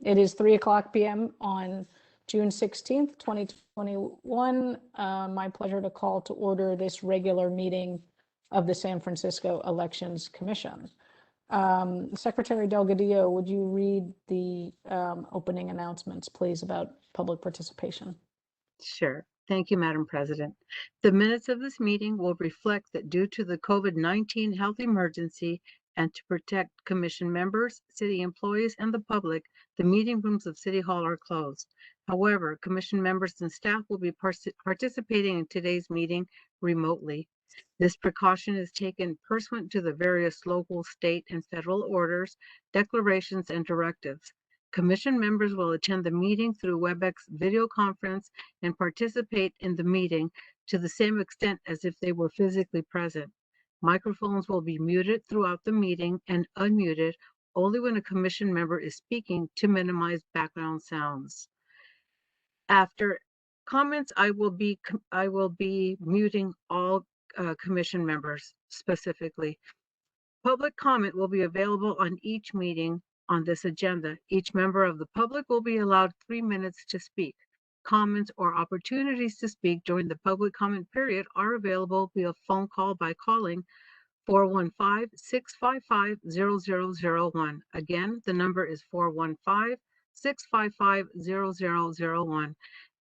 It is 3:00 p.m. on June 16th, 2021. My pleasure to call to order this regular meeting of the San Francisco Elections Commission. Secretary Delgadillo, would you read the opening announcements, please, about public participation? Sure. Thank you, Madam President. The minutes of this meeting will reflect that due to the COVID-19 health emergency and to protect Commission members, city employees, and the public, the meeting rooms of City Hall are closed. However, Commission members and staff will be participating in today's meeting remotely. This precaution is taken pursuant to the various local, state, and federal orders, declarations, and directives. Commission members will attend the meeting through WebEx video conference and participate in the meeting to the same extent as if they were physically present. Microphones will be muted throughout the meeting and unmuted only when a commission member is speaking to minimize background sounds. After comments, I will be muting all commission members specifically. Public comment will be available on each meeting on this agenda. Each member of the public will be allowed 3 minutes to speak. Comments or opportunities to speak during the public comment period are available via phone call by calling 415-655-0001. Again, the number is 415-655-0001.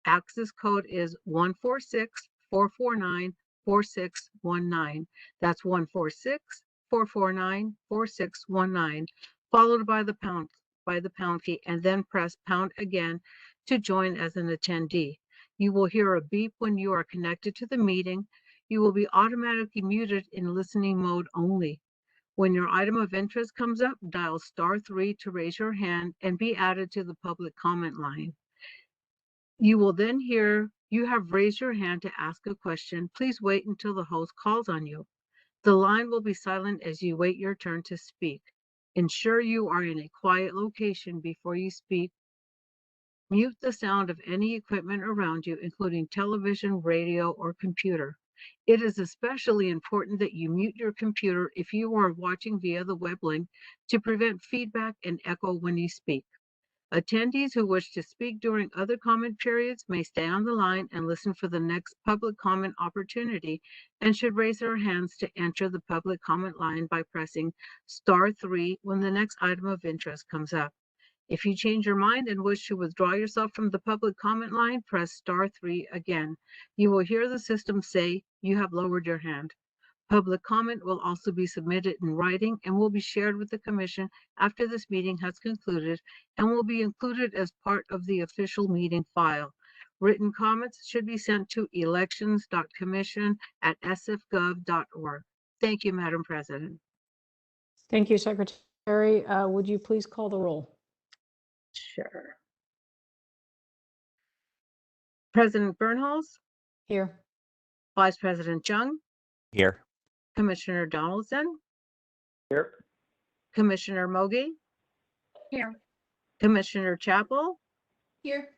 Access code is 146-449-4619. That's 146-449-4619, followed by the pound key, and then press pound again to join as an attendee. You will hear a beep when you are connected to the meeting. You will be automatically muted in listening mode only. When your item of interest comes up, dial *3 to raise your hand and be added to the public comment line. You will then hear you have raised your hand to ask a question. Please wait until the host calls on you. The line will be silent as you wait your turn to speak. Ensure you are in a quiet location before you speak. Mute the sound of any equipment around you, including television, radio, or computer. It is especially important that you mute your computer if you are watching via the web link to prevent feedback and echo when you speak. Attendees who wish to speak during other comment periods may stay on the line and listen for the next public comment opportunity and should raise their hands to enter the public comment line by pressing *3 when the next item of interest comes up. If you change your mind and wish to withdraw yourself from the public comment line, press *3 again. You will hear the system say you have lowered your hand. Public comment will also be submitted in writing and will be shared with the Commission after this meeting has concluded and will be included as part of the official meeting file. Written comments should be sent to elections.commission@sfgov.org. Thank you, Madam President. Thank you, Secretary. Would you please call the roll? Sure. President Bernholz? Here. Vice President Jung? Here. Commissioner Donaldson? Here. Commissioner Mogi? Here. Commissioner Chappell? Here.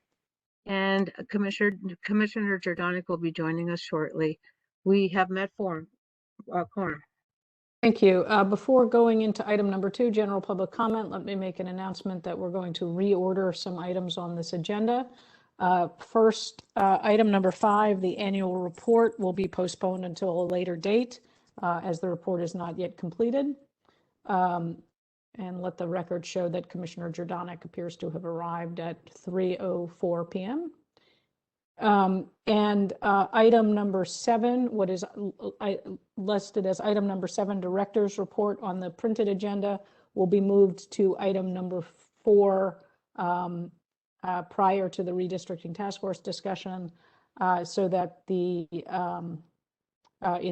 And Commissioner Jordanic will be joining us shortly. We have met quorum. Thank you. Before going into item number 2, general public comment, let me make an announcement that we're going to reorder some items on this agenda. First, item number 5, the annual report, will be postponed until a later date as the report is not yet completed. And let the record show that Commissioner Jordanic appears to have arrived at 3:04 p.m. Item number 7, what is listed as item number 7, Director's Report on the printed agenda, will be moved to item number 4 prior to the redistricting task force discussion, so that in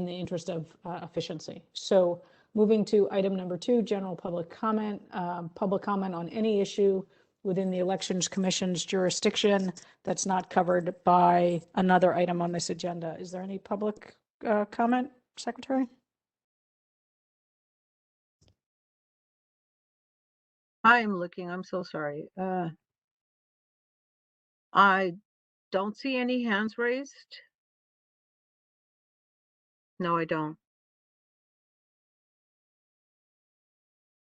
the interest of efficiency. So moving to item number 2, general public comment on any issue within the Elections Commission's jurisdiction that's not covered by another item on this agenda. Is there any public comment, Secretary? I'm looking, I'm so sorry. I don't see any hands raised. No, I don't.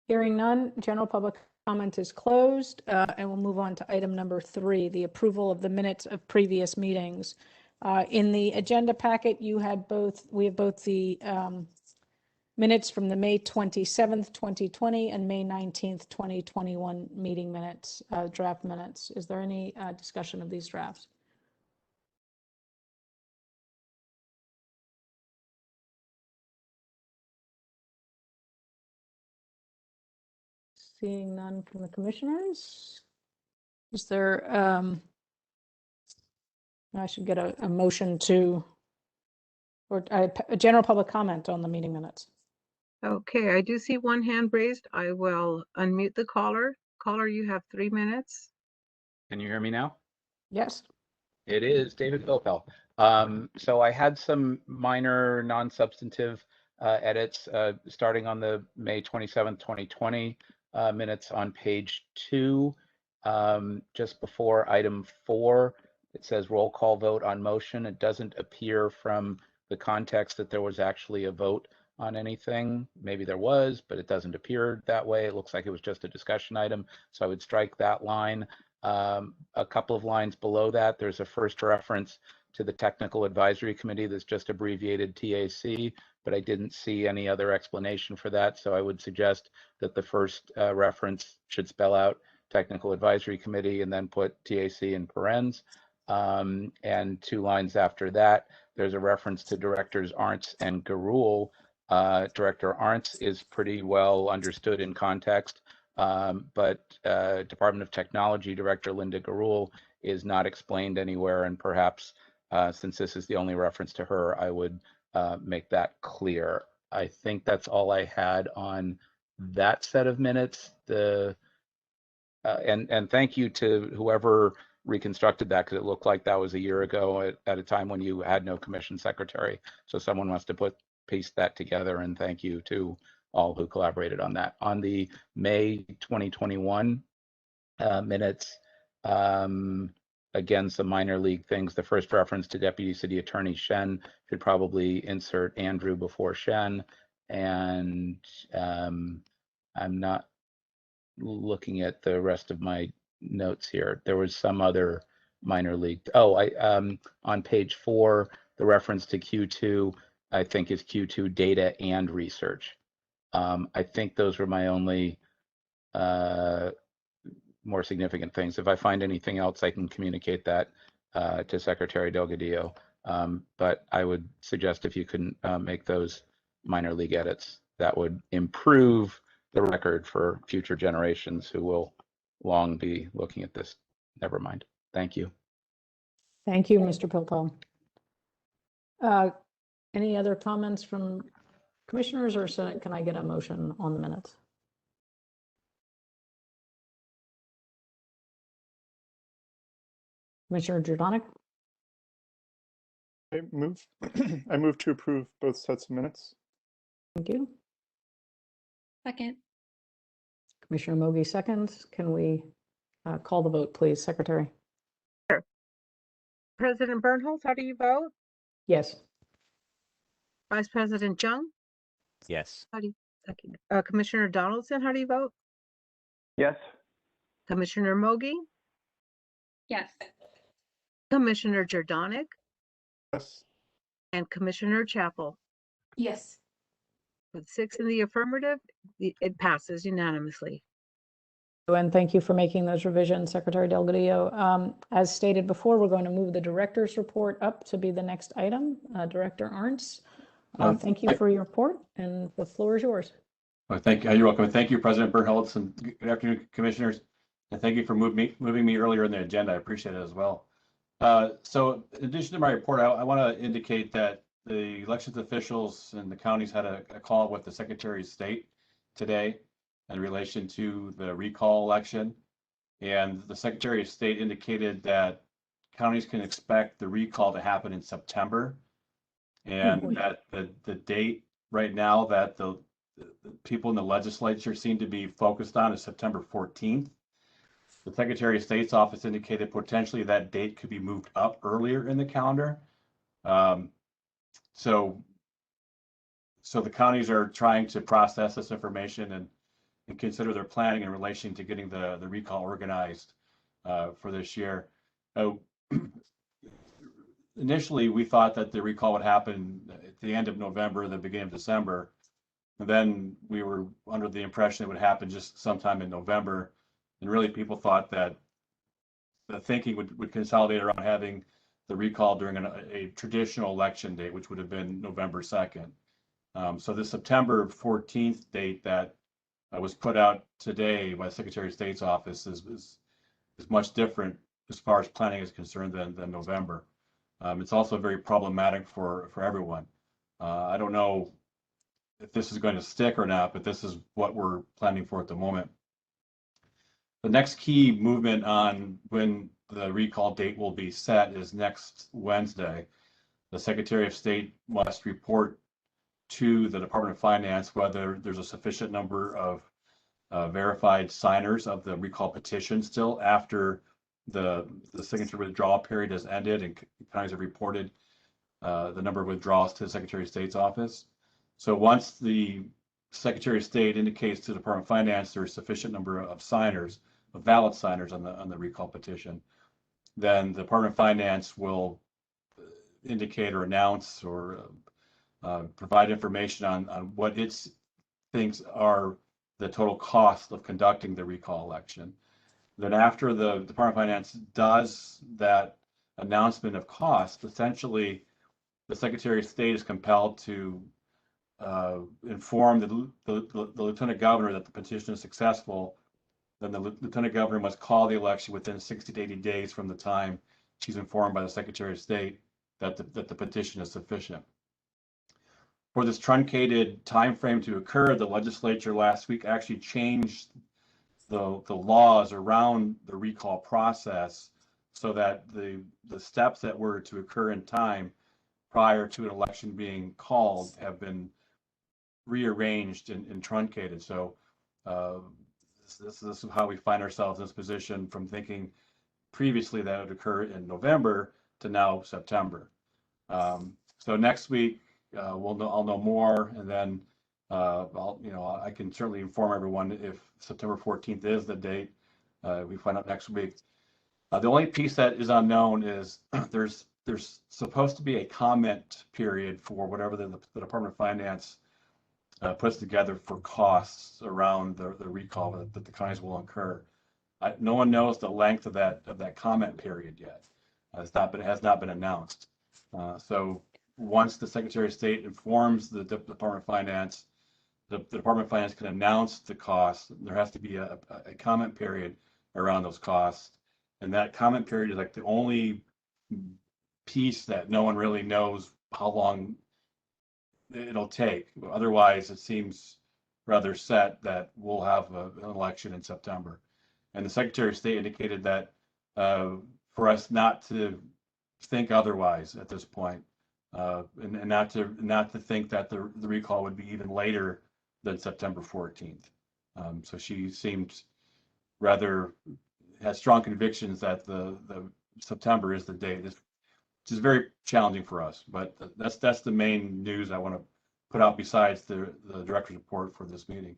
Hearing none, general public comment is closed, and we'll move on to item number 3, the approval of the minutes of previous meetings. In the agenda packet, we have both the minutes from the May 27th, 2020 and May 19th, 2021 meeting minutes, draft minutes. Is there any discussion of these drafts? Seeing none from the commissioners. Is there, I should get a motion to, or a general public comment on the meeting minutes. Okay, I do see one hand raised. I will unmute the caller. Caller, you have 3 minutes. Can you hear me now? Yes. It is David Philpell. So I had some minor non-substantive edits starting on the May 27th, 2020 minutes on page 2. Just before item 4, it says roll call vote on motion. It doesn't appear from the context that there was actually a vote on anything. Maybe there was, but it doesn't appear that way. It looks like it was just a discussion item. So I would strike that line. A couple of lines below that, there's a first reference to the Technical Advisory Committee that's just abbreviated TAC, but I didn't see any other explanation for that. So I would suggest that the first reference should spell out Technical Advisory Committee and then put TAC in parens. And 2 lines after that, there's a reference to Directors Arntz and Garul. Director Arntz is pretty well understood in context, but Department of Technology Director Linda Garul is not explained anywhere, and perhaps since this is the only reference to her, I would make that clear. I think that's all I had on that set of minutes. And thank you to whoever reconstructed that, because it looked like that was a year ago at a time when you had no commission secretary. So someone must have pieced that together, and thank you to all who collaborated on that. On the May 2021 minutes, again, some minor league things. The first reference to Deputy City Attorney Shen should probably insert Andrew before Shen. And I'm not looking at the rest of my notes here. There was some other minor league. Oh, on page 4, the reference to Q2, I think is Q2 data and research. I think those were my only more significant things. If I find anything else, I can communicate that to Secretary Delgadillo. But I would suggest if you can make those minor league edits, that would improve the record for future generations who will long be looking at this. Never mind. Thank you. Thank you, Mr. Pilpel. Any other comments from commissioners, or can I get a motion on the minutes? Commissioner Jordanic? I move I move to approve both sets of minutes. Thank you. Second. Commissioner Mogi seconds. Can we call the vote, please, Secretary? President Bernholz, how do you vote? Yes. Vice President Jung? Yes. Commissioner Donaldson, how do you vote? Yes. Commissioner Mogi? Yes. Commissioner Jordanic? Yes. And Commissioner Chapel? Yes. With 6 in the affirmative, it passes unanimously. And thank you for making those revisions, Secretary Delgadillo. As stated before, we're going to move the director's report up to be the next item. Director Arntz, thank you for your report, and the floor is yours. Well, thank you. You're welcome. Thank you, President Bernholz, and good afternoon, commissioners. And thank you for moving me earlier in the agenda. I appreciate it as well. So in addition to my report, I want to indicate that the elections officials and the counties had a call with the Secretary of State today in relation to the recall election. And the Secretary of State indicated that counties can expect the recall to happen in September. And that the date right now that the people in the legislature seem to be focused on is September 14th. The Secretary of State's office indicated potentially that date could be moved up earlier in the calendar. So the counties are trying to process this information and consider their planning in relation to getting the recall organized for this year. Initially, we thought that the recall would happen at the end of November, the beginning of December. And then we were under the impression it would happen just sometime in November. And really, people thought that the thinking would consolidate around having the recall during a traditional election date, which would have been November 2nd. So the September 14th date that was put out today by the Secretary of State's office is much different as far as planning is concerned than November. It's also very problematic for everyone. I don't know if this is going to stick or not, but this is what we're planning for at the moment. The next key movement on when the recall date will be set is next Wednesday. The Secretary of State must report to the Department of Finance whether there's a sufficient number of verified signers of the recall petition still after the signature withdrawal period has ended and counties have reported the number of withdrawals to the Secretary of State's office. So once the Secretary of State indicates to the Department of Finance there's sufficient number of signers, of valid signers on the recall petition, then the Department of Finance will indicate or announce or provide information on what it thinks are the total cost of conducting the recall election. Then after the Department of Finance does that announcement of cost, essentially the Secretary of State is compelled to inform the Lieutenant Governor that the petition is successful. Then the Lieutenant Governor must call the election within 60 to 80 days from the time she's informed by the Secretary of State that the petition is sufficient. For this truncated time frame to occur, the legislature last week actually changed the laws around the recall process so that the steps that were to occur in time prior to an election being called have been rearranged and truncated. So this is how we find ourselves in this position from thinking previously that it would occur in November to now September. So next week I'll know more, and then I can certainly inform everyone if September 14th is the date. We find out next week. The only piece that is unknown is there's supposed to be a comment period for whatever the Department of Finance puts together for costs around the recall that the counties will incur. No one knows the length of that comment period yet. It has not been announced. So once the Secretary of State informs the Department of Finance, the Department of Finance can announce the costs. There has to be a comment period around those costs. And that comment period is like the only piece that no one really knows how long it'll take. Otherwise, it seems rather set that we'll have an election in September. And the Secretary of State indicated that for us not to think otherwise at this point, and not to think that the recall would be even later than September 14th. So she seemed has strong convictions that the September is the date, which is very challenging for us. But that's the main news I want to put out besides the director's report for this meeting.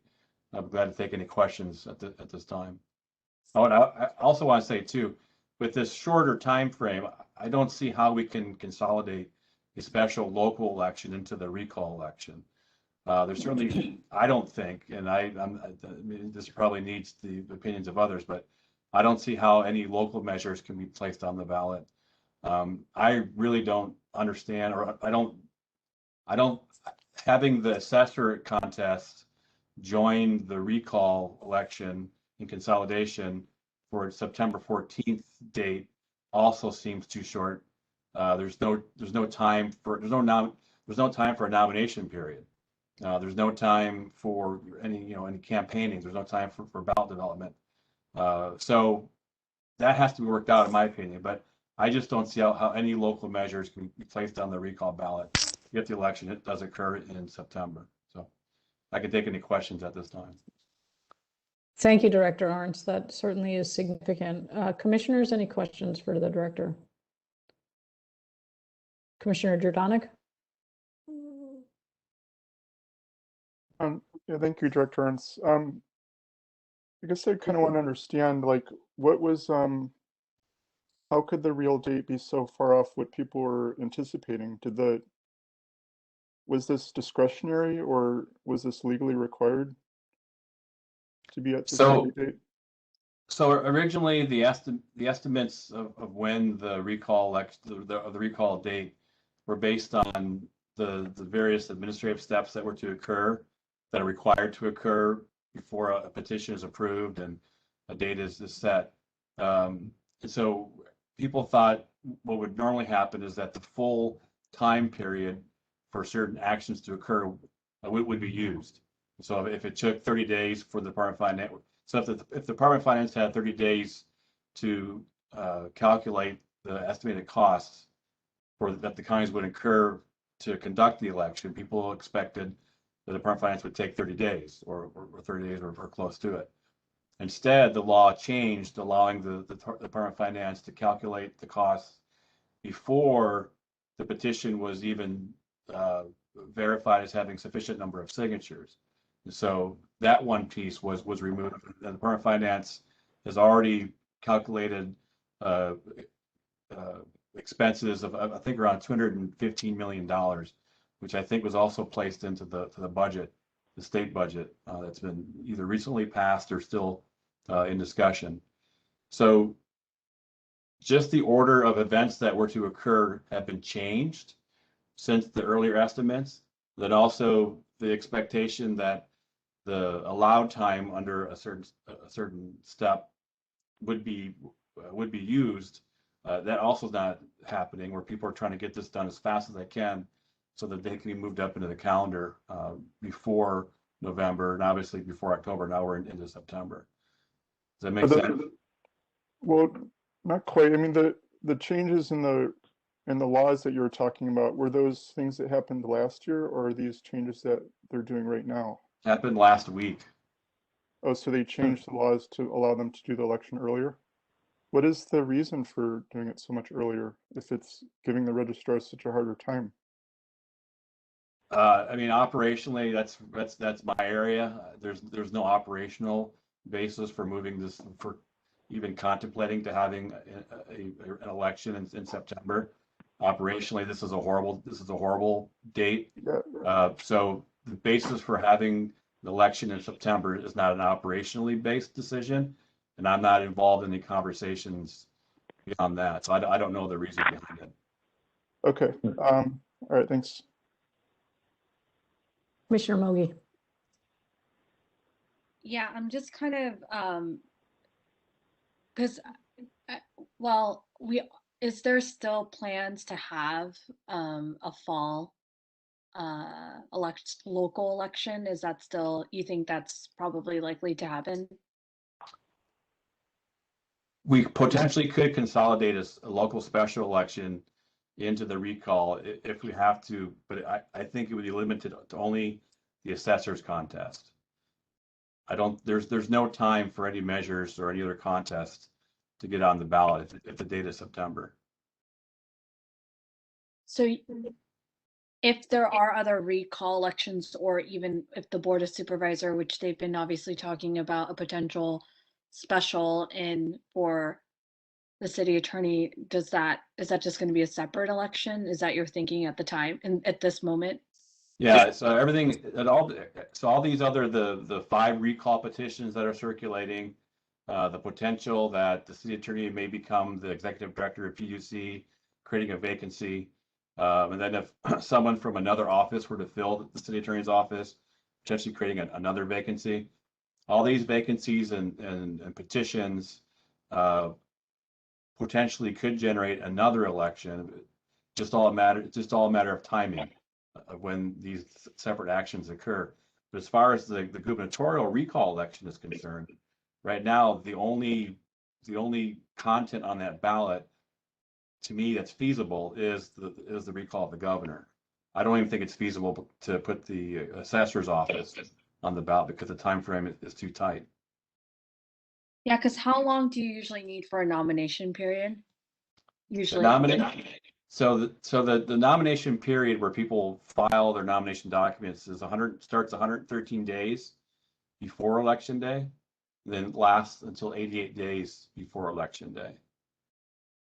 I'm glad to take any questions at this time. I also want to say too, with this shorter time frame, I don't see how we can consolidate a special local election into the recall election. There's certainly, I don't think, and I mean, this probably needs the opinions of others, but I don't see how any local measures can be placed on the ballot. I really don't understand, or I don't having the assessor contest join the recall election in consolidation for September 14th date also seems too short. There's no time for a nomination period. There's no time for any campaigning. There's no time for ballot development. So that has to be worked out, in my opinion. But I just don't see how any local measures can be placed on the recall ballot if the election does occur in September. So I can take any questions at this time. Thank you, Director Arntz. That certainly is significant. Commissioners, any questions for the director? Commissioner Jordanek? Yeah, thank you, Director Ernst. I guess I kind of want to understand, like, what was, how could the real date be so far off what people were anticipating? Was this discretionary or was this legally required to be at this So, early date? so originally the estimates of when the recall the recall date were based on the various administrative steps that were to occur, that are required to occur before a petition is approved and a date is set. And so people thought what would normally happen is that the full time period for certain actions to occur would be used. So if it took 30 days for the Department of Finance, so if the Department of Finance had 30 days to calculate the estimated costs that the counties would incur to conduct the election, people expected the Department of Finance would take 30 days or 30 days or close to it. Instead, the law changed, allowing the Department of Finance to calculate the costs before the petition was even verified as having sufficient number of signatures. And so that one piece was removed. The Department of Finance has already calculated expenses of I think around $215 million, which I think was also placed into the budget, the state budget, that's been either recently passed or still in discussion. So just the order of events that were to occur have been changed since the earlier estimates. Then also the expectation that the allowed time under a certain step would be used. That also is not happening, where people are trying to get this done as fast as they can so that they can be moved up into the calendar before November and obviously before October. Now we're into September. Does that make sense? Well, not quite. I mean, the changes in the laws that you were talking about, were those things that happened last year, or are these changes that they're doing right now? Happened last week. Oh, so they changed the laws to allow them to do the election earlier? What is the reason for doing it so much earlier if it's giving the registrars such a harder time? I mean, operationally, that's my area. There's no operational basis for moving this, for even contemplating to having an election in September. Operationally, this is a horrible date. Yeah. So the basis for having an election in September is not an operationally based decision, and I'm not involved in the conversations beyond that. So I don't know the reason behind it. Okay. All right. Thanks. Commissioner Mogi. Yeah, I'm just kind of, because, well, is there still plans to have a fall local election? Is that still, you think that's probably likely to happen? We potentially could consolidate a local special election into the recall if we have to, but I think it would be limited to only the assessor's contest. There's no time for any measures or any other contest to get on the ballot if the date is September. So if there are other recall elections, or even if the Board of Supervisor, which they've been obviously talking about a potential special in for the city attorney, is that just going to be a separate election? Is that your thinking at the time and at this moment? Yeah, so all these other, the 5 recall petitions that are circulating, the potential that the city attorney may become the executive director of PUC, creating a vacancy. And then if someone from another office were to fill the city attorney's office, potentially creating another vacancy. All these vacancies and petitions potentially could generate another election. Just all a matter of timing of when these separate actions occur. But as far as the gubernatorial recall election is concerned, right now the only content on that ballot, to me, that's feasible is the recall of the governor. I don't even think it's feasible to put the assessor's office on the ballot because the time frame is too tight. Yeah, because how long do you usually need for a nomination period? Usually. So the nomination period where people file their nomination documents starts 113 days before election day. then lasts until 88 days before election day.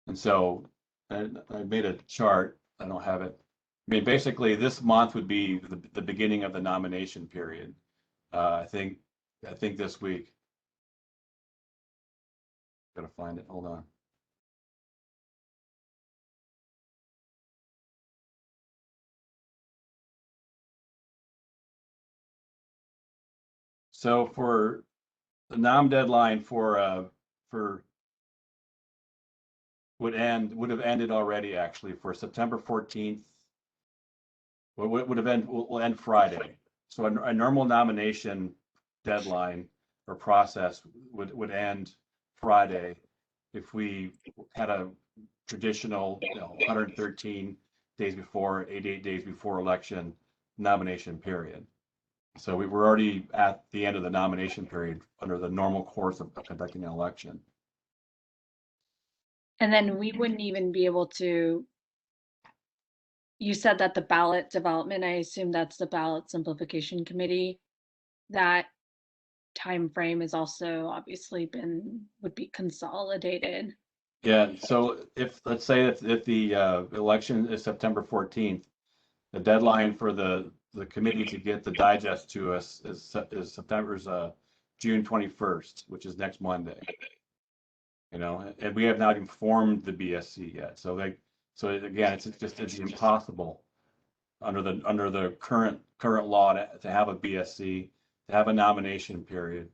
And so I made a chart. I don't have it. I mean, basically, this month would be the beginning of the nomination period. I think this week. Gotta find it. Hold on. So for the nom deadline for would have ended already, actually, for September 14th. Would have end will end Friday. So a normal nomination deadline or process would end Friday if we had a traditional 113 days before, 88 days before election nomination period. So we were already at the end of the nomination period under the normal course of conducting an election. And then we wouldn't even be able to, you said that the ballot development, I assume that's the ballot simplification committee, that time frame is also obviously would be consolidated. Yeah, so if, let's say if the election is September 14th, the deadline for the committee to get the digest to us is June 21st, which is next Monday. And we have not even formed the BSC yet. So again, it's impossible under the current law to have a BSC, to have a nomination period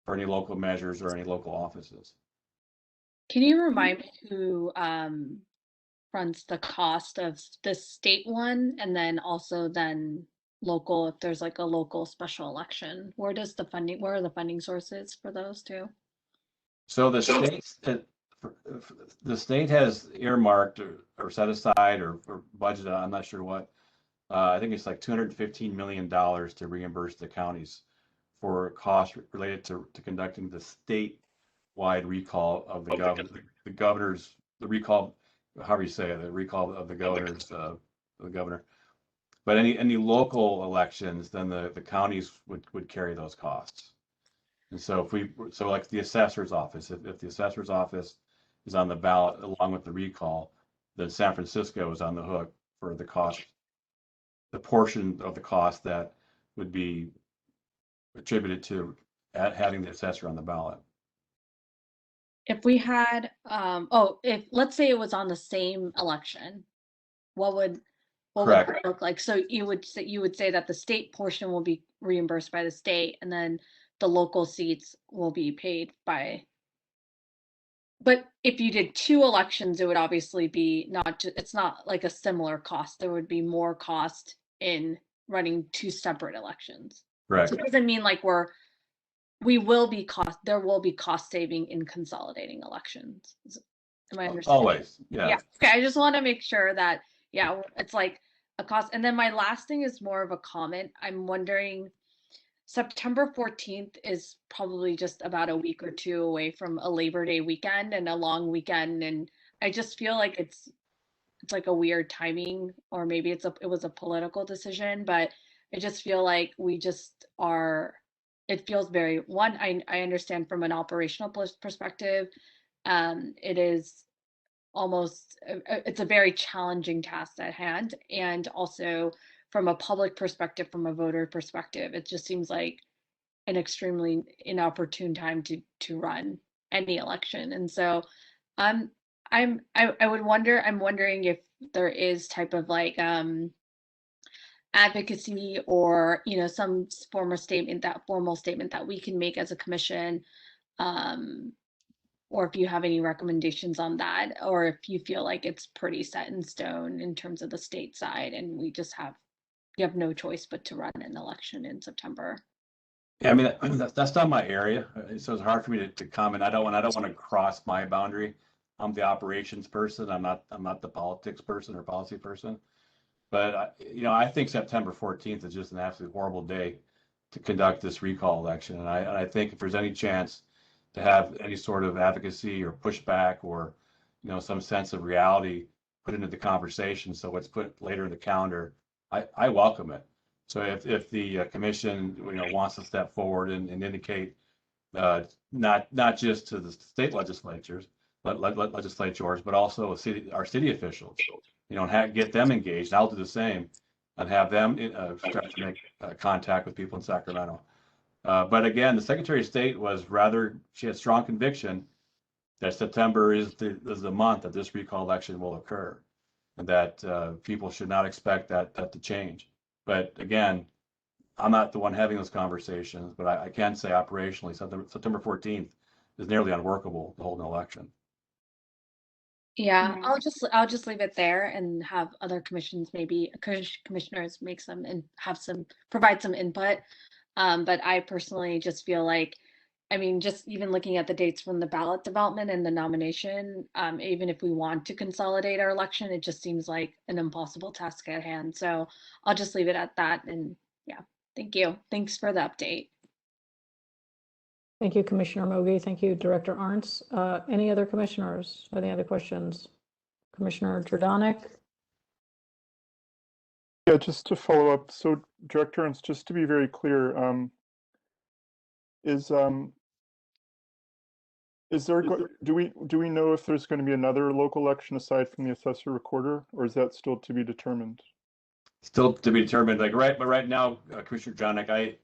for any local measures or any local offices. Can you remind me who fronts the cost of the state one, and then also local, if there's like a local special election? Where are the funding sources for those two? So the state has earmarked or set aside or budgeted, I'm not sure what, I think it's like $215 million to reimburse the counties for costs related to conducting the statewide recall of the governor's, the recall, however you say it, the recall of the governor's, the governor. But any local elections, then the counties would carry those costs. And so like the assessor's office, if the assessor's office is on the ballot along with the recall, then San Francisco is on the hook for the cost, the portion of the cost that would be attributed to having the assessor on the ballot. If we had, if let's say it was on the same election, what would Correct. it look like? So you would say that the state portion will be reimbursed by the state, and then the local seats will be paid by. But if you did two elections, it would obviously be it's not like a similar cost. There would be more cost in running two separate elections. Correct. So it doesn't mean like there will be cost saving in consolidating elections. Am I understanding? Always, yeah. Yeah. Okay. I just want to make sure that, yeah, it's like a cost. And then my last thing is more of a comment. I'm wondering, September 14th is probably just about a week or two away from a Labor Day weekend and a long weekend. And I just feel like it's like a weird timing, or maybe it was a political decision, but I just feel like it feels very, I understand from an operational perspective, it is almost, it's a very challenging task at hand. And also from a public perspective, from a voter perspective, it just seems like an extremely inopportune time to run any election. And so I'm wondering if there is type of like advocacy or some formal statement that we can make as a commission, or if you have any recommendations on that, or if you feel like it's pretty set in stone in terms of the state side and you have no choice but to run an election in September. Yeah, I mean that's not my area, so it's hard for me to comment. I don't want to cross my boundary. I'm the operations person. I'm not the politics person or policy person. But I think September 14th is just an absolutely horrible day to conduct this recall election. And I think if there's any chance to have any sort of advocacy or pushback or some sense of reality put into the conversation, so what's put later in the calendar, I welcome it. So if the commission wants to step forward and indicate not just to the state legislatures, but also our city officials. You know, get them engaged. I'll do the same and have them start to make contact with people in Sacramento. But again, the Secretary of State she had strong conviction that September is the month that this recall election will occur, and that people should not expect that to change. But again, I'm not the one having those conversations, but I can say operationally, September 14th is nearly unworkable to hold an election. Yeah, I'll just leave it there and have other commissioners make some and provide some input. But I personally just feel like, I mean, just even looking at the dates from the ballot development and the nomination, even if we want to consolidate our election, it just seems like an impossible task at hand. So I'll just leave it at that. And yeah, thank you. Thanks for the update. Thank you, Commissioner Mogi. Thank you, Director Arntz. Any other commissioners? Any other questions? Commissioner Jordanek? Yeah, just to follow up. So Director Ernst, just to be very clear, do we know if there's going to be another local election aside from the assessor recorder, or is that still to be determined? Still to be determined. But right now, Commissioner Jordanek,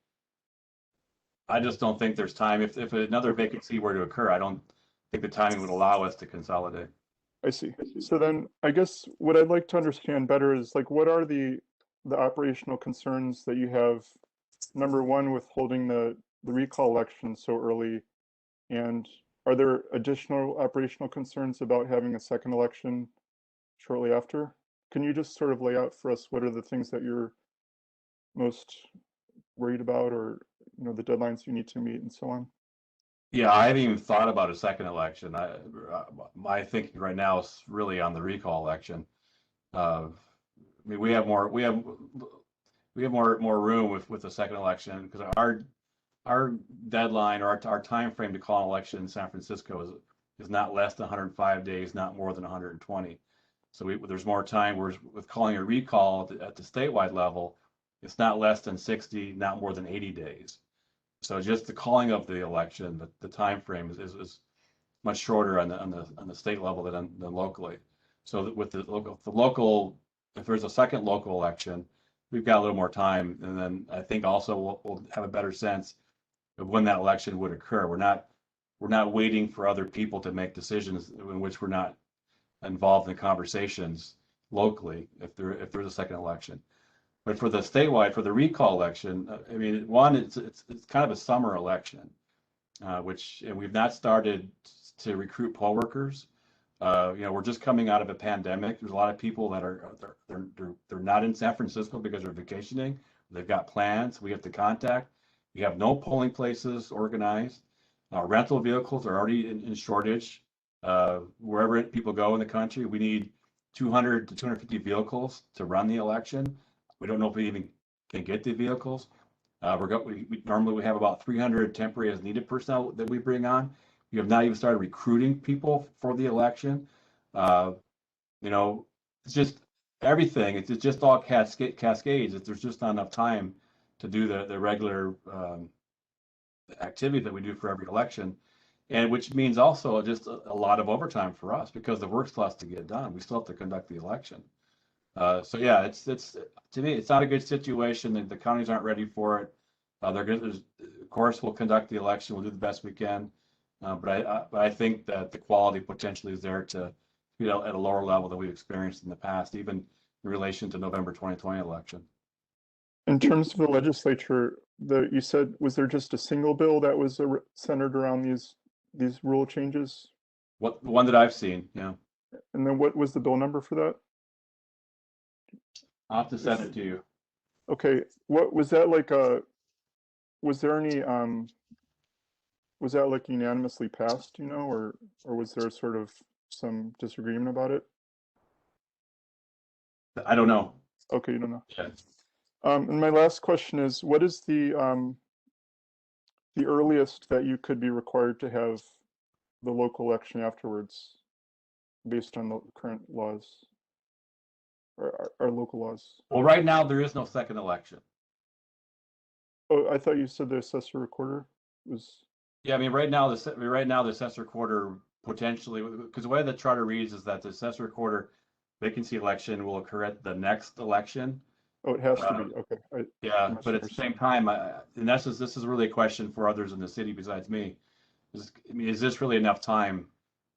I just don't think there's time. If another vacancy were to occur, I don't think the timing would allow us to consolidate. I see. So then I guess what I'd like to understand better is like, what are the operational concerns that you have, number one, with holding the recall election so early? And are there additional operational concerns about having a second election shortly after? Can you just sort of lay out for us what are the things that you're most worried about, or the deadlines you need to meet and so on? Yeah, I haven't even thought about a second election. My thinking right now is really on the recall election. I mean, we have more room with the second election, because our deadline, or our time frame to call an election in San Francisco is not less than 105 days, not more than 120. So there's more time. Whereas with calling a recall at the statewide level, it's not less than 60, not more than 80 days. So just the calling of the election, the time frame is much shorter on the state level than locally. So with the local, if there's a second local election, we've got a little more time, and then I think also we'll have a better sense of when that election would occur. We're not waiting for other people to make decisions in which we're not involved in conversations locally if there's a second election. But for the statewide, for the recall election, I mean, one, it's kind of a summer election, and we've not started to recruit poll workers. We're just coming out of a pandemic. There's a lot of people that they're not in San Francisco because they're vacationing. They've got plans. We have to contact. We have no polling places organized. Rental vehicles are already in shortage. Wherever people go in the country, we need 200 to 250 vehicles to run the election. We don't know if we even can get the vehicles. Normally we have about 300 temporary as needed personnel that we bring on. We have not even started recruiting people for the election. It's just everything. It's just all cascades. There's just not enough time to do the regular activity that we do for every election, and which means also just a lot of overtime for us, because the work still has to get done. We still have to conduct the election. So yeah, it's to me, it's not a good situation. The counties aren't ready for it. Of course, we'll conduct the election. We'll do the best we can, but I think that the quality potentially is there to be at a lower level than we've experienced in the past, even in relation to November 2020 election. In terms of the legislature, you said, was there just a single bill that was centered around these rule changes? The one that I've seen, yeah. And then what was the bill number for that? I'll have to send it to you. Okay, what was that like? Was there any was that like unanimously passed, or was there sort of some disagreement about it? I don't know. Okay, you don't know. Yeah. And my last question is, what is the earliest that you could be required to have the local election afterwards, based on the current laws, or our local laws? Well, right now there is no second election. Oh, I thought you said the assessor recorder was. Yeah, I mean, right now, the assessor recorder potentially, because the way the charter reads is that the assessor recorder vacancy election will occur at the next election. Oh, it has to Uh, be, okay. I Yeah, but at the same misunderstood. time, and this is really a question for others in the city besides me. Is this really enough time?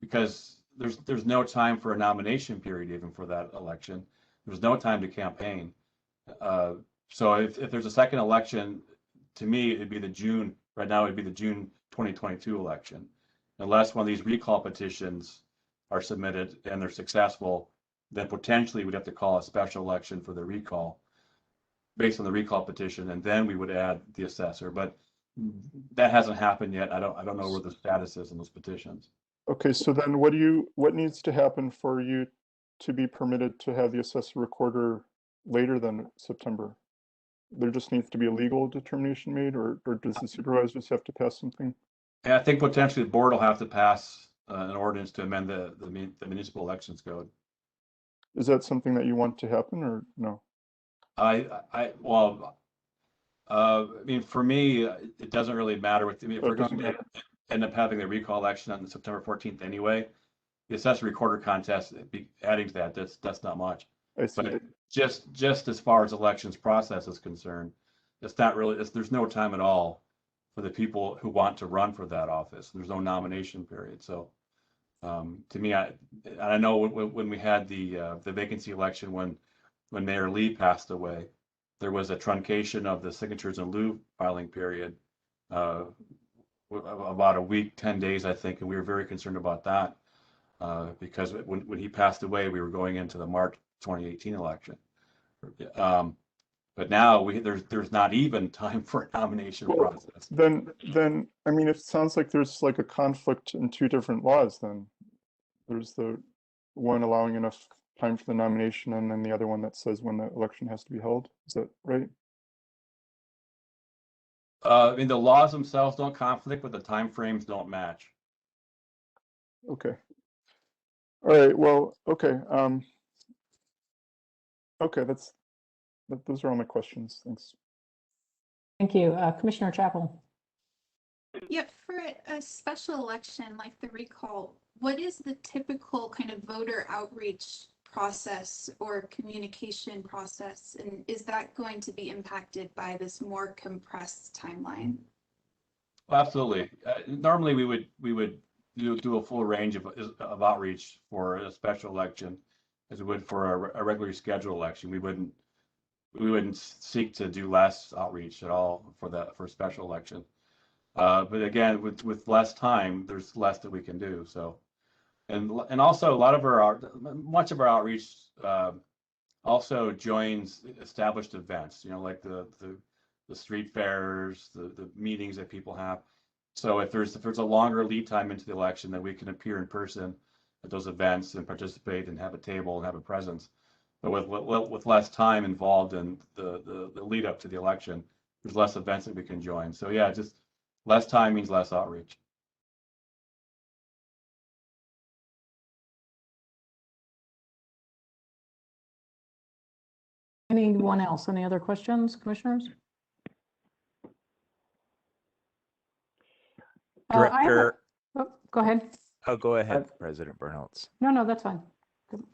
Because there's no time for a nomination period even for that election. There's no time to campaign. Uh, so if there's a second election, to me, it'd be the June, right now it'd be the June 2022 election. Unless one of these recall petitions are submitted and they're successful, then potentially we'd have to call a special election for the recall based on the recall petition, and then we would add the assessor. But that hasn't happened yet. I don't know where the status is in those petitions. Okay, so then what needs to happen for you to be permitted to have the assessor recorder later than September? There just needs to be a legal determination made, or does the supervisors have to pass something? And I think potentially the board will have to pass an ordinance to amend the municipal elections code. Is that something that you want to happen, or no? Well, I mean, for me, it doesn't really matter if Oh, we're it going doesn't to matter. end up having the recall election on September 14th anyway. The assessor recorder contest, adding to that, that's not much. I see. But just as far as elections process is concerned, it's not really, there's no time at all for the people who want to run for that office. There's no nomination period. So to me, I know when we had the vacancy election, when Mayor Lee passed away, there was a truncation of the signatures in lieu filing period, about a week, 10 days, I think, and we were very concerned about that because when he passed away, we were going into the March 2018 election. But now there's not even time for a nomination Well, process. then I mean, it sounds like there's like a conflict in two different laws. Then there's the one allowing enough time for the nomination, and then the other one that says when the election has to be held. Is that right? I mean, the laws themselves don't conflict, but the timeframes don't match. Okay. All right. Well, okay. Okay, those are all my questions. Thanks. Thank you. Commissioner Chapel. Yep, for a special election like the recall, what is the typical kind of voter outreach process or communication process? And is that going to be impacted by this more compressed timeline? Well, absolutely. Normally, we would do a full range of outreach for a special election, as we would for a regularly scheduled election. We wouldn't seek to do less outreach at all for a special election. But again, with less time, there's less that we can do. So, and also much of our outreach also joins established events. You know, like the street fairs, the meetings that people have. So if there's a longer lead time into the election, then we can appear in person at those events and participate and have a table and have a presence. But with less time involved in the lead up to the election, there's less events that we can join. So yeah, just less time means less outreach. Anyone else? Any other questions, commissioners? Director, Go ahead. oh, go ahead, President Bernholtz. No, that's fine.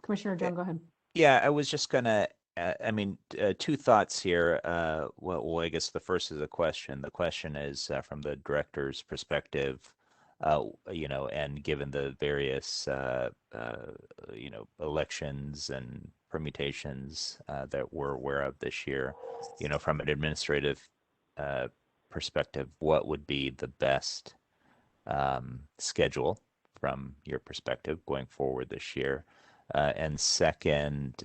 Commissioner Jones, go ahead. Yeah, I was just gonna, I mean, two thoughts here. Well, I guess the first is a question. The question is from the director's perspective, you know, and given the various, you know, elections and permutations that we're aware of this year, you know, from an administrative perspective, what would be the best schedule from your perspective going forward this year? And second,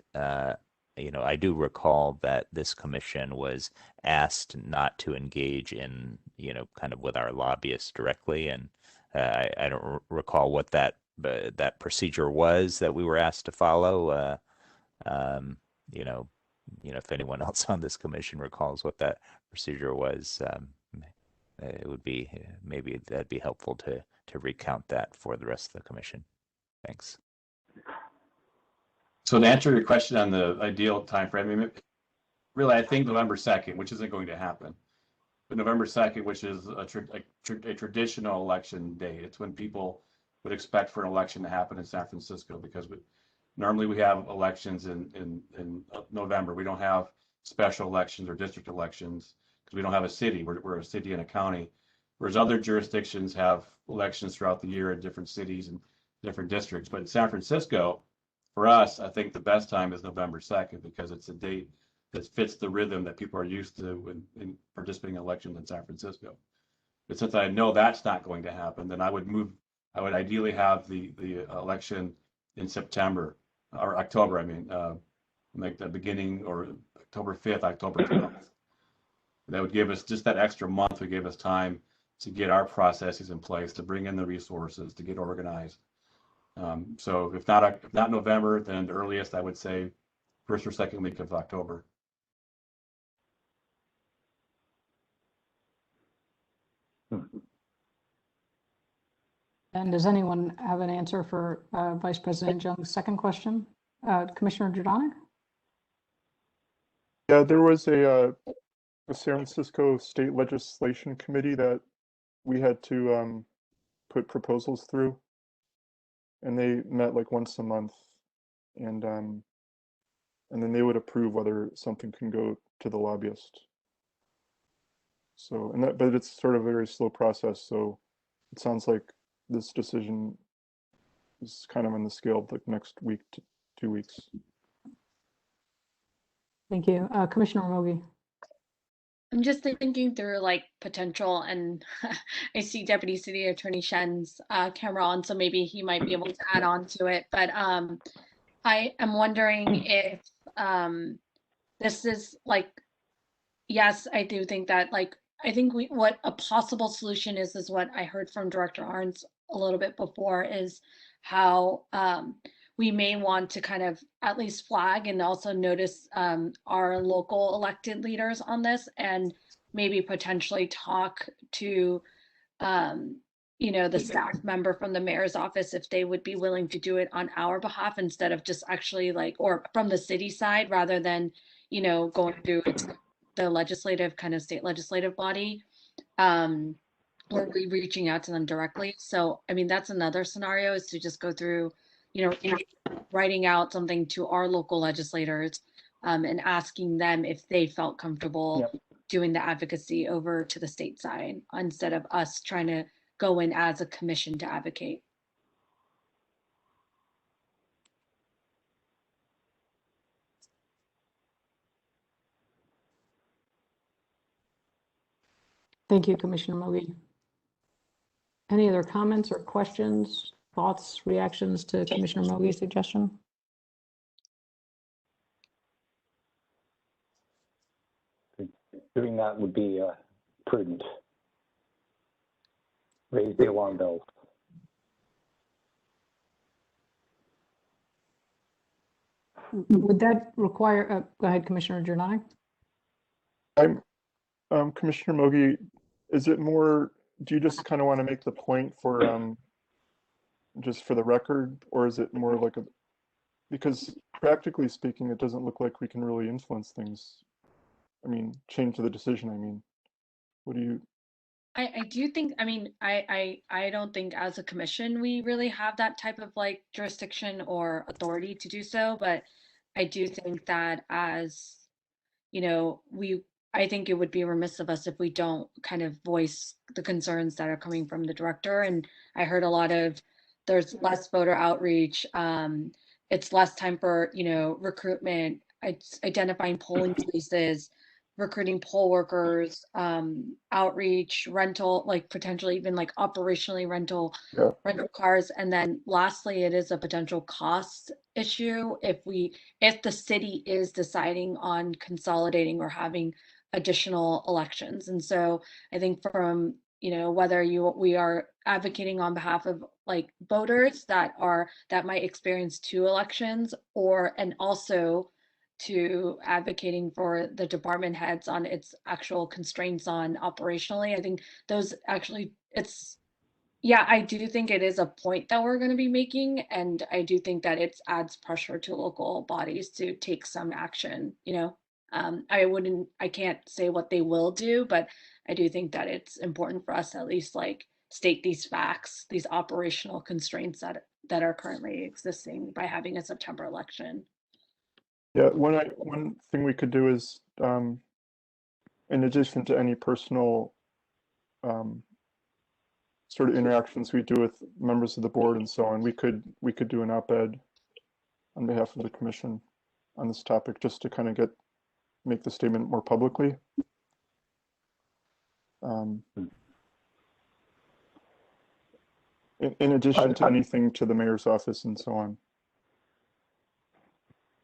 you know, I do recall that this commission was asked not to engage in, you know, kind of with our lobbyists directly, and I don't recall what that procedure was that we were asked to follow. You know, if anyone else on this commission recalls what that procedure was, it would be maybe that'd be helpful to recount that for the rest of the commission. Thanks. So to answer your question on the ideal time frame, really, I think November 2nd, which isn't going to happen. November 2nd, which is a traditional election day. It's when people would expect for an election to happen in San Francisco, because normally we have elections in November. We don't have special elections or district elections because we don't have a city. We're a city and a county, whereas other jurisdictions have elections throughout the year in different cities and different districts. But in San Francisco, for us, I think the best time is November 2nd, because it's a date that fits the rhythm that people are used to in participating in elections in San Francisco. But since I know that's not going to happen, then I would ideally have the election in September or October, I mean, like the beginning, or October 5th, October 12th. That would give us just that extra month, would give us time to get our processes in place, to bring in the resources, to get organized. So if not November, then the earliest I would say first or second week of October. And does anyone have an answer for Vice President Jung's second question? Commissioner Jordan? Yeah, there was a San Francisco State Legislation Committee that we had to put proposals through, and they met like once a month, and then they would approve whether something can go to the lobbyist. So, but it's sort of a very slow process. So it sounds like this decision is kind of on the scale of like next week to 2 weeks. Thank you. Commissioner Mogi. I'm just thinking through like potential, and I see Deputy City Attorney Shen's camera on, so maybe he might be able to add on to it. But I am wondering if this is like, yes, I do think that like, I think what a possible solution is what I heard from Director Arns a little bit before, is how we may want to kind of at least flag and also notice our local elected leaders on this, and maybe potentially talk to the staff member from the mayor's office if they would be willing to do it on our behalf, instead of just actually like, or from the city side, rather than going through the legislative kind of state legislative body, or reaching out to them directly. So I mean, that's another scenario, is to just go through writing out something to our local legislators and asking them if they felt comfortable doing the advocacy over to the state side, instead of us trying to go in as a commission to advocate. Thank you, Commissioner Mogi. Any other comments or questions, thoughts, reactions to Commissioner Mogi's suggestion? Doing that would be prudent. Raise the alarm bells. Would that require, go ahead, Commissioner Giordani. Commissioner Mogi, is it more, do you just kind of want to make the point for just for the record, or is it more like because practically speaking, it doesn't look like we can really influence things. I mean, change the decision, I mean, what do you? I do think, I mean, I don't think as a commission we really have that type of like jurisdiction or authority to do so, but I do think that as, I think it would be remiss of us if we don't kind of voice the concerns that are coming from the director. And I heard a lot of, there's less voter outreach, it's less time for, recruitment, it's identifying polling places, recruiting poll workers, outreach, rental, like potentially even like operationally rental cars. And then lastly, it is a potential cost issue if the city is deciding on consolidating or having additional elections. And so I think from, whether we are advocating on behalf of like voters that might experience 2 elections, and also to advocating for the department heads on its actual constraints on operationally. I think those actually, I do think it is a point that we're going to be making. And I do think that it adds pressure to local bodies to take some action, I can't say what they will do, but I do think that it's important for us to at least like state these facts, these operational constraints that are currently existing by having a September election. Yeah, one thing we could do is, in addition to any personal sort of interactions we do with members of the board and so on, we could do an op-ed on behalf of the commission on this topic, just to kind of make the statement more publicly. In addition to anything to the mayor's office and so on.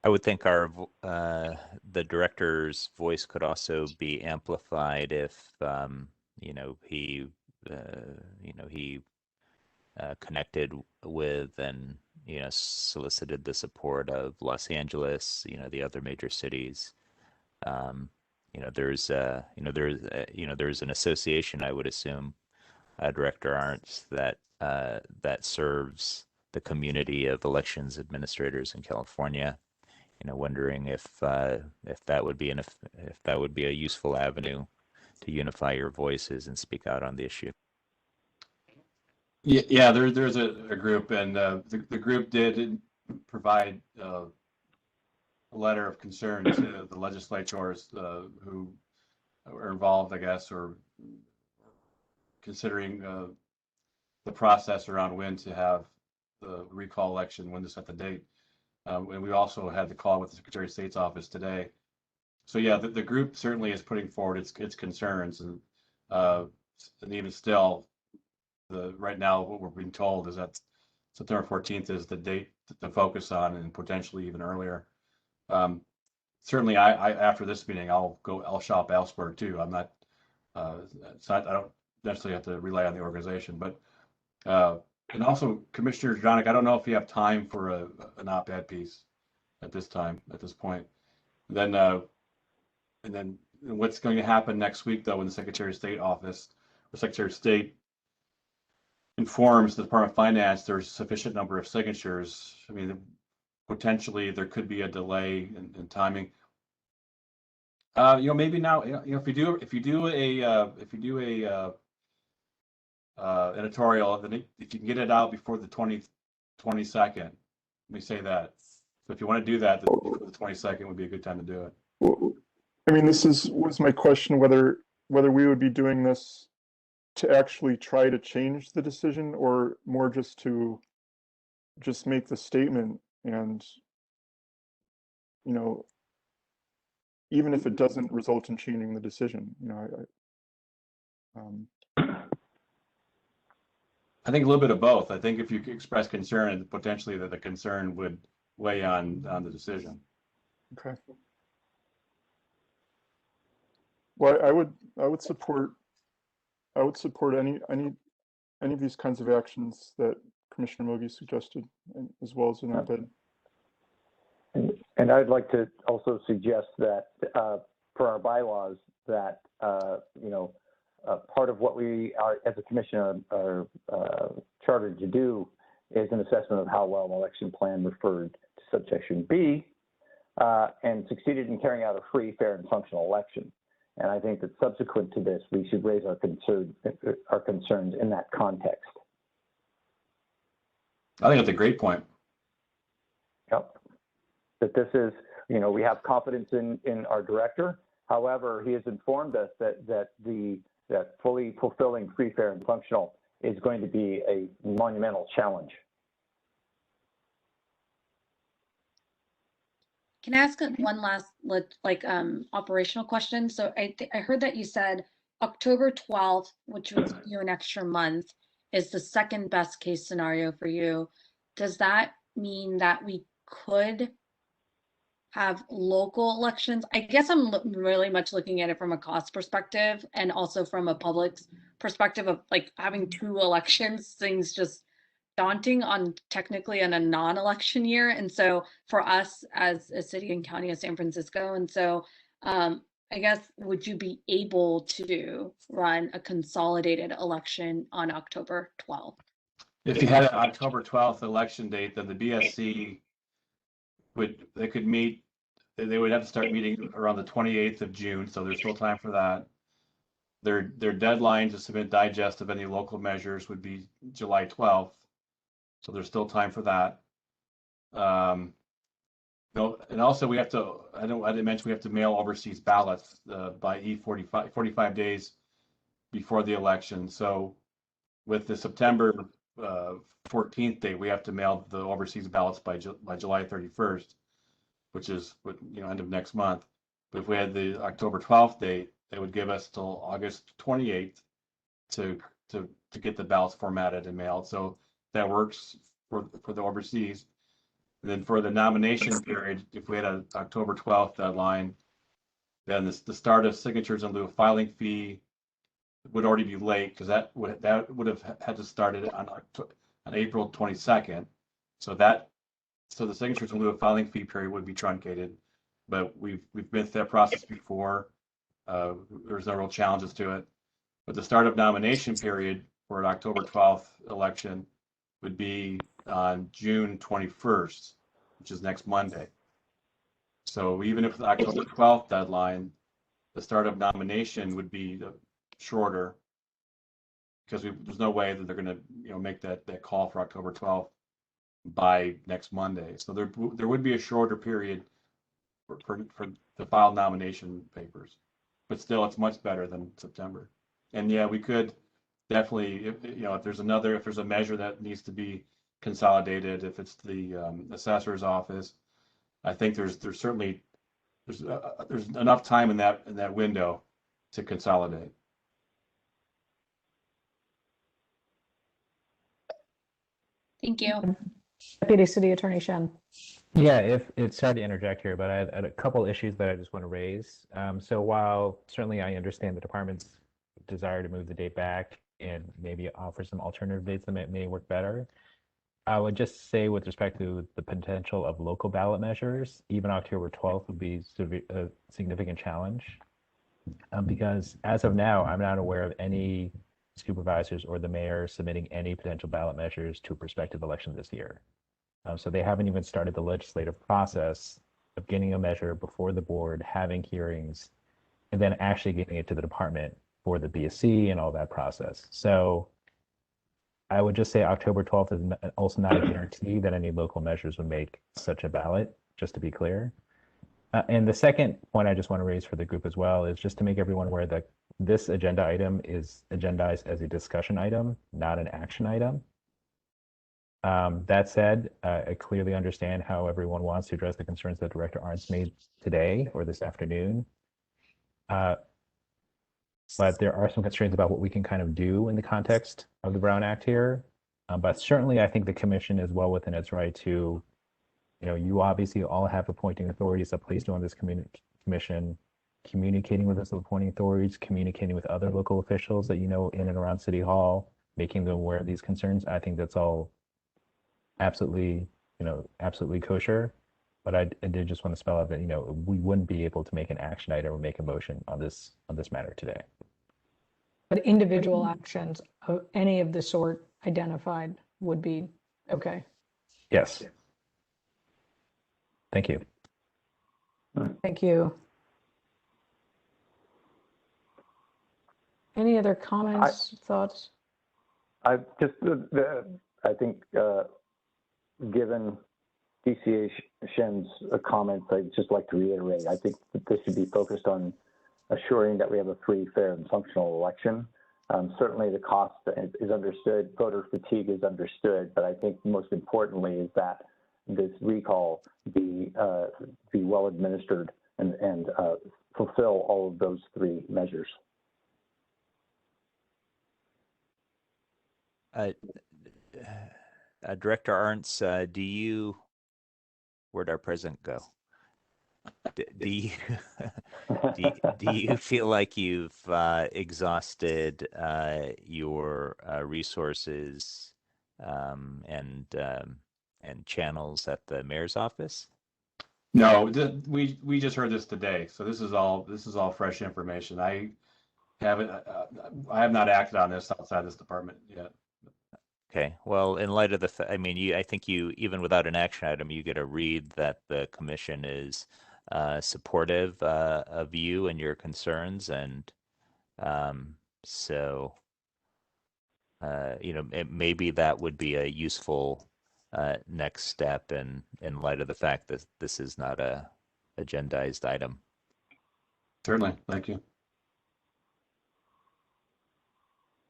I would think the director's voice could also be amplified if he connected with and solicited the support of Los Angeles, the other major cities. There's an association, I would assume, Director Arntz, that serves the community of elections administrators in California. Wondering if that would be a useful avenue to unify your voices and speak out on the issue. Yeah, there's a group, and the group did provide a letter of concern to the legislators who are involved, I guess, or considering the process around when to have the recall election, when to set the date. And we also had the call with the Secretary of State's office today. So yeah, the group certainly is putting forward its concerns, and even still, right now what we're being told is that September 14th is the date to focus on, and potentially even earlier. Certainly, I after this meeting, I'll shop elsewhere too. I'm not. It's not. I don't necessarily have to rely on the organization, but. And also, Commissioner Johnnick, I don't know if you have time for an op-ed piece at this point. And then what's going to happen next week, though, when the Secretary of State office or Secretary of State informs the Department of Finance there's a sufficient number of signatures. I mean, potentially there could be a delay in timing. Maybe now, if you do a editorial, then if you can get it out before the 22nd, let me say that. So if you want to do that, the 22nd would be a good time to do it. Well, I mean, was my question, whether we would be doing this to actually try to change the decision, or more just to make the statement, and even if it doesn't result in changing the decision, I think a little bit of both. I think if you express concern, potentially that the concern would weigh on the decision. Okay. Well, I would support any of these kinds of actions that Commissioner Mogi suggested, as well as an op-ed. And I'd like to also suggest that for our bylaws that part of what we are as a commission are chartered to do is an assessment of how well an election plan referred to subsection B and succeeded in carrying out a free, fair, and functional election. And I think that subsequent to this, we should raise our concerns in that context. I think that's a great point. Yep. That this is, we have confidence in our director. However, he has informed us that fully fulfilling free, fair, and functional is going to be a monumental challenge. Can I ask one last operational question? So I heard that you said October 12th, which would give you an extra month, is the second best case scenario for you. Does that mean that we could have local elections? I guess I'm really much looking at it from a cost perspective, and also from a public's perspective of like having two elections. Things just daunting technically on a non-election year. And so for us as a city and county of San Francisco, and so I guess, would you be able to run a consolidated election on October 12th? If you had an October 12th election date, then the BSC they could meet. They would have to start meeting around the 28th of June, so there's still time for that. Their deadline to submit digest of any local measures would be July 12th. So there's still time for that. No, and also we have to, I didn't mention we have to mail overseas ballots by 45 days before the election. So with the September 14th date, we have to mail the overseas ballots by July 31st, which is end of next month. But if we had the October 12th date, it would give us till August 28th to get the ballots formatted and mailed. So that works for the overseas. And then for the nomination period, if we had an October 12th deadline, then the start of signatures in lieu of filing fee would already be late because that would have had to start it on April 22nd. So the signatures in lieu of filing fee period would be truncated. But we've been through that process before. There's no real challenges to it. But the start of nomination period for an October 12th election would be on June 21st, which is next Monday. So even if the October 12th deadline, the start of nomination would be shorter because there's no way that they're going to make that call for October 12th by next Monday. So there would be a shorter period for to file nomination papers, but still it's much better than September. And yeah, we could definitely, if there's a measure that needs to be consolidated, if it's the assessor's office, I think there's certainly enough time in that window to consolidate. Thank you. Deputy City Attorney Shen. Yeah, it's sorry to interject here, but I had a couple issues that I just want to raise. So while certainly I understand the department's desire to move the date back and maybe offer some alternative dates that may work better, I would just say with respect to the potential of local ballot measures, even October 12th would be a significant challenge. Because as of now, I'm not aware of any supervisors or the mayor submitting any potential ballot measures to a prospective election this year. So they haven't even started the legislative process of getting a measure before the board, having hearings, and then actually getting it to the department for the BSC and all that process. So I would just say October 12th is also not a guarantee that any local measures would make such a ballot, just to be clear. And the second point I just want to raise for the group as well is just to make everyone aware that this agenda item is agendized as a discussion item, not an action item. That said, I clearly understand how everyone wants to address the concerns that Director Arntz made today or this afternoon. But there are some constraints about what we can kind of do in the context of the Brown Act here. But certainly I think the commission is well within its right to, you obviously all have appointing authorities that placed on this commission, communicating with those appointing authorities, communicating with other local officials that in and around City Hall, making them aware of these concerns. I think that's all absolutely kosher. But I did just want to spell out that, we wouldn't be able to make an action item or make a motion on this matter today. But individual actions of any of the sort identified would be okay. Yes. Thank you. Thank you. Any other comments, thoughts? I think given DCA Shen's comments, I'd just like to reiterate, I think that this should be focused on assuring that we have a free, fair, and functional election. Certainly the cost is understood, voter fatigue is understood, but I think most importantly is that this recall be well administered and fulfill all of those three measures. Director Arntz, where'd our president go? Do you feel like you've exhausted your resources and channels at the mayor's office? No, we just heard this today, so this is all fresh information. I have not acted on this outside this department yet. Okay. Well, in light of I think you, even without an action item, you get a read that the commission is supportive of you and your concerns, and So, maybe that would be a useful next step in light of the fact that this is not a agendized item. Certainly, thank you.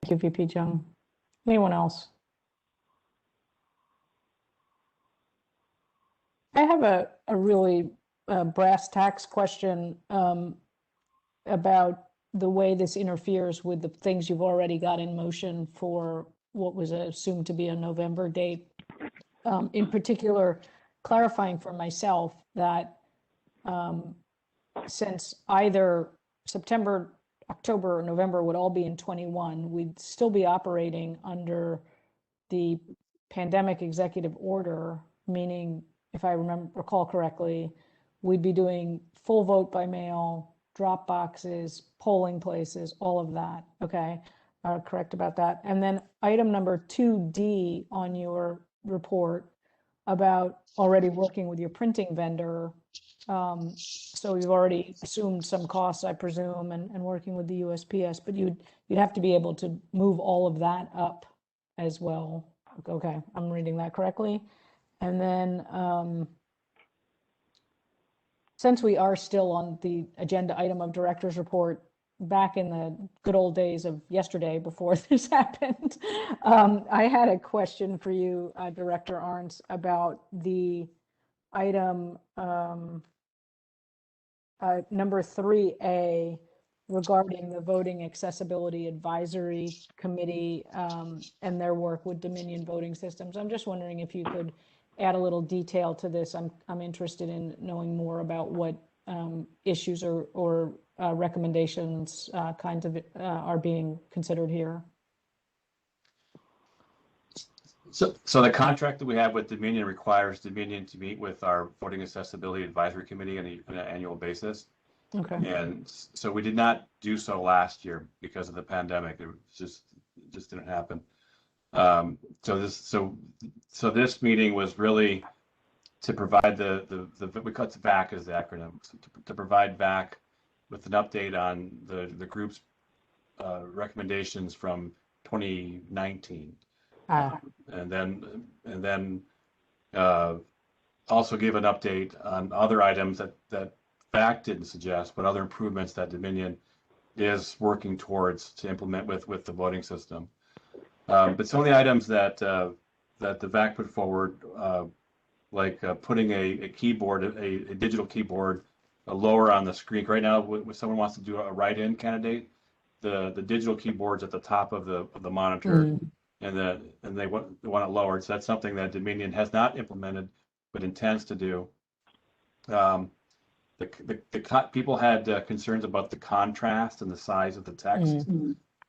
Thank you, VP Jung. Anyone else? I have a really brass tacks question about the way this interferes with the things you've already got in motion for what was assumed to be a November date. In particular, clarifying for myself that since either September, October, or November would all be in 21, we'd still be operating under the pandemic executive order, meaning, if I recall correctly, we'd be doing full vote by mail, drop boxes, polling places, all of that. Okay, correct about that. And then item number 2D on your report about already working with your printing vendor. So you've already assumed some costs, I presume, and working with the USPS, but you'd have to be able to move all of that up as well. Okay, I'm reading that correctly. And then since we are still on the agenda item of director's report, back in the good old days of yesterday before this happened, I had a question for you, Director Arntz, about the item number 3A regarding the Voting Accessibility Advisory Committee and their work with Dominion Voting Systems. I'm just wondering if you could add a little detail to this. I'm interested in knowing more about what issues or recommendations kinds of are being considered here. So the contract that we have with Dominion requires Dominion to meet with our Voting Accessibility Advisory Committee on an annual basis. Okay. And so we did not do so last year because of the pandemic. It just didn't happen. So this meeting was really to provide we call it VAC as the acronym, to provide VAC with an update on the group's recommendations from 2019. And then also give an update on other items that VAC didn't suggest, but other improvements that Dominion is working towards to implement with the voting system. But some of the items that the VAC put forward, like putting a keyboard, a digital keyboard, lower on the screen. Right now, when someone wants to do a write-in candidate, the digital keyboard's at the top of the monitor. And they want it lowered. So that's something that Dominion has not implemented, but intends to do. People had concerns about the contrast and the size of the text.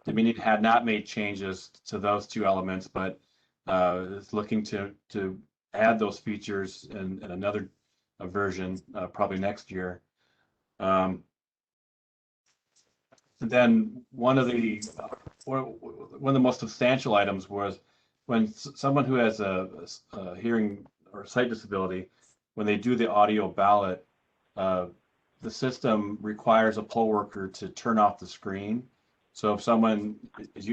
Dominion had not made changes to those two elements, but is looking to add those features in another version probably next year. And then one of the most substantial items was when someone who has a hearing or sight disability, when they do the audio ballot, the system requires a poll worker to turn off the screen. So if someone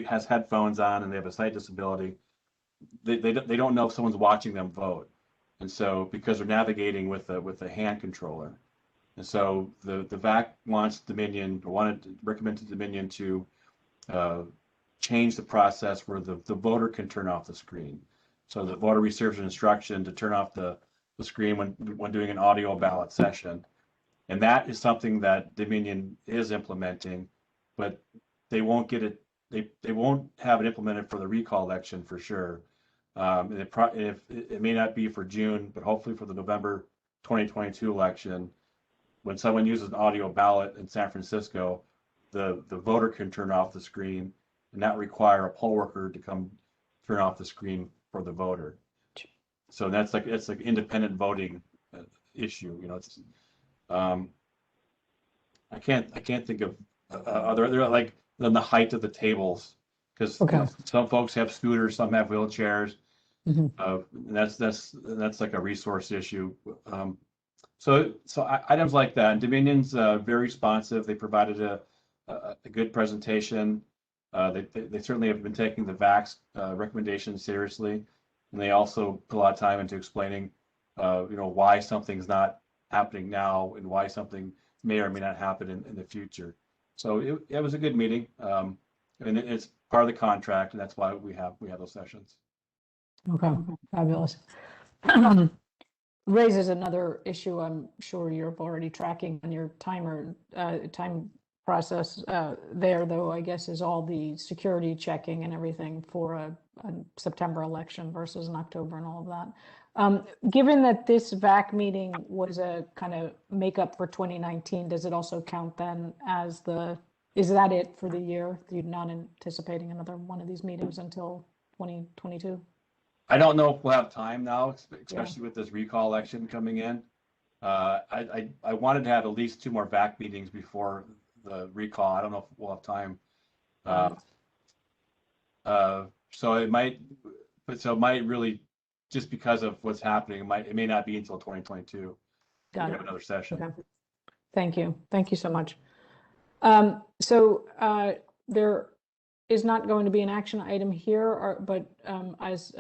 has headphones on and they have a sight disability, they don't know if someone's watching them vote, and so because they're navigating with a hand controller. And so the VAC wanted to recommend to Dominion to change the process where the voter can turn off the screen. So the voter receives an instruction to turn off the screen when doing an audio ballot session. And that is something that Dominion is implementing, but they won't get it. They won't have it implemented for the recall election for sure. It may not be for June, but hopefully for the November 2022 election. When someone uses an audio ballot in San Francisco, the voter can turn off the screen and not require a poll worker to come turn off the screen for the voter. So it's like independent voting issue. It's I can't think of they're like on the height of the tables, because some folks have scooters, some have wheelchairs. And that's like a resource issue. So items like that. And Dominion's very responsive. They provided a good presentation. They certainly have been taking the VAX recommendations seriously, and they also put a lot of time into explaining, why something's not happening now and why something may or may not happen in the future. So it was a good meeting, and it's part of the contract, and that's why we have those sessions. Okay, fabulous. Raises another issue I'm sure you're already tracking on your time process there, though, I guess, is all the security checking and everything for a September election versus an October and all of that. Given that this VAC meeting was a kind of makeup for 2019, does it also count then as is that it for the year? You're not anticipating another one of these meetings until 2022? I don't know if we'll have time now, especially with this recall election coming in. I wanted to have at least 2 more VAC meetings before the recall. I don't know if we'll have time. So it might really, just because of what's happening, it may not be until 2022. Got we it. have another session. Okay. Thank you. Thank you so much. There is not going to be an action item here, but as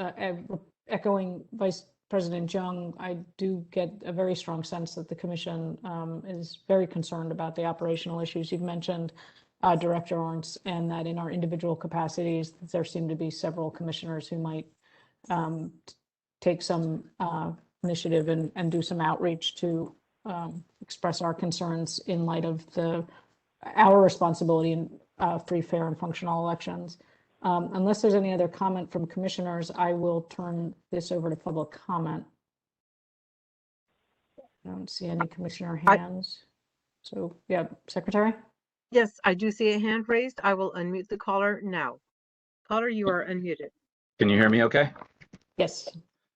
echoing Vice President Jung, I do get a very strong sense that the Commission is very concerned about the operational issues you've mentioned, Director Arntz, and that in our individual capacities, there seem to be several commissioners who might take some initiative and do some outreach to express our concerns in light of our responsibility in free, fair, and functional elections. Unless there's any other comment from commissioners, I will turn this over to public comment. I don't see any commissioner hands. So, yeah, Secretary? Yes, I do see a hand raised. I will unmute the caller now. Caller, you are unmuted. Can you hear me okay? Yes.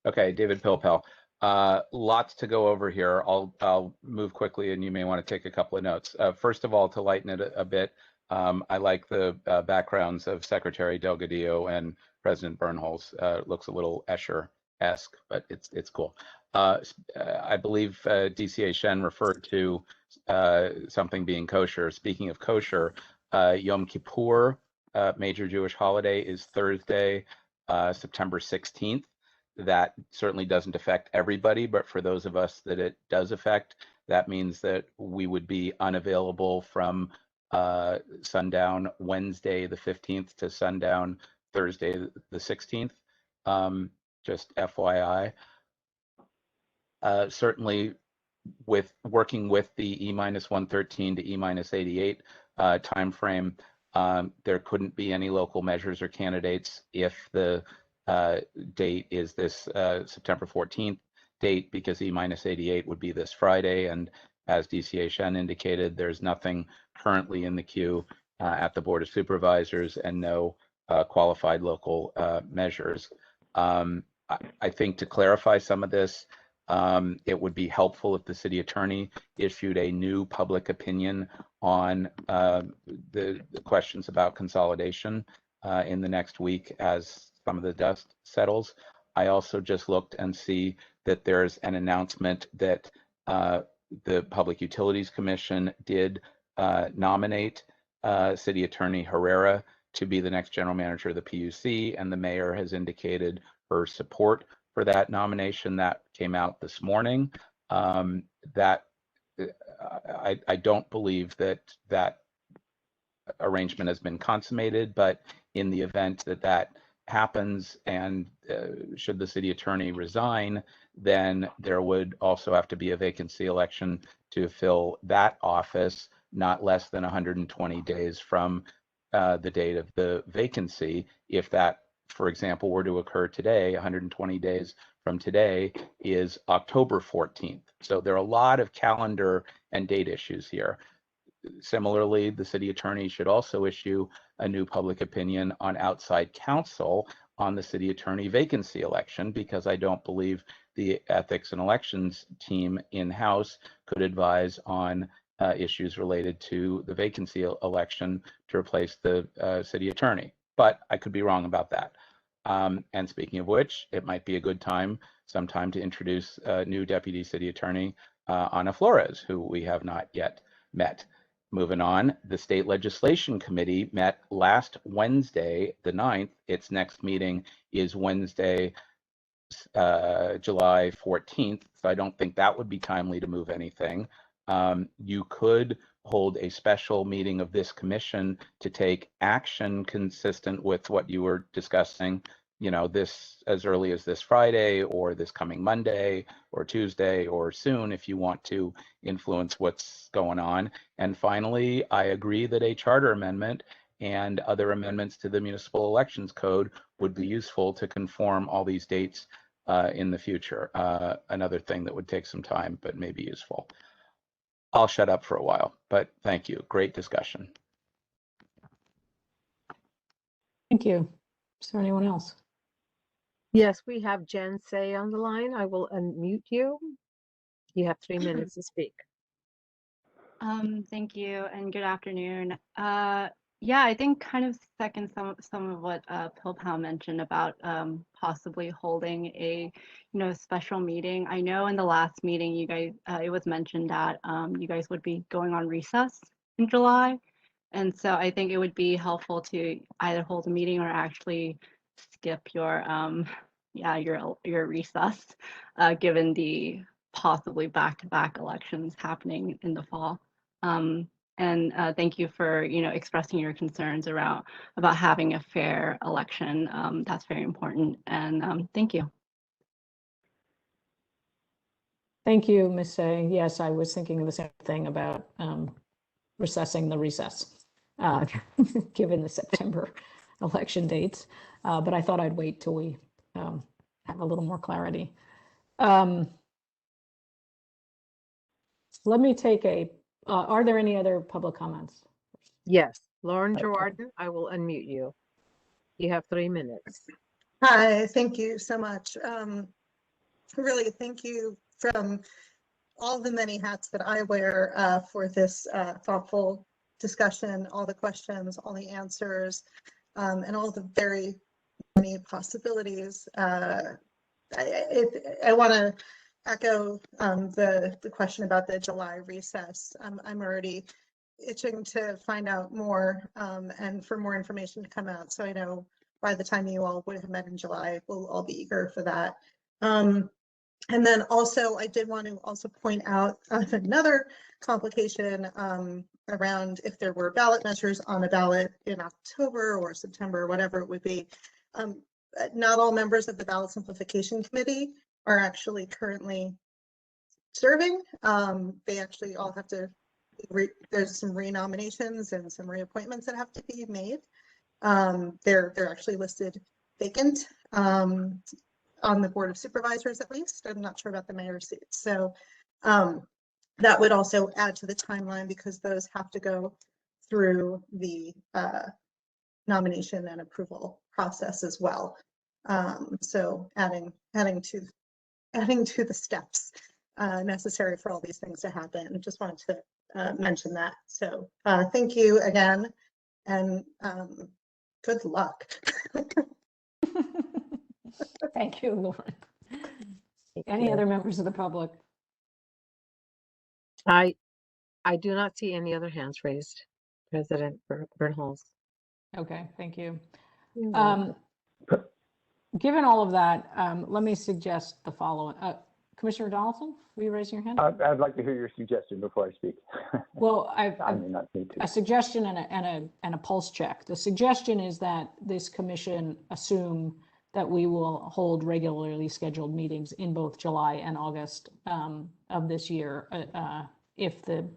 Okay, David Pilpel. Lots to go over here. I'll move quickly, and you may want to take a couple of notes. First of all, to lighten it a bit, I like the backgrounds of Secretary Delgadillo and President Bernholz. Looks a little Escher-esque, but it's cool. I believe DCA Shen referred to something being kosher. Speaking of kosher, Yom Kippur, major Jewish holiday, is Thursday, September 16th. That certainly doesn't affect everybody, but for those of us that it does affect, that means that we would be unavailable from sundown Wednesday the 15th to sundown Thursday the 16th. Just FYI. Certainly working with the E-113 to E-88 timeframe, there couldn't be any local measures or candidates if the date is this September 14th date, because E-88 would be this Friday, and as DCA Shen indicated, there's nothing currently in the queue at the Board of Supervisors and no qualified local measures. I think to clarify some of this, it would be helpful if the city attorney issued a new public opinion on the questions about consolidation in the next week as some of the dust settles. I also just looked and see that there's an announcement that the Public Utilities Commission did nominate City Attorney Herrera to be the next general manager of the PUC, and the mayor has indicated her support for that nomination. That came out this morning. That I don't believe that arrangement has been consummated, but in the event that happens, and should the city attorney resign, then there would also have to be a vacancy election to fill that office, not less than 120 days from the date of the vacancy. If that, for example, were to occur today, 120 days from today is October 14th. So there are a lot of calendar and date issues here. Similarly, the city attorney should also issue a new public opinion on outside counsel on the city attorney vacancy election, because I don't believe the ethics and elections team in-house could advise on issues related to the vacancy election to replace the city attorney. But I could be wrong about that. And speaking of which, it might be a good time sometime to introduce a new deputy city attorney, Ana Flores, who we have not yet met. Moving on, the State Legislation Committee met last Wednesday, the 9th. Its next meeting is Wednesday, July 14th. So I don't think that would be timely to move anything. You could hold a special meeting of this commission to take action consistent with what you were discussing, you know, this as early as this Friday or this coming Monday or Tuesday or soon if you want to influence what's going on. And finally, I agree that a charter amendment and other amendments to the municipal elections code would be useful to conform all these dates in the future. Another thing that would take some time, but may be useful. I'll shut up for a while, but thank you. Great discussion. Thank you. Is there anyone else? Yes, we have Jen Say on the line. I will unmute you. You have 3 minutes to speak. Thank you and good afternoon. Yeah, I think kind of second some of what Pilpal mentioned about possibly holding a special meeting. I know in the last meeting you guys it was mentioned that you guys would be going on recess in July, and so I think it would be helpful to either hold a meeting or actually skip your your recess, given the possibly back-to-back elections happening in the fall. And thank you for expressing your concerns about having a fair election. That's very important. And thank you. Thank you, Ms. Say. Yes, I was thinking the same thing about recessing the recess, given the September election dates. But I thought I'd wait till we have a little more clarity. Let me take a, are there any other public comments? Yes, Lauren Jordan, I will unmute you. You have 3 minutes. Hi, thank you so much. Really, thank you from all the many hats that I wear for this thoughtful discussion, all the questions, all the answers, and all the very many possibilities. I want to echo the question about the July recess. I'm already itching to find out more and for more information to come out. So I know by the time you all would have met in July, we'll all be eager for that. And then also, I did want to also point out another complication around if there were ballot measures on a ballot in October or September, or whatever it would be. Not all members of the Ballot Simplification Committee are actually currently serving. They actually all have to, there's some renominations and some reappointments that have to be made. They're actually listed vacant on the Board of Supervisors, at least. I'm not sure about the mayor's seat. So that would also add to the timeline because those have to go through the nomination and approval process as well. So adding to the steps necessary for all these things to happen. Just wanted to mention that. So thank you again, and good luck. Thank you, Lauren. Any other members of the public? I do not see any other hands raised, President Bernholz. Okay, thank you. You're Given all of that, let me suggest the following. Commissioner Donaldson, will you raise your hand? I'd like to hear your suggestion before I speak. Well, I may not need to. a suggestion and a pulse check. The suggestion is that this commission assume that we will hold regularly scheduled meetings in both July and August of this year if the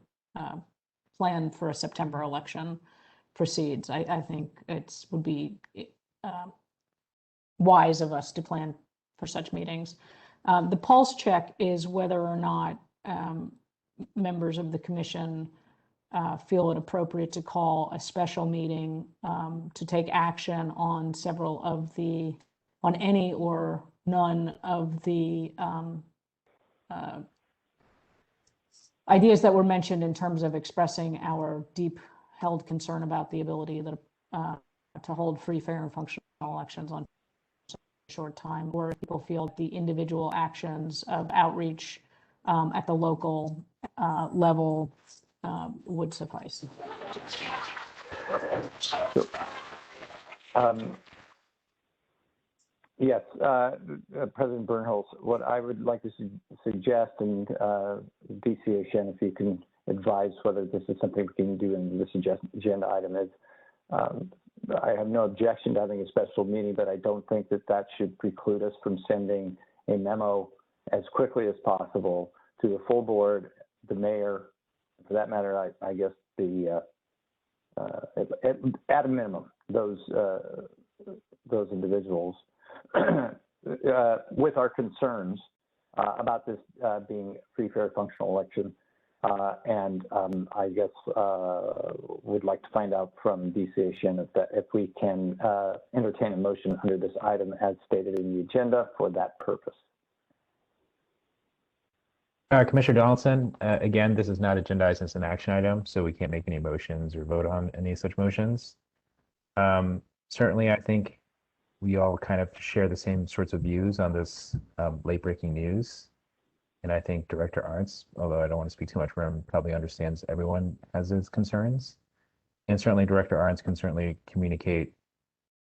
plan for a September election proceeds. I think it would be wise of us to plan for such meetings. The pulse check is whether or not members of the commission feel it appropriate to call a special meeting to take action on on any or none of the ideas that were mentioned in terms of expressing our deep held concern about the ability to hold free, fair, and functional elections on short time, or if people feel the individual actions of outreach at the local level would suffice. Yes, President Bernholz, what I would like to suggest, and DCA Shen, if you can advise whether this is something we can do in this agenda item, is I have no objection to having a special meeting, but I don't think that that should preclude us from sending a memo as quickly as possible to the full board, the mayor, for that matter, I guess the at a minimum, those individuals with our concerns about this being a free, fair, functional election. I guess would like to find out from DCA Shen if we can entertain a motion under this item as stated in the agenda for that purpose. Commissioner Donaldson, again, this is not agendized as an action item, so we can't make any motions or vote on any such motions. Certainly, I think we all kind of share the same sorts of views on this late-breaking news. And I think Director Arntz, although I don't want to speak too much for him, probably understands everyone has his concerns. And certainly Director Arntz can certainly communicate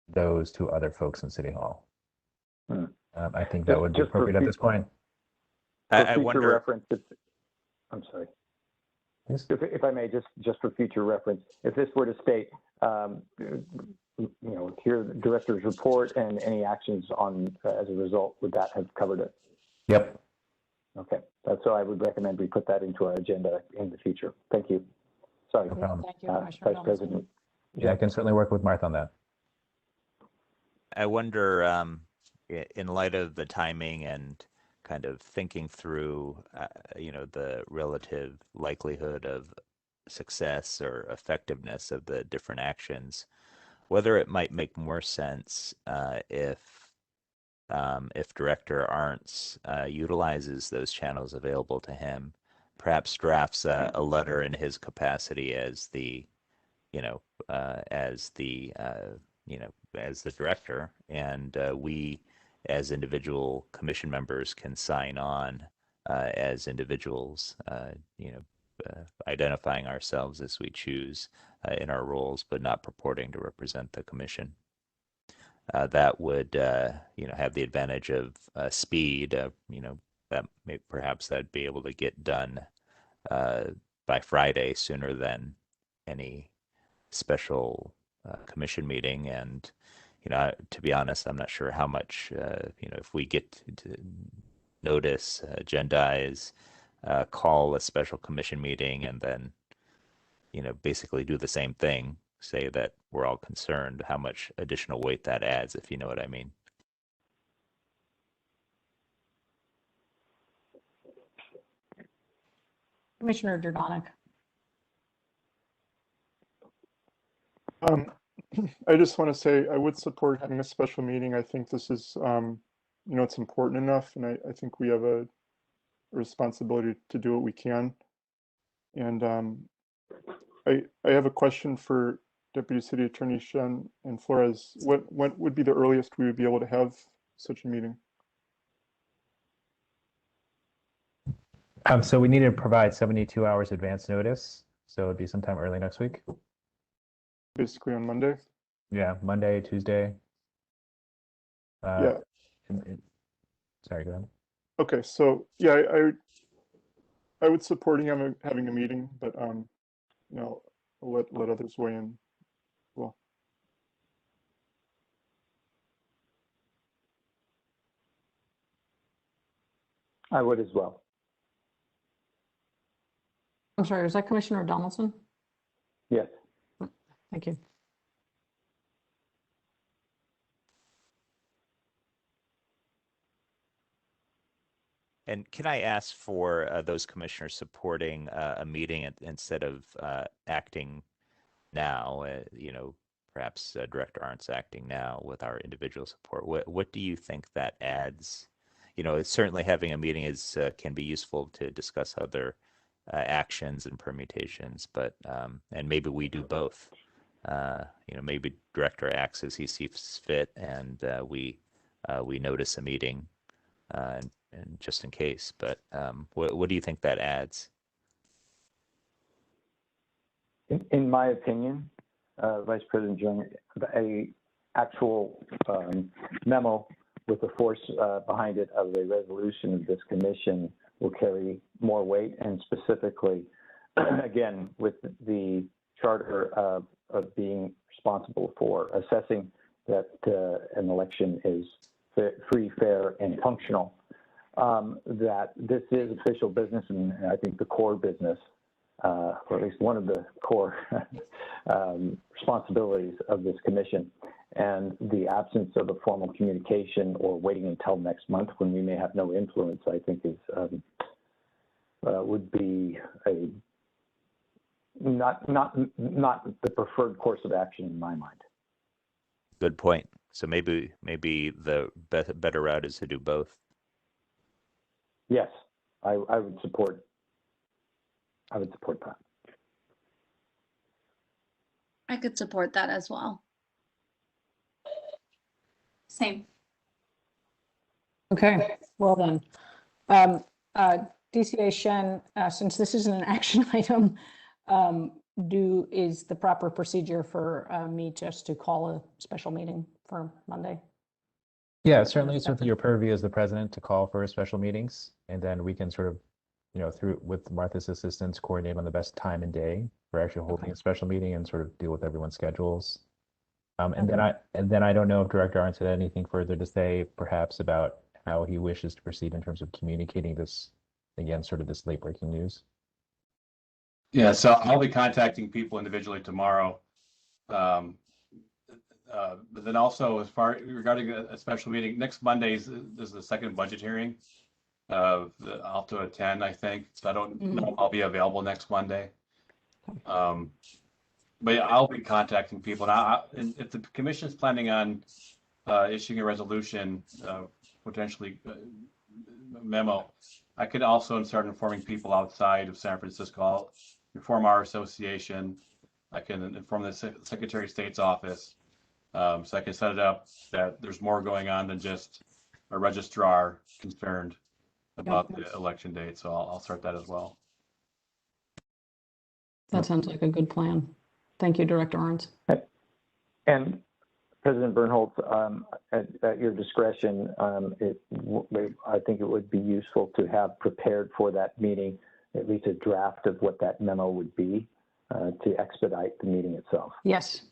those to other folks in City Hall. I think that would be appropriate at this point. I wonder. Reference, I'm sorry. Yes. If I may, just for future reference, if this were to state, here the director's report and any actions on as a result, would that have covered it? Yep. Okay, that's so I would recommend we put that into our agenda in the future. Thank you. Sorry, No problem. Thank you, Commissioner Vice President. Yeah, I can certainly work with Martha on that. I wonder, in light of the timing and kind of thinking through, the relative likelihood of success or effectiveness of the different actions, whether it might make more sense if Director Arntz utilizes those channels available to him, perhaps drafts a letter in his capacity as the director, and we as individual commission members can sign on as individuals, identifying ourselves as we choose in our roles, but not purporting to represent the commission. That would, have the advantage of speed. Perhaps that'd be able to get done by Friday sooner than any special commission meeting. And to be honest, I'm not sure how much, if we get to notice, agendize, call a special commission meeting, and then, basically do the same thing, say that we're all concerned, how much additional weight that adds, if you know what I mean. Commissioner Durdonic. I just want to say I would support having a special meeting. I think this is, it's important enough, and I think we have a responsibility to do what we can. And I have a question for Deputy City Attorney Shen and Flores. What would be the earliest we would be able to have such a meeting? So we need to provide 72 hours advance notice. So it'd be sometime early next week. Basically on Monday? Yeah, Monday, Tuesday. Yeah. Sorry, go ahead. Okay, so yeah, I would support him having a meeting, but I'll let others weigh in. Well, I would as well. I'm sorry, was that Commissioner Donaldson? Yes. Thank you. And can I ask for those commissioners supporting a meeting instead of acting now, perhaps Director Arntz acting now with our individual support? What do you think that adds? Certainly having a meeting can be useful to discuss other actions and permutations, but and maybe we do both. Maybe Director acts as he sees fit, and we notice a meeting. And just in case, but what do you think that adds? In my opinion, Vice President Jung, a actual memo with the force behind it of a resolution of this commission will carry more weight, and specifically, again, with the charter of being responsible for assessing that an election is free, fair, and functional, that this is official business, and I think the core business, or at least one of the core responsibilities of this commission. And the absence of a formal communication or waiting until next month when we may have no influence, I think is would be a not the preferred course of action in my mind. Good point. So maybe the better route is to do both. Yes, I would support. I would support that. I could support that as well. Same. Okay, well then. DCA Shen, since this isn't an action item, is the proper procedure for me just to call a special meeting for Monday? Yeah, certainly it's within your purview as the president to call for special meetings, and then we can sort of, through with Martha's assistance, coordinate on the best time and day for actually holding a special meeting and sort of deal with everyone's schedules. And then I don't know if Director Arntz had anything further to say, perhaps about how he wishes to proceed in terms of communicating this, again, sort of this late breaking news. Yeah, so I'll be contacting people individually tomorrow. But then also, as far regarding a special meeting, next Monday is the second budget hearing. I'll have to attend, I think. So I don't know if I'll be available next Monday. But yeah, I'll be contacting people. And if the commission is planning on issuing a resolution, potentially memo, I could also start informing people outside of San Francisco. I'll inform our association. I can inform the Secretary of State's office. So I can set it up that there's more going on than just a registrar concerned about the election date. So I'll start that as well. That sounds like a good plan. Thank you, Director Arntz. And President Bernholz, at your discretion, I think it would be useful to have prepared for that meeting at least a draft of what that memo would be to expedite the meeting itself. Yes,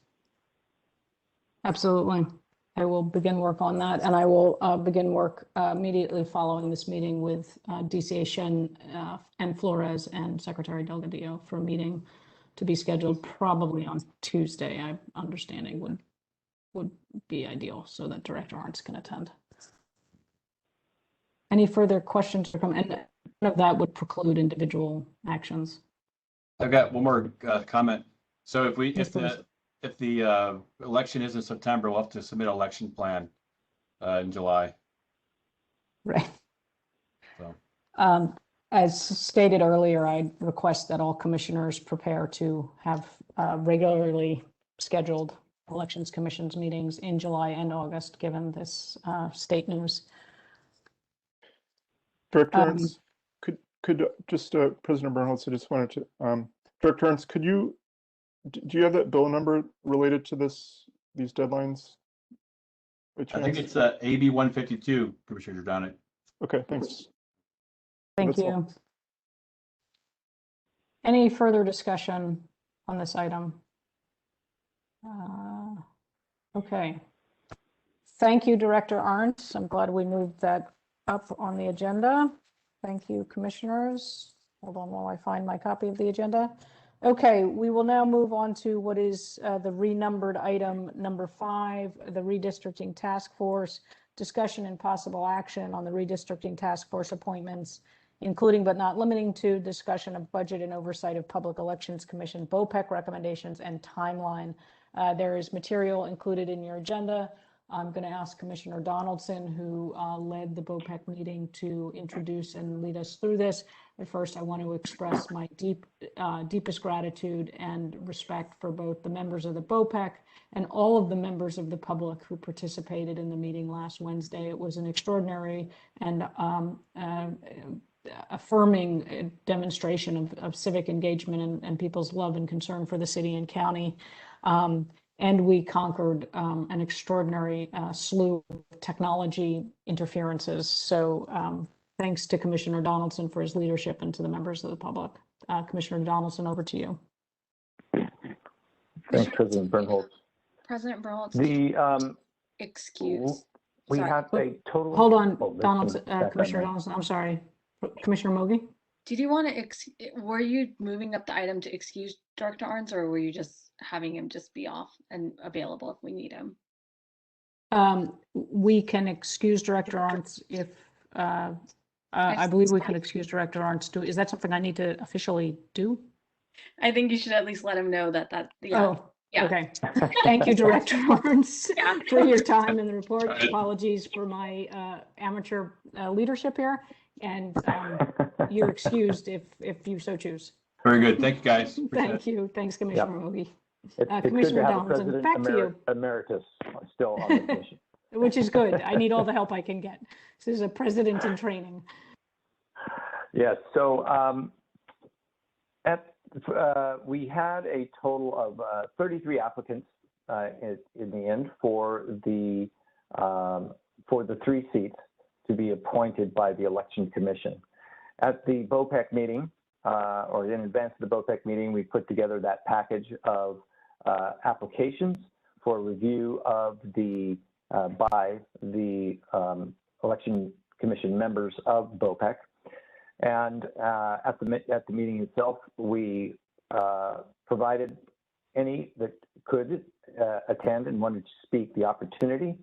absolutely. I will begin work on that, and I will begin work immediately following this meeting with DCA Shen and Flores and Secretary Delgadillo for a meeting to be scheduled probably on Tuesday. I'm understanding would be ideal so that Director Arntz can attend. Any further questions to come? And none of that would preclude individual actions. I've got one more comment. So if the election is in September, we'll have to submit an election plan in July. Right. So. As stated earlier, I request that all commissioners prepare to have regularly scheduled elections commissions meetings in July and August, given this state news. Director Arntz, could just President Bernholz, I just wanted to Director Arntz, do you have that bill number related to these deadlines? I think it's AB 152, Commissioner Jordan. Okay, thanks. Thank you. All. Any further discussion on this item? Okay. Thank you, Director Arntz. I'm glad we moved that up on the agenda. Thank you, commissioners. Hold on while I find my copy of the agenda. Okay, we will now move on to what is the renumbered item number 5, the redistricting task force, discussion and possible action on the redistricting task force appointments, including but not limiting to discussion of budget and oversight of Public Elections Commission, BOPEC recommendations, and timeline. There is material included in your agenda. I'm going to ask Commissioner Donaldson, who led the BOPEC meeting, to introduce and lead us through this. But first, I want to express my deepest gratitude and respect for both the members of the BOPEC and all of the members of the public who participated in the meeting last Wednesday. It was an extraordinary and affirming demonstration of civic engagement and people's love and concern for the city and county. And we conquered an extraordinary slew of technology interferences. So thanks to Commissioner Donaldson for his leadership and to the members of the public. Commissioner Donaldson, over to you. Thanks, President Bernholz. President Bernholz, The excuse. we Sorry. have a total. Hold on, Oh, there's Donaldson, some background Commissioner noise. Donaldson, I'm sorry. Commissioner Mogi? Did you want to, were you moving up the item to excuse Director Arns, or were you just having him just be off and available if we need him? We can excuse Director Arntz if, I believe we can excuse Director Arntz. Is that something I need to officially do? I think you should at least let him know that yeah. Oh, Yeah. okay. Thank you, Director Arntz, Yeah. for your time in the report. Apologies for my amateur leadership here, and you're excused if you so choose. Very good. Thank you, guys. Appreciate Thank it. you. Thanks, Commissioner Mogi. It's good Commissioner to have a Donaldson, president back to you. emeritus still on the commission. Which is good. I need all the help I can get. This is a president in training. Yes. So we had a total of 33 applicants in the end for the 3 seats to be appointed by the Election Commission. At the BOPEC meeting, or in advance of the BOPEC meeting, we put together that package of applications for review of by the Election Commission members of BOPEC. And at the meeting itself, we provided any that could attend and wanted to speak the opportunity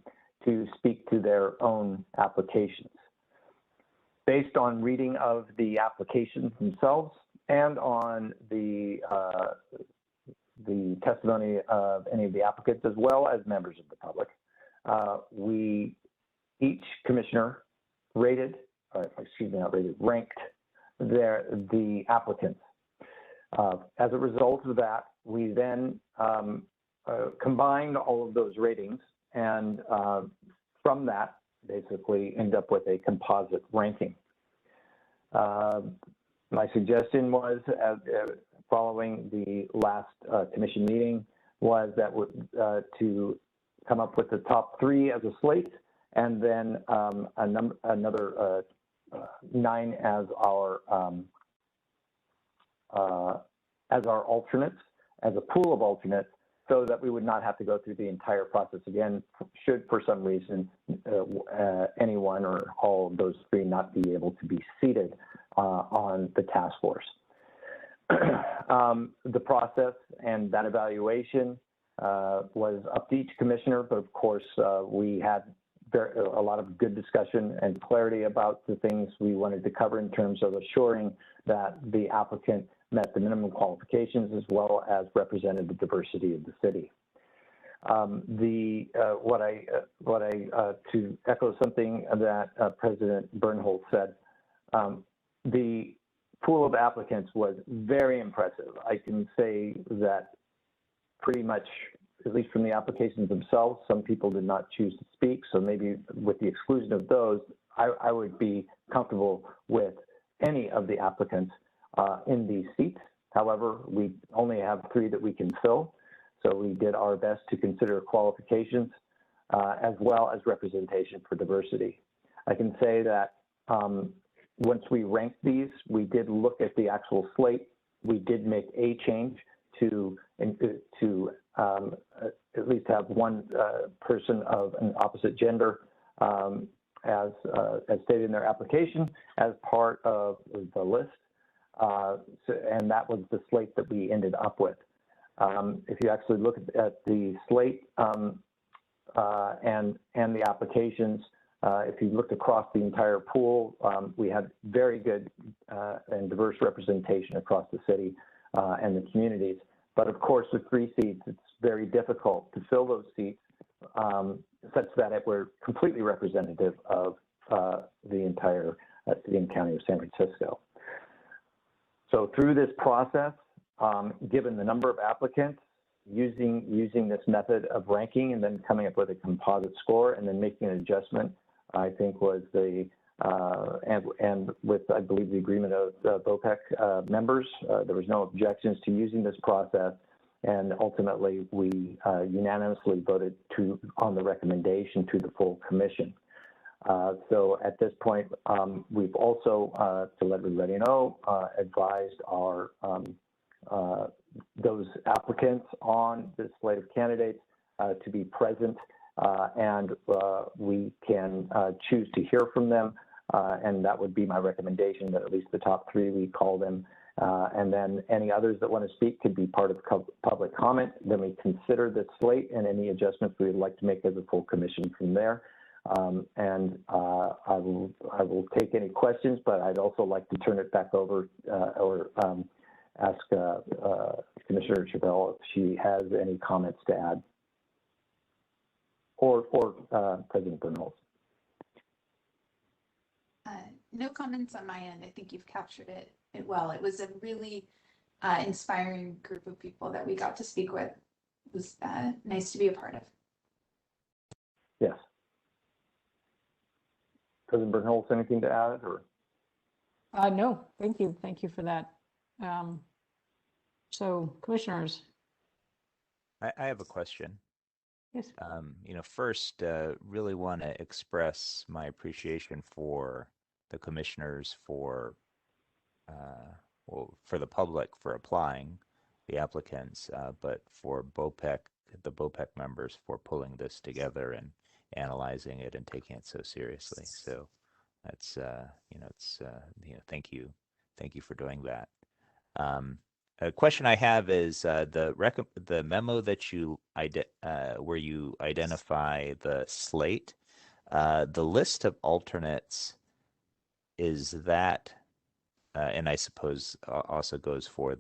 to speak to their own applications. Based on reading of the applications themselves and on the testimony of any of the applicants, as well as members of the public, each commissioner ranked the applicants. As a result of that, we then combined all of those ratings, and from that, basically end up with a composite ranking. My suggestion was, following the last commission meeting, was that to come up with the top 3 as a slate, and then another 9 as our alternates, as a pool of alternates, so that we would not have to go through the entire process again, should for some reason anyone or all of those 3 not be able to be seated on the task force. The process and that evaluation was up to each commissioner, but of course we had a lot of good discussion and clarity about the things we wanted to cover in terms of assuring that the applicant met the minimum qualifications as well as represented the diversity of the city. To echo something that President Bernholz said, the pool of applicants was very impressive. I can say that pretty much, at least from the applications themselves, some people did not choose to speak. So maybe with the exclusion of those, I would be comfortable with any of the applicants in these seats. However, we only have 3 that we can fill. So we did our best to consider qualifications as well as representation for diversity. I can say that once we ranked these, we did look at the actual slate. We did make a change to at least have one person of an opposite gender as stated in their application as part of the list. And that was the slate that we ended up with. If you actually look at the slate and the applications, if you looked across the entire pool, we had very good and diverse representation across the city and the communities. But of course, with 3 seats, it's very difficult to fill those seats such that it were completely representative of the entire city and county of San Francisco. So through this process, given the number of applicants, using this method of ranking and then coming up with a composite score and then making an adjustment, I think was the and with, I believe, the agreement of BOPEC members, there was no objections to using this process. And ultimately, we unanimously voted on the recommendation to the full commission. So at this point, we've also, to let everybody know, advised our those applicants on the slate of candidates to be present, and we can choose to hear from them. And that would be my recommendation, that at least the top 3, we call them. And then any others that want to speak could be part of public comment. Then we consider the slate and any adjustments we would like to make as a full commission from there. And I will take any questions, but I'd also like to turn it back over or ask Commissioner Chabelle if she has any comments to add, or President Bernholz. No comments on my end. I think you've captured it well. It was a really inspiring group of people that we got to speak with. It was nice to be a part of. Yes. President Bernholz, anything to add? Or? No, thank you. Thank you for that. So, commissioners. I have a question. Yes. First, really want to express my appreciation for the commissioners for the public for applying, the applicants, but for BOPEC, the BOPEC members for pulling this together and analyzing it and taking it so seriously. So that's, thank you. Thank you for doing that. A question I have is the memo that you where you identify the slate, the list of alternates, is that, and I suppose also goes for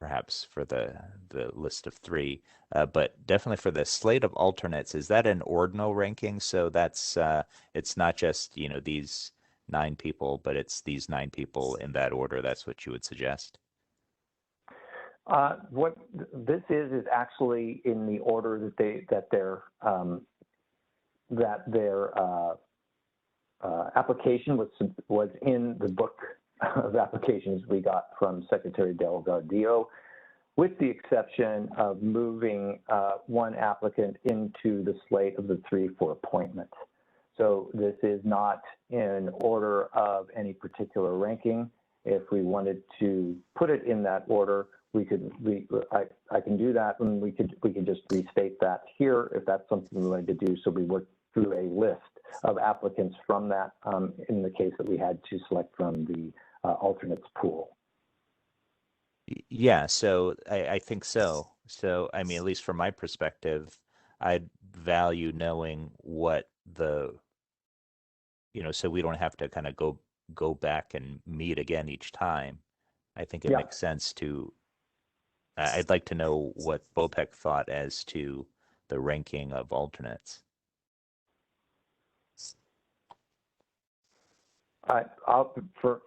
perhaps for the list of 3, but definitely for the slate of alternates, is that an ordinal ranking? So that's it's not just these 9 people, but it's these 9 people in that order. That's what you would suggest? What this is actually in the order that their application was in the book of applications we got from Secretary Delgadillo, with the exception of moving one applicant into the slate of the 3 for appointment. So this is not in order of any particular ranking. If we wanted to put it in that order, I can do that, and we could just restate that here if that's something we wanted to do. So we worked through a list of applicants from that in the case that we had to select from the alternates pool. Yeah, so I think so. So, I mean, at least from my perspective, I'd value knowing what so we don't have to kind of go back and meet again each time. I think it makes sense to, I'd like to know what BOPEC thought as to the ranking of alternates.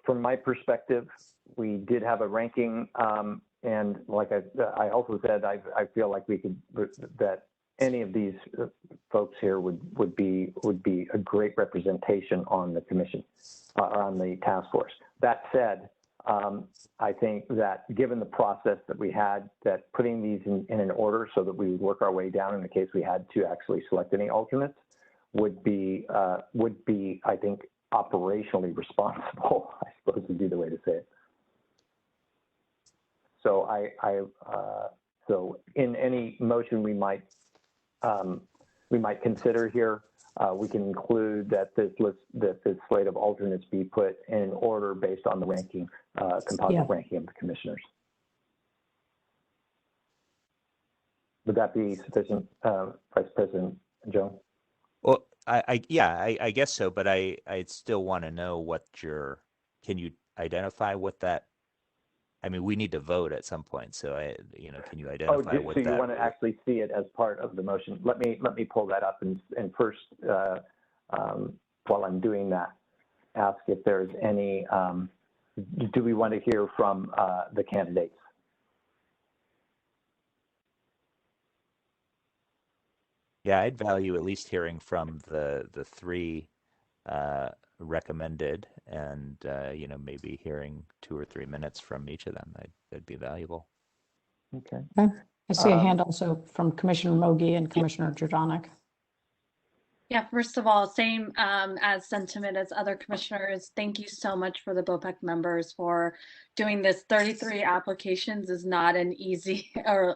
From my perspective, we did have a ranking, and like I also said, I feel like that any of these folks here would be a great representation on the commission, or on the task force. That said, I think that given the process that we had, that putting these in an order so that we would work our way down in the case we had to actually select any alternates would be, I think, operationally responsible, I suppose would be the way to say it. So so in any motion we might consider here, we can include that this slate of alternates be put in order based on the ranking, composite ranking of the commissioners. Would that be sufficient, Vice President Jones? Well, I guess so, but I'd still want to know can you identify what that, I mean, we need to vote at some point, so can you identify what that? So you want to actually see it as part of the motion? Let me pull that up and first, while I'm doing that, ask if there's any. Do we want to hear from the candidates? Yeah, I'd value at least hearing from the 3 recommended, and maybe hearing 2 or 3 minutes from each of them, that'd be valuable. Okay. I see a hand also from Commissioner Mogi and Commissioner Jordanek. Yeah, first of all, same as sentiment as other commissioners. Thank you so much for the BOPEC members for doing this. 33 applications is not an easy, or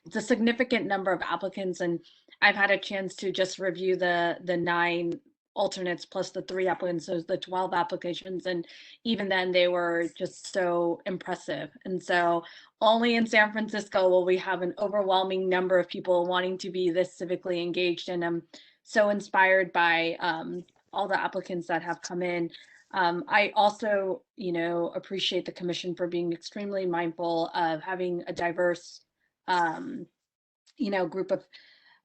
it's a significant number of applicants, and I've had a chance to just review the 9 alternates plus the 3 applicants, so the 12 applications, and even then they were just so impressive. And so only in San Francisco will we have an overwhelming number of people wanting to be this civically engaged, and I'm so inspired by all the applicants that have come in. I also, appreciate the commission for being extremely mindful of having a diverse, group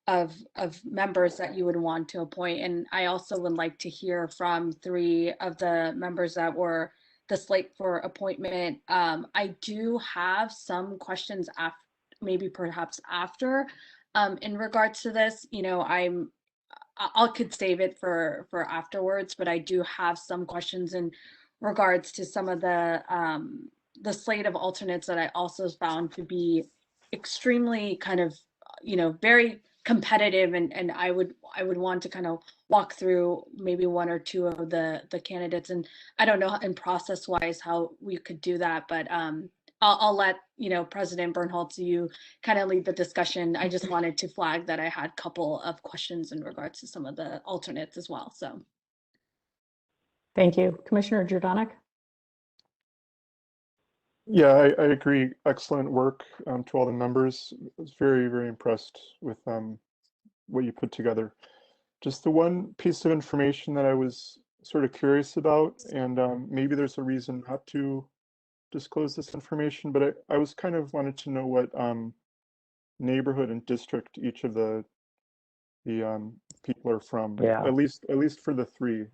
of members that you would want to appoint. And I also would like to hear from 3 of the members that were the slate for appointment. I do have some questions after, maybe perhaps after, in regards to this. I could save it for afterwards, but I do have some questions in regards to some of the slate of alternates that I also found to be extremely kind of, very competitive, and I would want to kind of walk through maybe 1 or 2 of the candidates, and I don't know in process wise how we could do that, but I'll let President Bernholtz, you kind of lead the discussion. I just wanted to flag that I had a couple of questions in regards to some of the alternates as well. So, thank you, Commissioner Jordanek. Yeah, I agree. Excellent work to all the members. I was very, very impressed with what you put together. Just the one piece of information that I was sort of curious about, and maybe there's a reason not to disclose this information, but I was kind of wanted to know what neighborhood and district each of the people are from. Yeah. At least for the 3.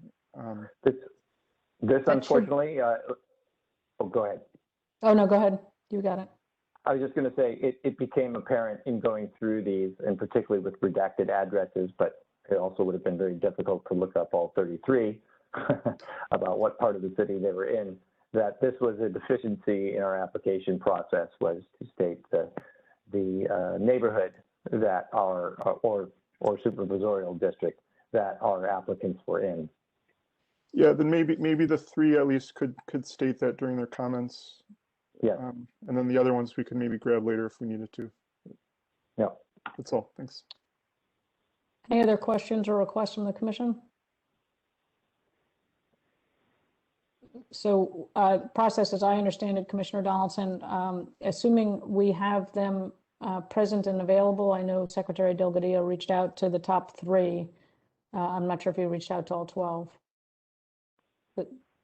This unfortunately. Oh, go ahead. Oh no, go ahead. You got it. I was just going to say it became apparent in going through these, and particularly with redacted addresses, but it also would have been very difficult to look up all 33 about what part of the city they were in, that this was a deficiency in our application process, was to state the neighborhood that our or supervisorial district that our applicants were in. Yeah, then maybe the 3 at least could state that during their comments. Yeah. And then the other ones we could maybe grab later if we needed to. Yeah. That's all. Thanks. Any other questions or requests from the commission? So process, as I understand it, Commissioner Donaldson, assuming we have them present and available, I know Secretary Delgadillo reached out to the top 3. I'm not sure if he reached out to all 12.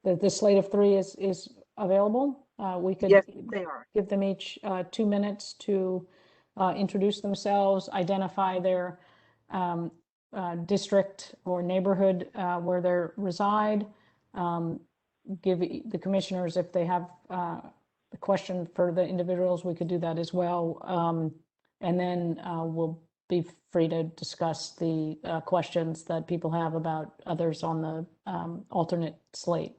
The slate of 3 is available. We could Yes, they are. give them each 2 minutes to introduce themselves, identify their district or neighborhood where they reside, give the commissioners, if they have a question for the individuals, we could do that as well. And then we'll be free to discuss the questions that people have about others on the alternate slate.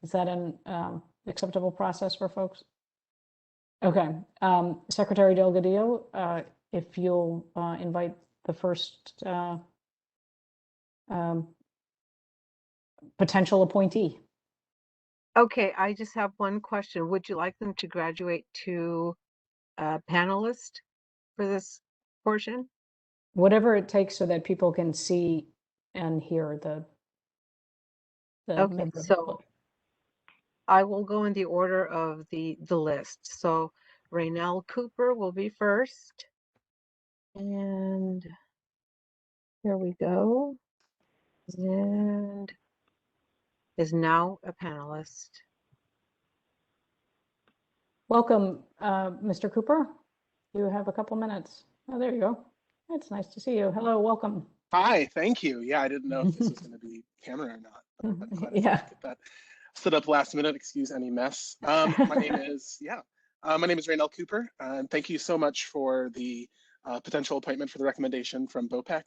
Is that an acceptable process for folks? Okay. Secretary Delgadillo, if you'll invite the first potential appointee. Okay, I just have one question. Would you like them to graduate to a panelist for this portion? Whatever it takes so that people can see and hear the Okay, member. so I will go in the order of the list. So Raynell Cooper will be first. And here we go. And is now a panelist. Welcome, Mr. Cooper. You have a couple minutes. Oh, there you go. It's nice to see you. Hello, welcome. Hi, thank you. Yeah, I didn't know if this was going to be camera or not. I'm glad I Yeah. get that stood up last minute. Excuse any mess. My name is Raynell Cooper, and thank you so much for the potential appointment for the recommendation from BOPEC.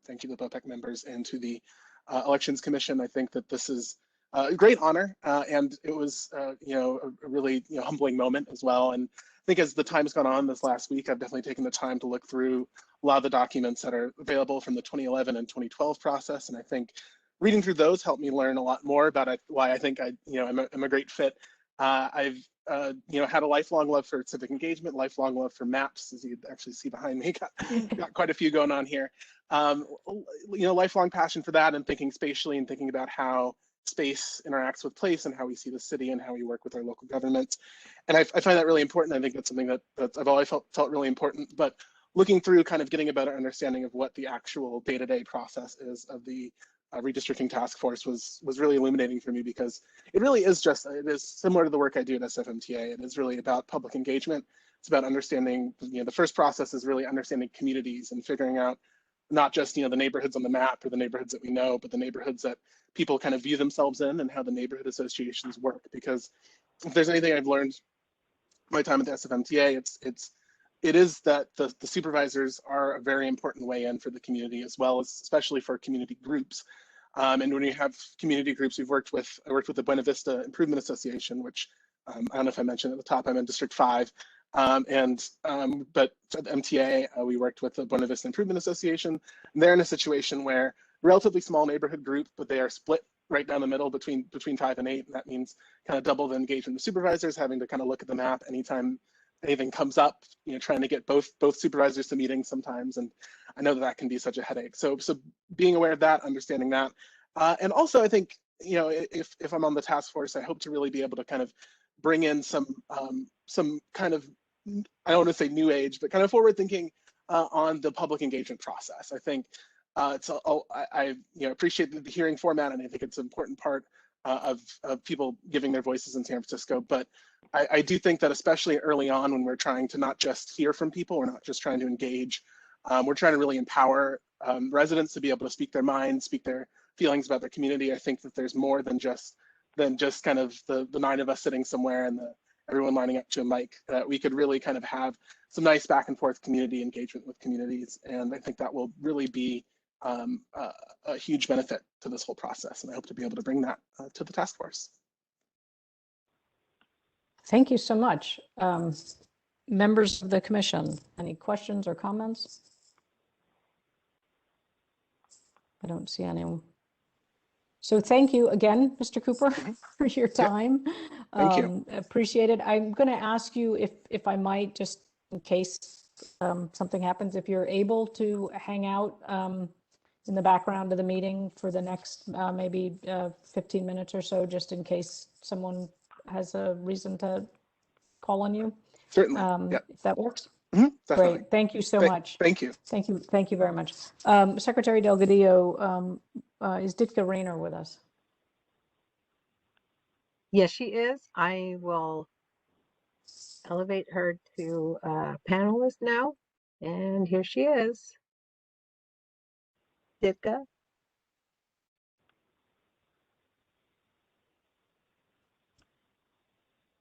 Thank you to the BOPEC members and to the Elections Commission. I think that this is a great honor, and it was, you know, a really, you know, humbling moment as well. And I think as the time has gone on this last week, I've definitely taken the time to look through a lot of the documents that are available from the 2011 and 2012 process. And I think reading through those helped me learn a lot more about why I think I'm a great fit. I've you know, had a lifelong love for civic engagement, lifelong love for maps, as you actually see behind me. Got quite a few going on here. You know, lifelong passion for that and thinking spatially and thinking about how space interacts with place and how we see the city and how we work with our local governments. And I find that really important. I think that's something that I've always felt really important. But looking through, kind of getting a better understanding of what the actual day-to-day process is of the redistricting task force was really illuminating for me, because it really is it is similar to the work I do at SFMTA. It is really about public engagement. It's about understanding, you know, the first process is really understanding communities and figuring out not just, you know, the neighborhoods on the map or the neighborhoods that we know, but the neighborhoods that people kind of view themselves in and how the neighborhood associations work. Because if there's anything I've learned my time at the SFMTA, it is that the supervisors are a very important way in for the community, as well as especially for community groups. And when you have community groups, I worked with the Buena Vista Improvement Association, which I don't know if I mentioned at the top, I'm in District 5. But at the MTA, we worked with the Buena Vista Improvement Association. And they're in a situation where relatively small neighborhood group, but they are split right down the middle between 5 and 8. And that means kind of double the engagement of supervisors, having to kind of look at the map anytime anything comes up, you know, trying to get both supervisors to meetings sometimes. And I know that can be such a headache. So being aware of that, understanding that. And also I think, you know, if I'm on the task force, I hope to really be able to kind of bring in some kind of, I don't want to say new age, but kind of forward thinking on the public engagement process. I think I you know, appreciate the hearing format, and I think it's an important part of people giving their voices in San Francisco. But I do think that especially early on, when we're trying to not just hear from people, we're not just trying to engage, we're trying to really empower residents to be able to speak their minds, speak their feelings about their community. I think that there's more than just kind of the 9 of us sitting somewhere and everyone lining up to a mic. That we could really kind of have some nice back and forth community engagement with communities, and I think that will really be a huge benefit to this whole process. And I hope to be able to bring that to the task force. Thank you so much. Members of the commission, any questions or comments? I don't see any. So thank you again, Mr. Cooper, for your time. Thank you. Appreciate it. I'm going to ask you if I might, just in case something happens, if you're able to hang out in the background of the meeting for the next maybe 15 minutes or so, just in case someone has a reason to call on you. Certainly. Yep. If that works. Definitely. Great. Thank you so much. Thank you. Thank you. Thank you very much. Secretary Delgadillo, is Ditka Rayner with us? Yes, she is. I will elevate her to panelist now. And here she is. Ditka.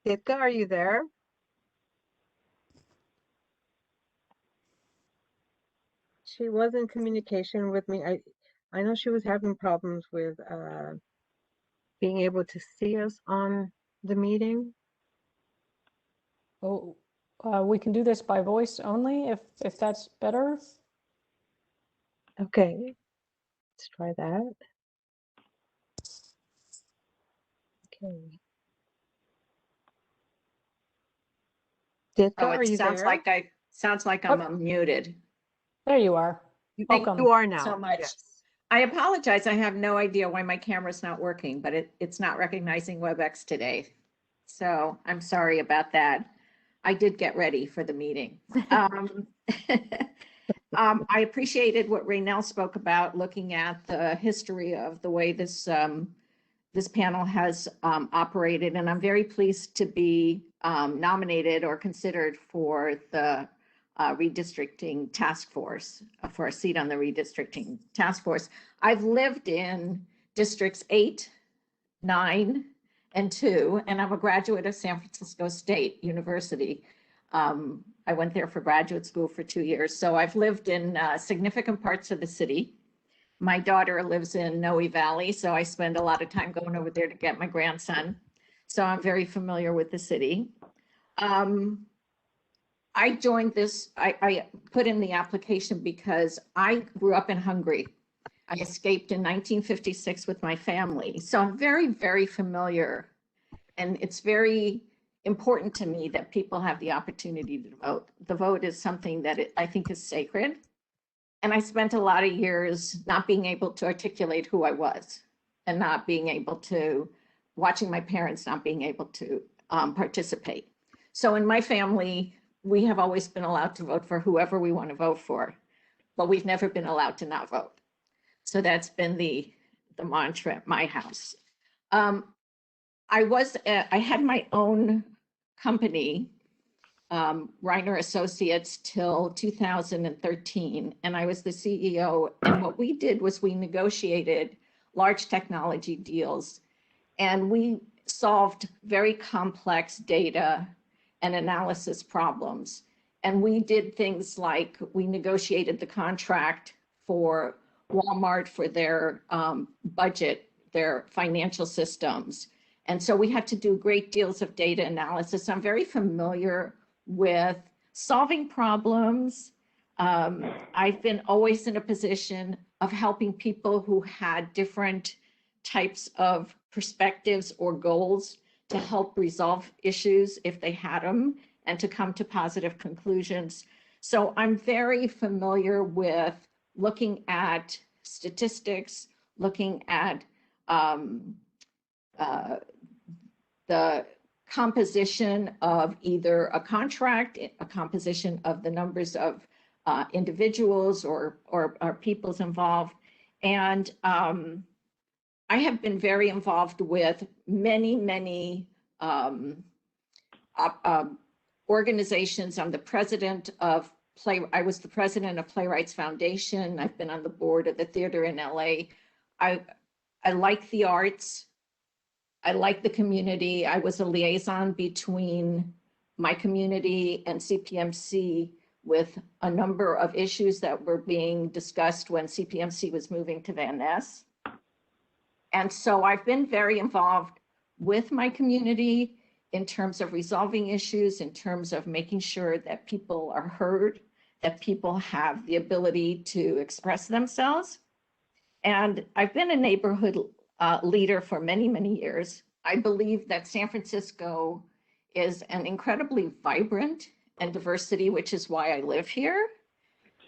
Ditka, are you there? She was in communication with me. I know she was having problems with being able to see us on the meeting. Oh, we can do this by voice only if that's better. Okay, let's try that. Okay. Ditka, Oh, are it you sounds there? like I'm unmuted. There you are. Welcome. You are now. So much. Yes. I apologize. I have no idea why my camera's not working, but it's not recognizing WebEx today. So I'm sorry about that. I did get ready for the meeting. I appreciated what Raynell spoke about, looking at the history of the way this panel has operated, and I'm very pleased to be nominated or considered for the redistricting task force, for a seat on the redistricting task force. I've lived in districts 8, 9, and 2, and I'm a graduate of San Francisco State University. I went there for graduate school for 2 years. So I've lived in significant parts of the city. My daughter lives in Noe Valley, so I spend a lot of time going over there to get my grandson. So I'm very familiar with the city. I joined this, I put in the application because I grew up in Hungary. I escaped in 1956 with my family. So I'm very, very familiar. And it's very important to me that people have the opportunity to vote. The vote is something that I think is sacred. And I spent a lot of years not being able to articulate who I was and not being able to, watching my parents not being able to participate. So in my family, we have always been allowed to vote for whoever we want to vote for, but we've never been allowed to not vote. So that's been the mantra at my house. I had my own company, Reiner Associates, till 2013, and I was the CEO. And what we did was we negotiated large technology deals, and we solved very complex data and analysis problems. And we did things like we negotiated the contract for Walmart for their budget, their financial systems. And so we had to do great deals of data analysis. I'm very familiar with solving problems. I've been always in a position of helping people who had different types of perspectives or goals to help resolve issues if they had them and to come to positive conclusions. So I'm very familiar with looking at statistics, looking at the composition of either a contract, a composition of the numbers of individuals or peoples involved. And I have been very involved with many organizations. I'm the president of I was the president of Playwrights Foundation. I've been on the board of the theater in LA. I like the arts. I like the community. I was a liaison between my community and CPMC with a number of issues that were being discussed when CPMC was moving to Van Ness. And so I've been very involved with my community in terms of resolving issues, in terms of making sure that people are heard, that people have the ability to express themselves. And I've been a neighborhood leader for many years. I believe that San Francisco is an incredibly vibrant and diversity, which is why I live here.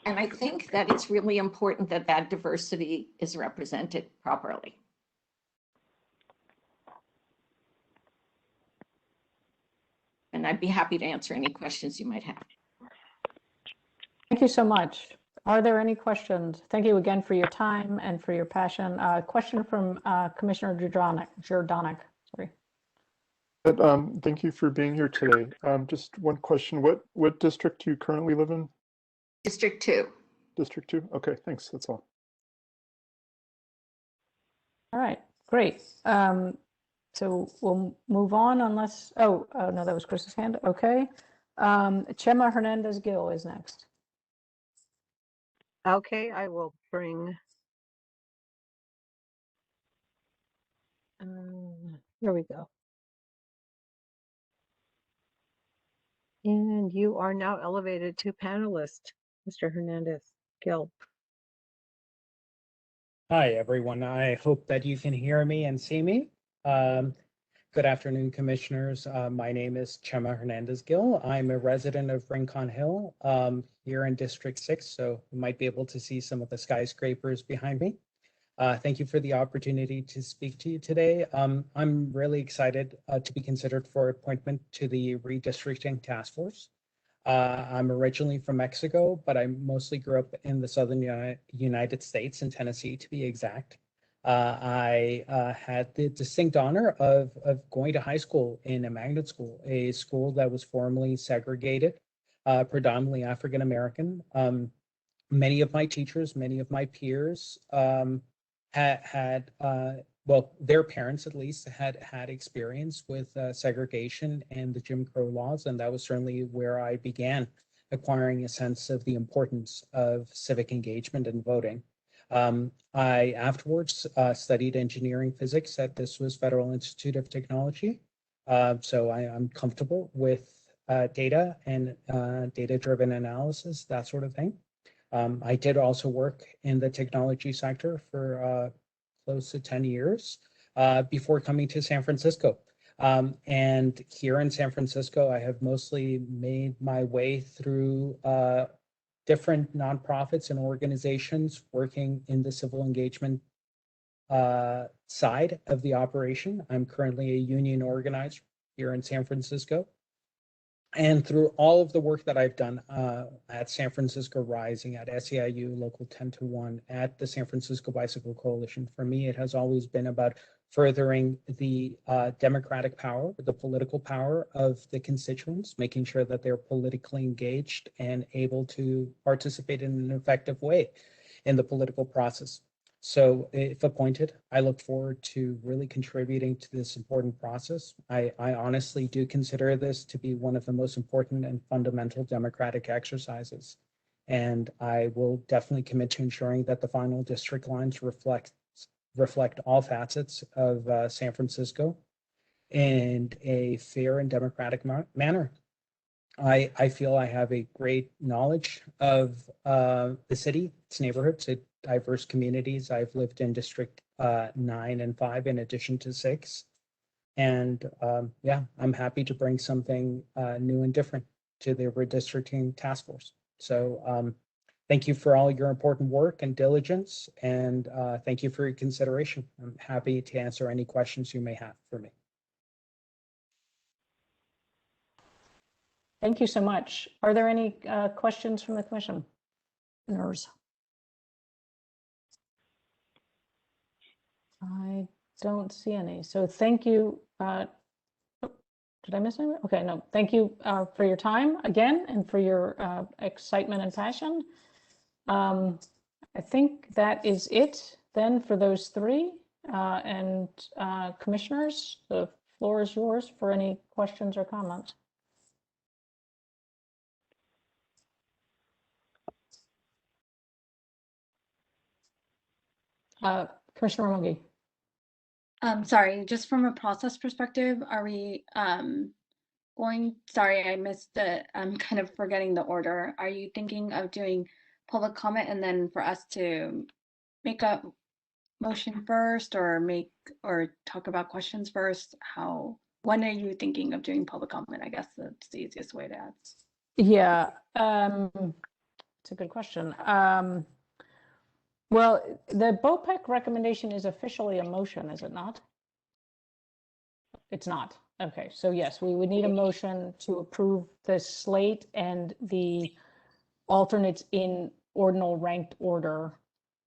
And I think that it's really important that that diversity is represented properly. And I'd be happy to answer any questions you might have. Thank you so much. Are there any questions? Thank you again for your time and for your passion. Question from Commissioner Jordanek. Sorry. Thank you for being here today. Just one question. What district do you currently live in? District 2. District 2? Okay, thanks. That's all. All right, great. So we'll move on unless, no, that was Chris's hand. Okay. Chema Hernandez Gill is next. Okay, I will bring. Here we go. And you are now elevated to panelist, Mr. Hernandez Gill. Hi, everyone. I hope that you can hear me and see me. Good afternoon, commissioners. My name is Chema Hernandez Gill. I'm a resident of Rincon Hill here in District 6, so you might be able to see some of the skyscrapers behind me. Thank you for the opportunity to speak to you today. I'm really excited to be considered for appointment to the redistricting task force. I'm originally from Mexico, but I mostly grew up in the southern United States, in Tennessee to be exact. I had the distinct honor of going to high school in a magnet school, a school that was formerly segregated, predominantly African American. Many of my teachers, many of my peers had well, their parents at least had experience with segregation and the Jim Crow laws, and that was certainly where I began acquiring a sense of the importance of civic engagement and voting. I afterwards studied engineering physics at this was Federal Institute of Technology. So I'm comfortable with data and data-driven analysis, that sort of thing. I did also work in the technology sector for close to 10 years before coming to San Francisco. And here in San Francisco, I have mostly made my way through different nonprofits and organizations working in the civil engagement side of the operation. I'm currently a union organizer here in San Francisco. And through all of the work that I've done at San Francisco Rising, at SEIU Local 10-1, at the San Francisco Bicycle Coalition, for me, it has always been about furthering the democratic power, the political power of the constituents, making sure that they're politically engaged and able to participate in an effective way in the political process. So if appointed, I look forward to really contributing to this important process. I honestly do consider this to be one of the most important and fundamental democratic exercises. And I will definitely commit to ensuring that the final district lines reflect all facets of San Francisco in a fair and democratic manner. I feel I have a great knowledge of the city, its neighborhoods, its diverse communities. I've lived in District 9 and 5 in addition to 6. And yeah, I'm happy to bring something new and different to the redistricting task force. So thank you for all your important work and diligence, and thank you for your consideration. I'm happy to answer any questions you may have for me. Thank you so much. Are there any questions from the commission? I don't see any. So thank you. Did I miss anything? Okay, no. Thank you for your time again and for your excitement and passion. I think that is it then for those three. And commissioners, the floor is yours for any questions or comments. Commissioner Ramogi. Sorry, just from a process perspective, are we sorry, I missed I'm kind of forgetting the order. Are you thinking of doing public comment and then for us to make a motion first or talk about questions first? When are you thinking of doing public comment? I guess that's the easiest way to ask. Yeah, it's a good question. Well, the BOPEC recommendation is officially a motion, is it not? It's not. Okay, so yes, we would need a motion to approve the slate and the alternates in ordinal ranked order.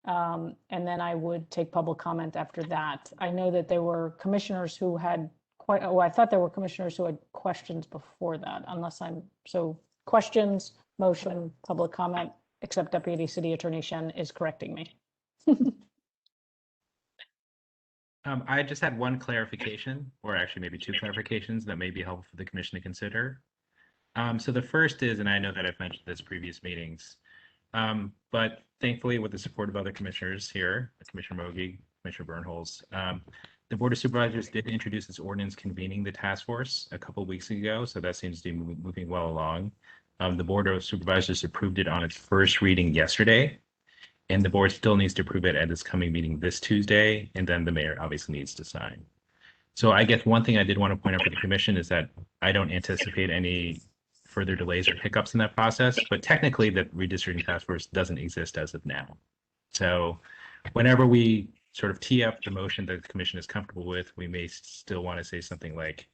And then I would take public comment after that. I know that there were commissioners who had I thought there were commissioners who had questions before that, so questions, motion, public comment, except Deputy City Attorney Shen is correcting me. I just had one clarification, or actually maybe two clarifications that may be helpful for the commission to consider. So the first is, and I know that I've mentioned this previous meetings, but thankfully with the support of other commissioners here, Commissioner Mogi, Commissioner Bernholz, the Board of Supervisors did introduce this ordinance convening the task force a couple of weeks ago, so that seems to be moving well along. The Board of Supervisors approved it on its first reading yesterday, and the board still needs to approve it at its coming meeting this Tuesday, and then the mayor obviously needs to sign. So I guess one thing I did want to point out for the commission is that I don't anticipate any further delays or hiccups in that process, but technically the redistricting task force doesn't exist as of now. So whenever we sort of tee up the motion that the commission is comfortable with, we may still want to say something like,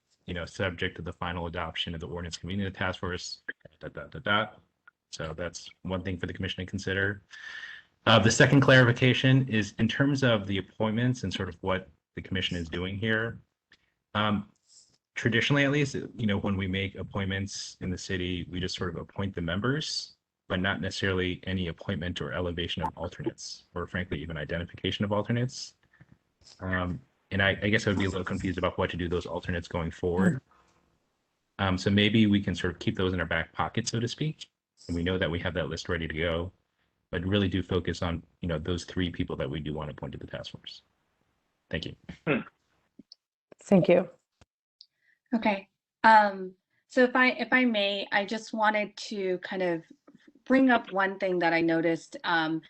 subject to the final adoption of the ordinance convening the task force, ... So that's one thing for the commission to consider. The second clarification is in terms of the appointments and sort of what the commission is doing here. Traditionally, at least, when we make appointments in the city, we just sort of appoint the members, but not necessarily any appointment or elevation of alternates, or frankly, even identification of alternates. And I guess I would be a little confused about what to do those alternates going forward. So maybe we can sort of keep those in our back pocket, so to speak. And we know that we have that list ready to go. but really do focus on, those 3 people that we do want to appoint to the task force. Thank you. Thank you. Okay. So if I may, I just wanted to kind of bring up one thing that I noticed I'm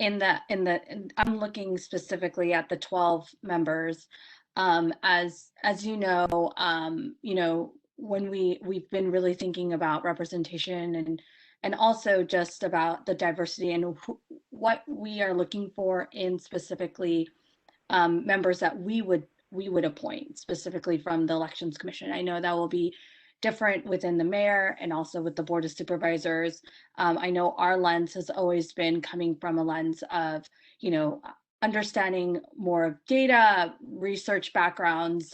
looking specifically at the 12 members. As you know, when we've been really thinking about representation and also just about the diversity and what we are looking for in specifically members that we would appoint specifically from the Elections Commission. I know that will be different within the mayor and also with the Board of Supervisors. I know our lens has always been coming from a lens of, understanding more of data, research backgrounds,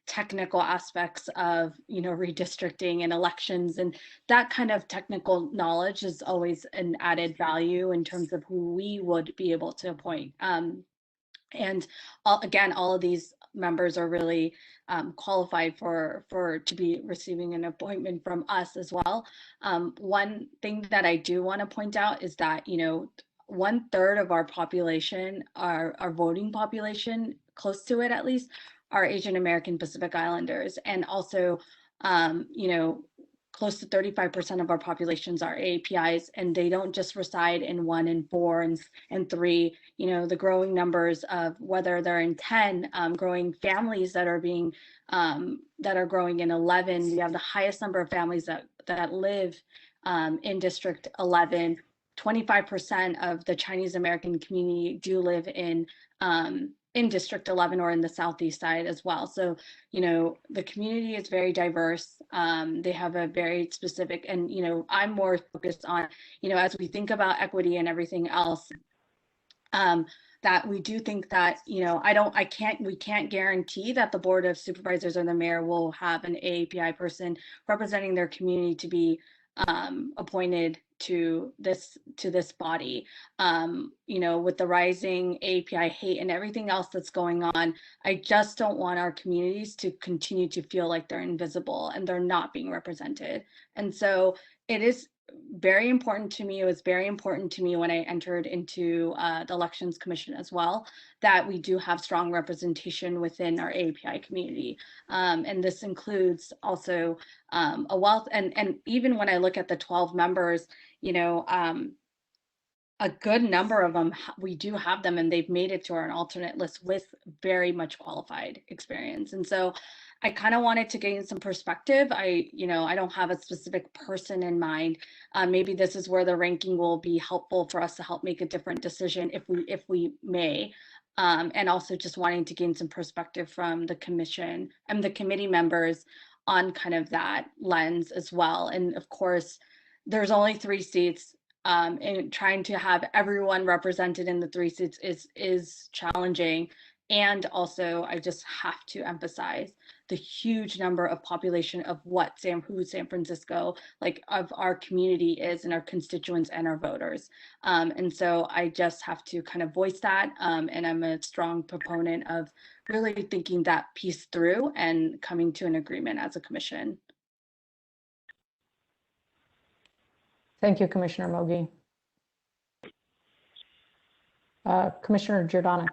technical aspects of, redistricting and elections. And that kind of technical knowledge is always an added value in terms of who we would be able to appoint. And all of these members are really qualified to be receiving an appointment from us as well. One thing that I do want to point out is that 1/3 of our population, our voting population, close to it at least, are Asian American Pacific Islanders, and also close to 35% of our populations are AAPIs, and they don't just reside in 1 and 4 and 3. The growing numbers of whether they're in 10, growing families that are being that are growing in 11. We have the highest number of families that live in District 11. 25% of the Chinese American community do live in District 11 or in the southeast side as well. So, the community is very diverse. They have a very specific, and, I'm more focused on, as we think about equity and everything else, that we do think that, we can't guarantee that the Board of Supervisors or the mayor will have an AAPI person representing their community to be appointed to this body. With the rising AAPI hate and everything else that's going on, I just don't want our communities to continue to feel like they're invisible and they're not being represented. And so it is very important to me. It was very important to me when I entered into the Elections Commission as well, that we do have strong representation within our AAPI community. And this includes also a wealth, and even when I look at the 12 members, a good number of them, we do have them, and they've made it to our alternate list with very much qualified experience. And so I kind of wanted to gain some perspective. I don't have a specific person in mind. Maybe this is where the ranking will be helpful for us to help make a different decision if we may. And also just wanting to gain some perspective from the commission and the committee members on kind of that lens as well. And of course, there's only 3 seats. And trying to have everyone represented in the 3 seats is challenging. And also, I just have to emphasize the huge number of population of who San Francisco, of our community is, and our constituents and our voters. And so I just have to kind of voice that. And I'm a strong proponent of really thinking that piece through and coming to an agreement as a commission. Thank you, Commissioner Mogi. Commissioner Jordanek.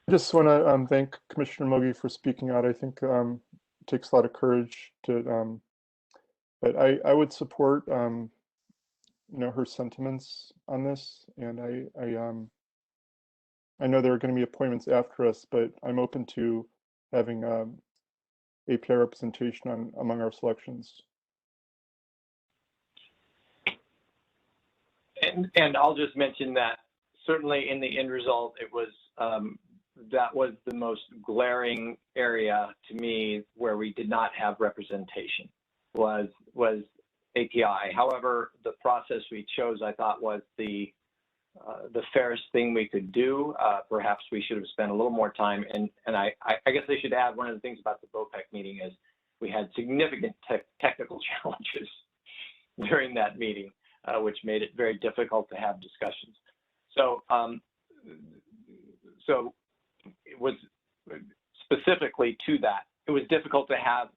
I just want to thank Commissioner Mogi for speaking out. I think it takes a lot of courage to, but I would support, her sentiments on this. And I know there are going to be appointments after us, but I'm open to having API representation among our selections. And I'll just mention that certainly in the end result, it was that was the most glaring area to me where we did not have representation was API. However, the process we chose, I thought, was the fairest thing we could do. Perhaps we should have spent a little more time. And I guess I should add, one of the things about the BOPEC meeting is we had significant technical challenges during that meeting, which made it very difficult to have discussions. So, so it was specifically to that. It was difficult to have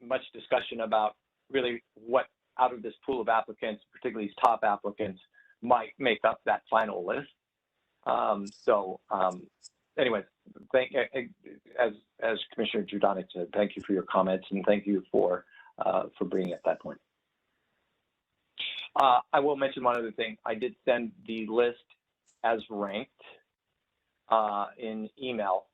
much discussion about really what out of this pool of applicants, particularly these top applicants, might make up that final list. Anyways, as Commissioner Judonic said, thank you for your comments and thank you for bringing up that point. I will mention one other thing. I did send the list as ranked in email.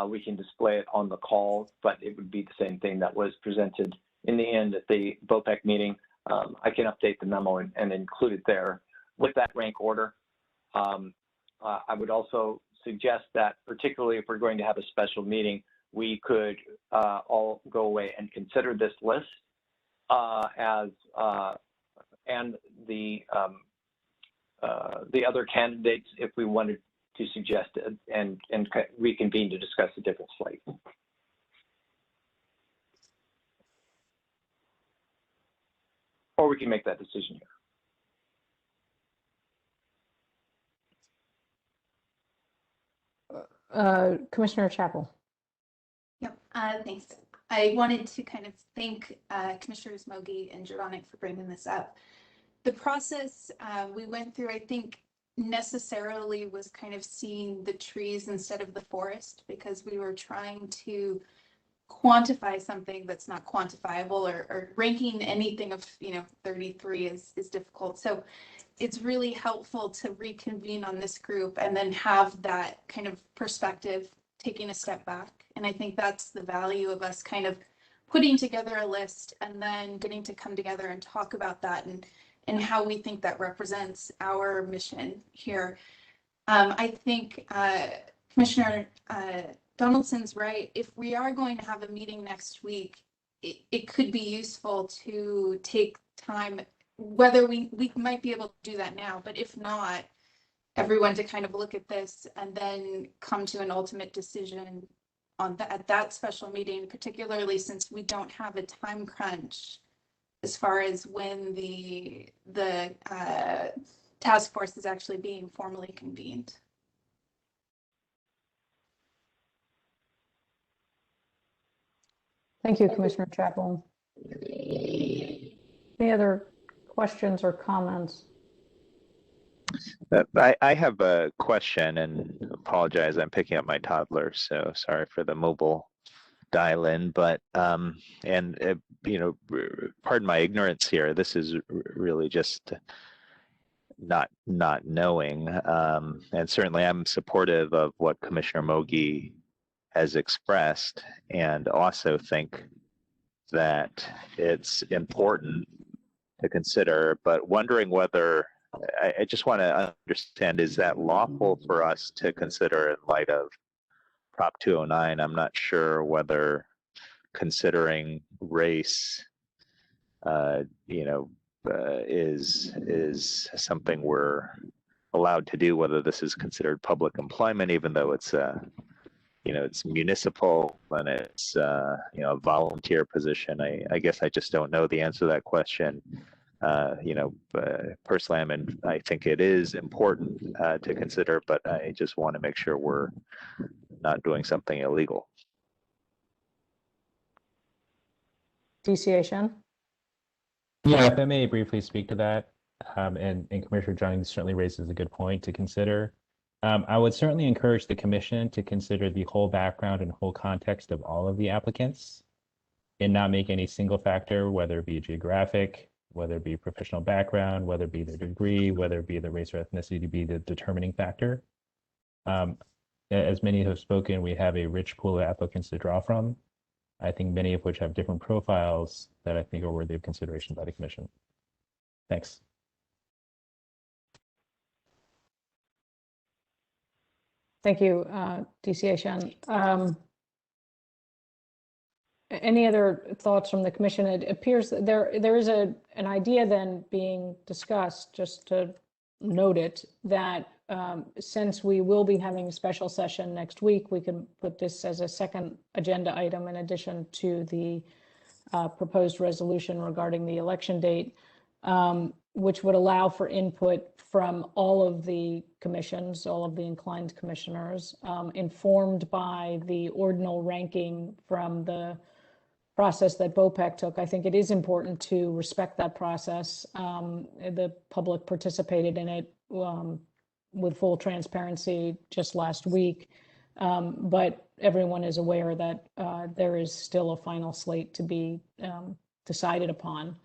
We can display it on the call, but it would be the same thing that was presented in the end at the BOPEC meeting. I can update the memo and include it there with that rank order. I would also suggest that, particularly if we're going to have a special meeting, we could all go away and consider this list and the other candidates if we wanted to suggest it and reconvene to discuss a different slate. Or we can make that decision here. Commissioner Chapel. Yep, thanks. I wanted to kind of thank Commissioners Mogi and Judonic for bringing this up. The process we went through, I think, necessarily was kind of seeing the trees instead of the forest, because we were trying to quantify something that's not quantifiable, or ranking anything of 33 is difficult. So it's really helpful to reconvene on this group and then have that kind of perspective, taking a step back. And I think that's the value of us kind of putting together a list and then getting to come together and talk about that and how we think that represents our mission here. I think Commissioner Donaldson's right. If we are going to have a meeting next week, it could be useful to take time, whether we might be able to do that now, but if not, everyone to kind of look at this and then come to an ultimate decision on at that special meeting, particularly since we don't have a time crunch as far as when the task force is actually being formally convened. Thank you, Commissioner Chapel. Any other questions or comments? I have a question, and apologize, I'm picking up my toddler, so sorry for the mobile dial-in, but pardon my ignorance here. This is really just not knowing, and certainly I'm supportive of what Commissioner Mogi has expressed, and also think that it's important to consider, but wondering whether I just want to understand, is that lawful for us to consider in light of Prop 209? I'm not sure whether considering race, is something we're allowed to do, whether this is considered public employment, even though it's it's municipal and it's a volunteer position. I guess I just don't know the answer to that question. Personally, I think it is important to consider, but I just want to make sure we're not doing something illegal. DCA Shen? Yeah, if I may briefly speak to that, and Commissioner Jennings certainly raises a good point to consider. I would certainly encourage the commission to consider the whole background and whole context of all of the applicants and not make any single factor, whether it be geographic, whether it be professional background, whether it be their degree, whether it be the race or ethnicity to be the determining factor. As many have spoken, we have a rich pool of applicants to draw from, I think many of which have different profiles that I think are worthy of consideration by the commission. Thanks. Thank you, DCA Shen. Any other thoughts from the commission? It appears that there is an idea then being discussed, just to note it, that since we will be having a special session next week, we can put this as a second agenda item in addition to the proposed resolution regarding the election date, which would allow for input from all of the commissions, all of the inclined commissioners, informed by the ordinal ranking from the process that BOPEC took. I think it is important to respect that process. The public participated in it with full transparency just last week. But everyone is aware that there is still a final slate to be decided upon.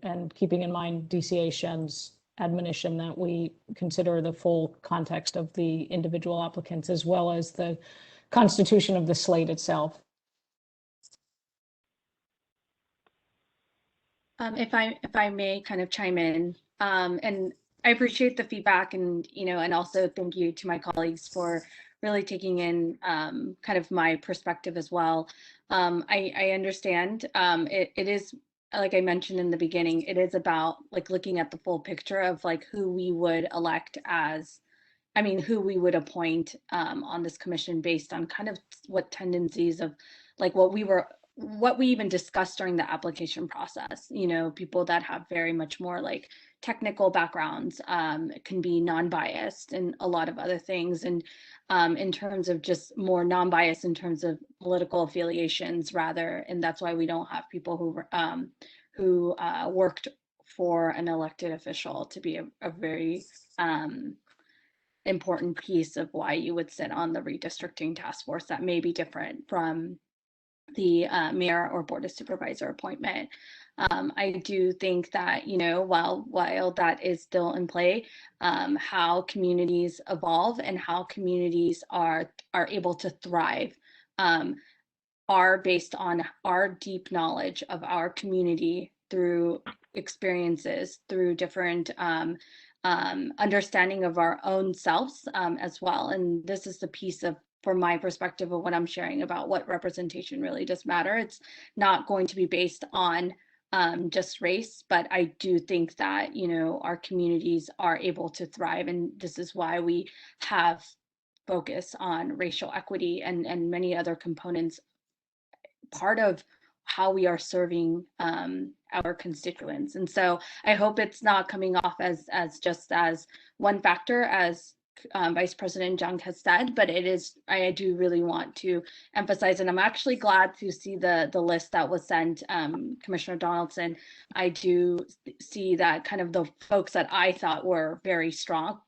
And keeping in mind DCA Shen's admonition that we consider the full context of the individual applicants as well as the constitution of the slate itself. If I may kind of chime in, and I appreciate the feedback, and and also thank you to my colleagues for really taking in kind of my perspective as well. I understand it is, like I mentioned in the beginning, it is about like looking at the full picture of like who we would elect as, who we would appoint on this commission based on kind of what tendencies of like what we even discussed during the application process. People that have very much more like technical backgrounds can be non-biased and a lot of other things. And in terms of just more non-biased in terms of political affiliations rather. And that's why we don't have people who worked for an elected official to be a very important piece of why you would sit on the redistricting task force that may be different from the mayor or board of supervisor appointment. I do think that, while that is still in play, how communities evolve and how communities are able to thrive are based on our deep knowledge of our community through experiences, through different understanding of our own selves as well. And this is the piece of, from my perspective of what I'm sharing about what representation really does matter. It's not going to be based on just race, but I do think that, our communities are able to thrive. And this is why we have focus on racial equity and many other components, part of how we are serving our constituents. And so I hope it's not coming off as just as one factor, as Vice President Jung has said, but it is, I do really want to emphasize, and I'm actually glad to see the list that was sent, Commissioner Donaldson. I do see that kind of the folks that I thought were very strong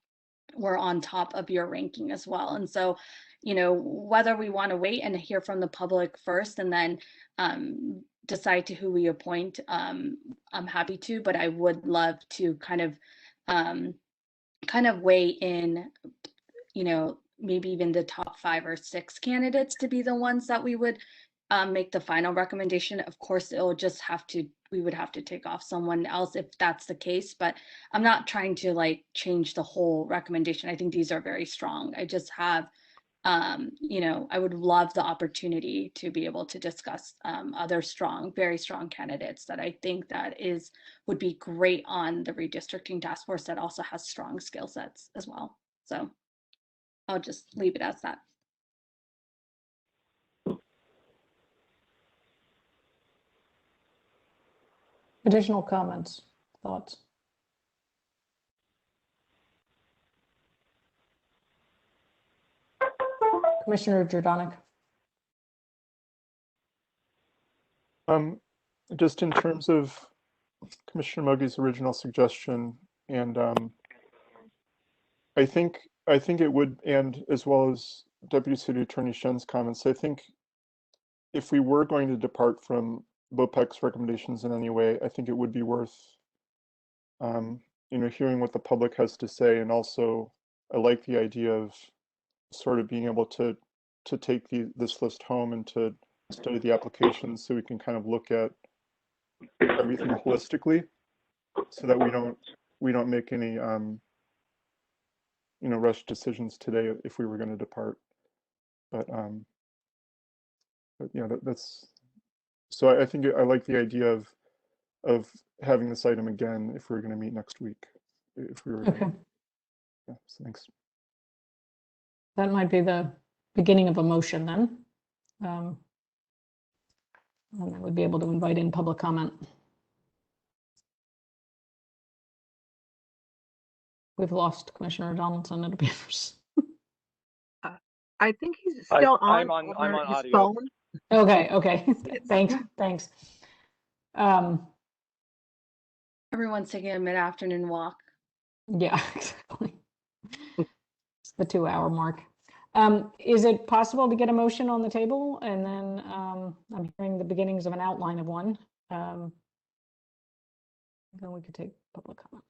were on top of your ranking as well. And so, whether we want to wait and hear from the public first and then decide to who we appoint, I'm happy to, but I would love to kind of weigh in, maybe even the top 5 or 6 candidates to be the ones that we would make the final recommendation. Of course, we would have to take off someone else if that's the case, but I'm not trying to like change the whole recommendation. I think these are very strong. I just have, I would love the opportunity to be able to discuss other strong, very strong candidates that I think that would be great on the redistricting task force that also has strong skill sets as well. So I'll just leave it as that. Additional comments, thoughts? Commissioner Jordanek. Just in terms of Commissioner Muggy's original suggestion, and I think it would, and as well as Deputy City Attorney Shen's comments, I think if we were going to depart from BOPEC's recommendations in any way, I think it would be worth, hearing what the public has to say. And also, I like the idea of sort of being able to take this list home and to study the applications so we can kind of look at everything holistically, so that we don't make any rush decisions today if we were going to depart. But yeah, that's, so I think I like the idea of having this item again if we're going to meet next week. If we were Okay. Yeah, so thanks. That might be the beginning of a motion then. And I would be able to invite in public comment. We've lost Commissioner Donaldson. It appears. I think he's still I'm on on his audio. phone. Okay. Thanks. Everyone's taking a mid-afternoon walk. Yeah, exactly. It's the 2-hour mark. Is it possible to get a motion on the table? And then I'm hearing the beginnings of an outline of one. Then we could take public comment.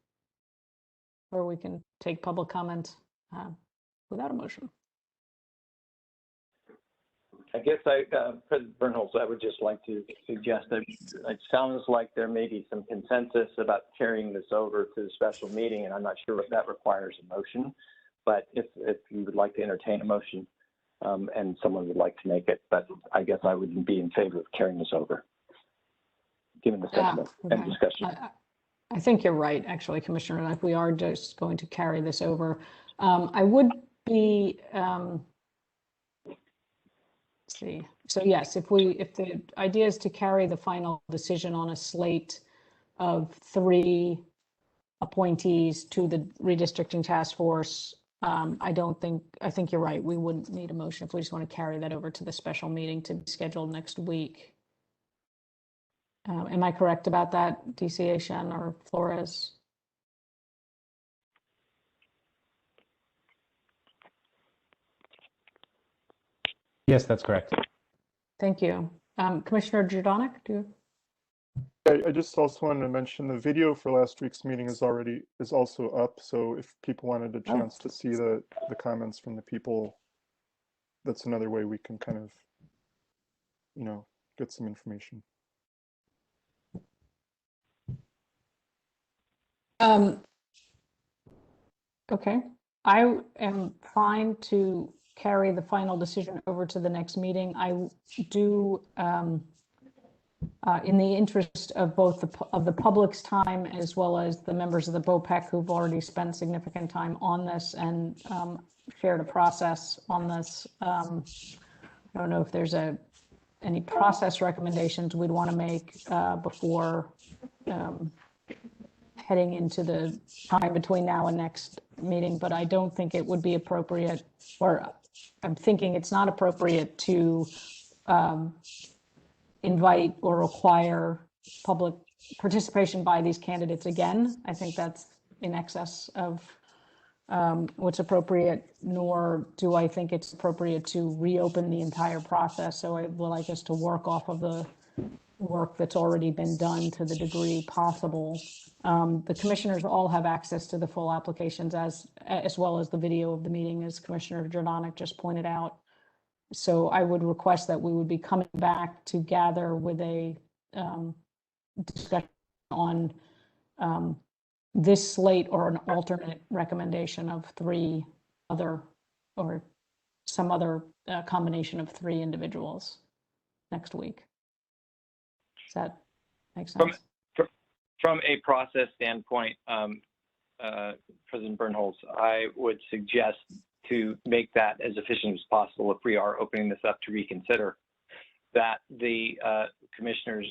Or we can take public comment without a motion. I guess President Bernholz, I would just like to suggest that it sounds like there may be some consensus about carrying this over to the special meeting, and I'm not sure if that requires a motion. But if you would like to entertain a motion and someone would like to make it, but I guess I would be in favor of carrying this over, given the sentiment and discussion. I think you're right, actually, Commissioner. If we are just going to carry this over, I would be. Let's see. So yes, if the idea is to carry the final decision on a slate of 3 appointees to the redistricting task force, I think you're right. We wouldn't need a motion if we just want to carry that over to the special meeting to be scheduled next week. Am I correct about that, DCA Shen or Flores? Yes, that's correct. Thank you. Commissioner Jurdonic, do you? I just also wanted to mention the video for last week's meeting is also up. So if people wanted a chance to see the comments from the people, that's another way we can kind of, get some information. Okay, I am fine to carry the final decision over to the next meeting. I do, in the interest of both the public's time as well as the members of the BOPEC who've already spent significant time on this and shared a process on this. I don't know if there's any process recommendations we'd want to make before heading into the time between now and next meeting, but I don't think it would be appropriate, or I'm thinking it's not appropriate to invite or require public participation by these candidates again. I think that's in excess of what's appropriate, nor do I think it's appropriate to reopen the entire process. So I would like us to work off of the work that's already been done to the degree possible. The commissioners all have access to the full applications as well as the video of the meeting, as Commissioner Jurdonic just pointed out. So I would request that we would be coming back to gather with a discussion on this slate or an alternate recommendation of 3 other or some other combination of 3 individuals next week. Does that make sense? From a process standpoint, President Bernholz, I would suggest to make that as efficient as possible if we are opening this up to reconsider, that the commissioners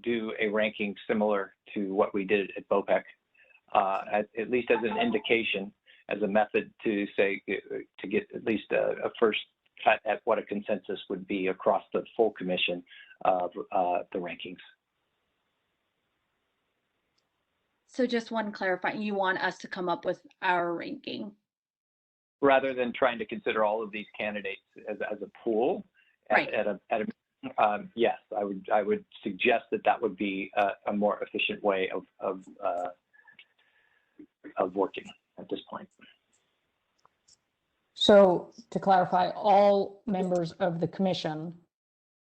do a ranking similar to what we did at BOPEC, at least as an indication, as a method to say, to get at least a first cut at what a consensus would be across the full commission of the rankings. So just one clarifying, you want us to come up with our ranking? Rather than trying to consider all of these candidates as a pool, right. Yes, I would suggest that would be a more efficient way of working at this point. So to clarify, all members of the commission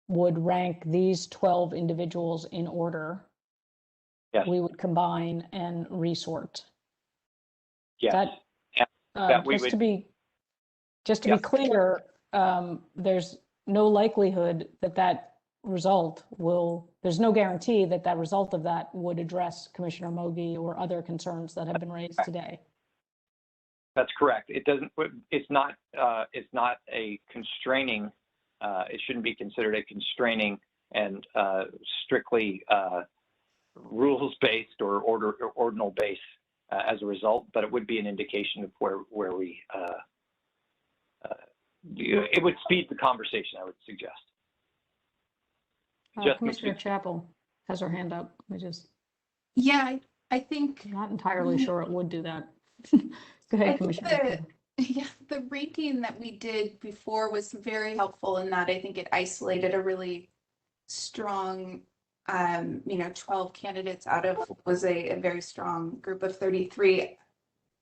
would rank these 12 individuals in order. Yes. We would combine and resort. Yes. Just to be clear, there's no likelihood that result there's no guarantee that result of that would address Commissioner Mogi or other concerns that have been raised today. That's correct. It's not a constraining, it shouldn't be considered a constraining and strictly rules-based or ordinal-based as a result, but it would be an indication of where we it would speed the conversation, I would suggest. Just Commissioner Chapel has her hand up. Yeah, I think. Not entirely sure it would do that. Go ahead, I think Commissioner. the ranking that we did before was very helpful in that I think it isolated a really strong, 12 candidates out of what was a very strong group of 33.